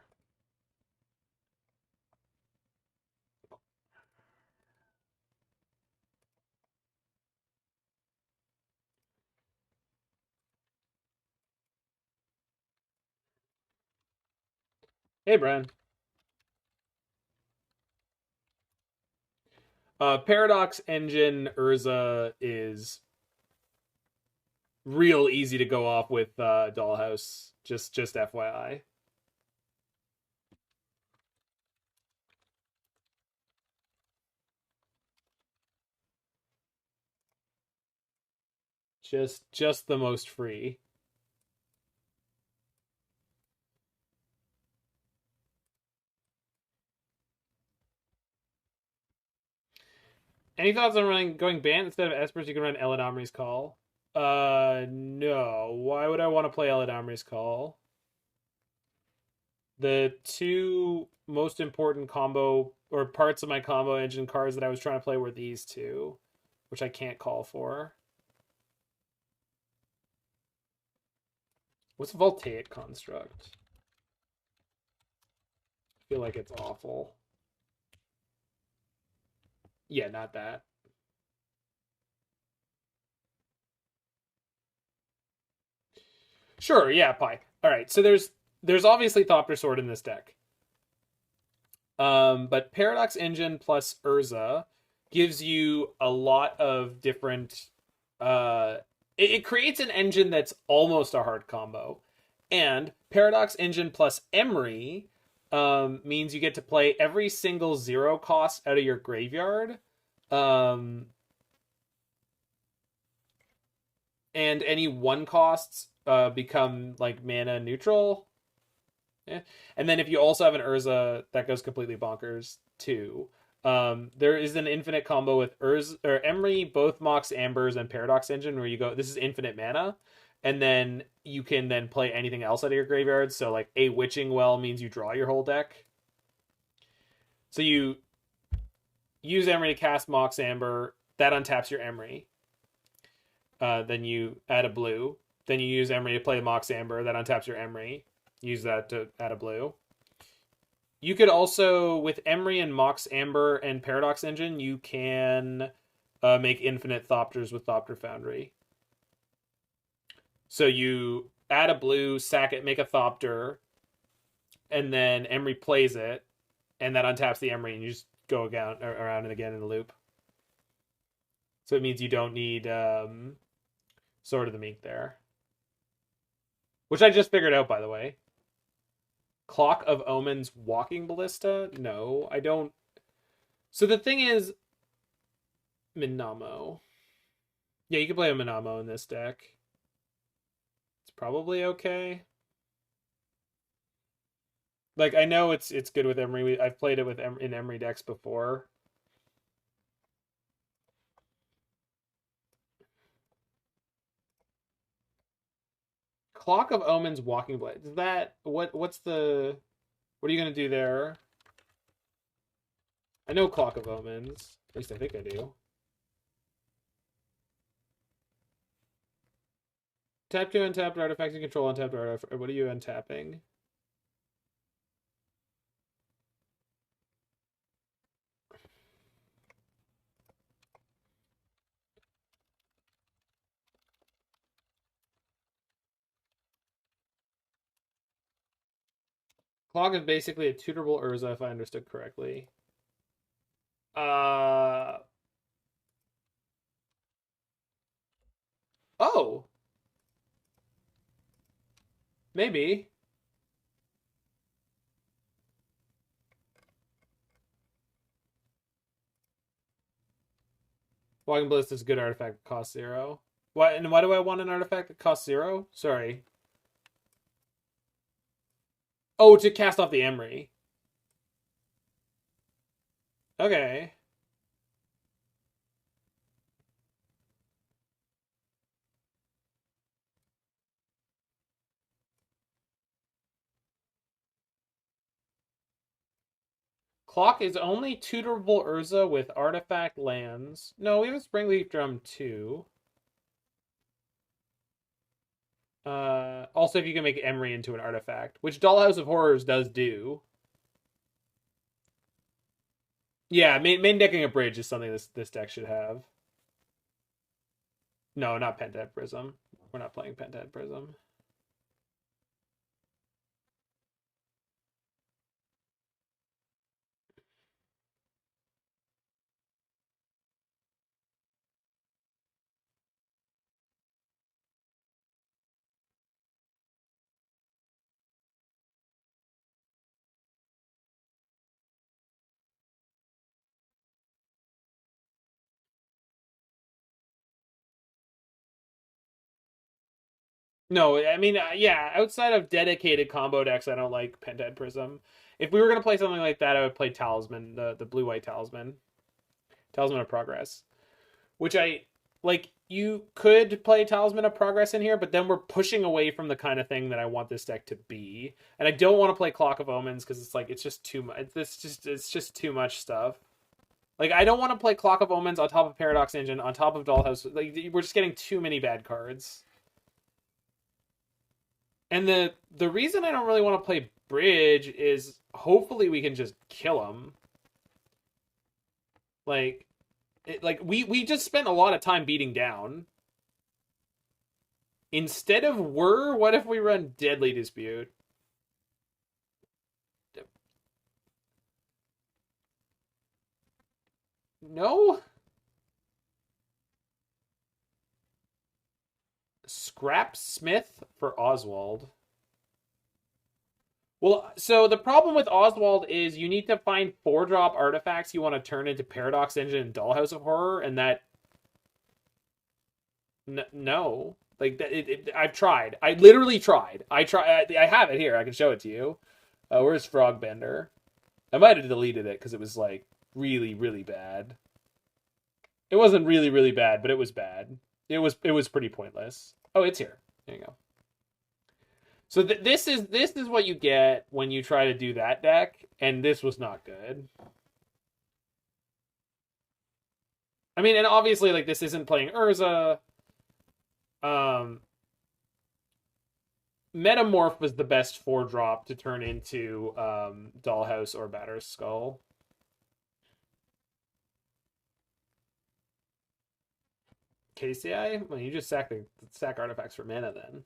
Hey, Brian. Paradox Engine Urza is real easy to go off with Dollhouse. Just FYI. Just the most free. Any thoughts on running going Bant instead of Espers? You can run Ellen Omri's Call. No. Why would I want to play Ellen Omri's Call? The two most important combo or parts of my combo engine cards that I was trying to play were these two, which I can't call for. What's Voltaic Construct? I feel like it's awful. Yeah, not that. Sure, yeah, Pi. All right, so there's obviously Thopter Sword in this deck. But Paradox Engine plus Urza gives you a lot of different it creates an engine that's almost a hard combo. And Paradox Engine plus Emry means you get to play every single 0 cost out of your graveyard. And any 1 costs become like mana neutral. Yeah. And then if you also have an Urza, that goes completely bonkers too. There is an infinite combo with Urza or Emry, both Mox Ambers and Paradox Engine, where you go, this is infinite mana, and then you can then play anything else out of your graveyard. So like a Witching Well means you draw your whole deck. So you use Emry to cast Mox Amber, that untaps your Emry. Then you add a blue. Then you use Emry to play Mox Amber, that untaps your Emry. Use that to add a blue. You could also, with Emry and Mox Amber and Paradox Engine, you can make infinite Thopters with Thopter Foundry. So you add a blue, sack it, make a Thopter, and then Emry plays it, and that untaps the Emry, and you just go around and again in a loop. So it means you don't need Sword of the Meek there. Which I just figured out, by the way. Clock of Omens Walking Ballista? No, I don't. So the thing is, Minamo. Yeah, you can play a Minamo in this deck. It's probably okay. Like, I know it's good with Emry. I've played it in Emry decks before. Clock of Omens Walking Blade. Is that what are you gonna do there? I know Clock of Omens. At least I think I do. Tap 2 untapped artifacts and control untapped artifact. What are you untapping? Clock is basically a tutorable Urza, if I understood correctly. Oh! Maybe. Walking Ballista is a good artifact that costs 0. Why do I want an artifact that costs 0? Sorry. Oh, to cast off the Emry. Okay. Clock is only tutorable Urza with artifact lands. No, we have a Springleaf Drum too. Also, if you can make Emry into an artifact, which Dollhouse of Horrors does do. Yeah, main decking a bridge is something this deck should have. No, not Pentad Prism. We're not playing Pentad Prism. No, I mean, yeah, outside of dedicated combo decks, I don't like Pentad Prism. If we were going to play something like that, I would play Talisman, the blue-white Talisman. Talisman of Progress. Which I, like, you could play Talisman of Progress in here, but then we're pushing away from the kind of thing that I want this deck to be. And I don't want to play Clock of Omens, because it's like, it's just too much. It's just too much stuff. Like, I don't want to play Clock of Omens on top of Paradox Engine, on top of Dollhouse. Like, we're just getting too many bad cards. And the reason I don't really want to play Bridge is hopefully we can just kill him. Like, we just spent a lot of time beating down. Instead of Whir, what if we run Deadly Dispute? No? Scrap Smith for Oswald. Well, so the problem with Oswald is you need to find 4-drop artifacts you want to turn into Paradox Engine and Dollhouse of Horror, and that... No. Like, I've tried. I literally tried. I have it here. I can show it to you. Where's Frogbender? I might have deleted it because it was, like, really, really bad. It wasn't really, really bad, but it was bad. It was pretty pointless. Oh, it's here. There you go. So this is what you get when you try to do that deck, and this was not good. I mean, and obviously, like, this isn't playing Urza. Metamorph was the best 4-drop to turn into Dollhouse or Batter's Skull. KCI? Well, you just sack artifacts for mana then.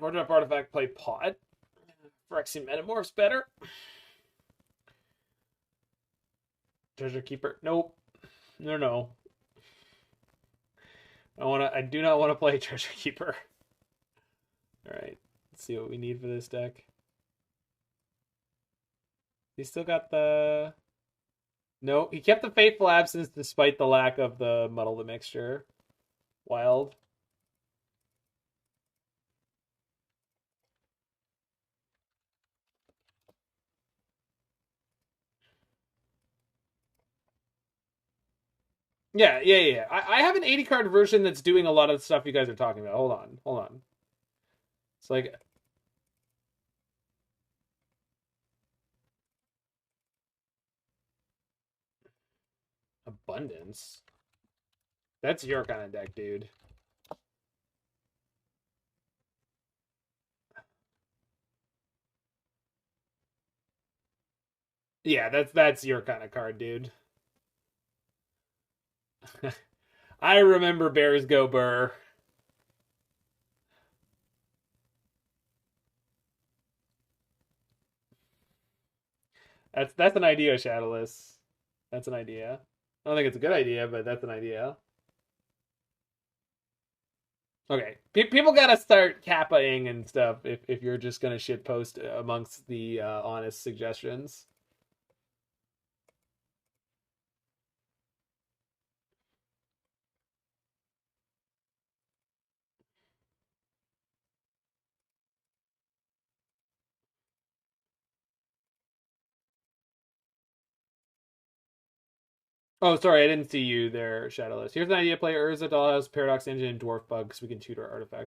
4-drop artifact, play Pot. Phyrexian Metamorph's better. Treasure Keeper. Nope. No. I do not want to play Treasure Keeper. Alright. Let's see what we need for this deck. He still got the... No, he kept the Fateful Absence despite the lack of the Muddle the Mixture. Wild. Yeah. I have an 80 card version that's doing a lot of the stuff you guys are talking about. Hold on. It's like... Abundance? That's your kind of deck, dude. Yeah, that's your kind of card, dude. I remember Bears Go Burr. That's an idea, Shadowless. That's an idea. I don't think it's a good idea, but that's an idea. Okay, people gotta start kappaing and stuff if you're just gonna shitpost amongst the honest suggestions. Oh, sorry, I didn't see you there, Shadowless. Here's an idea: play Urza, Dollhouse, Paradox Engine, and Dwarf Bug, so we can tutor artifacts.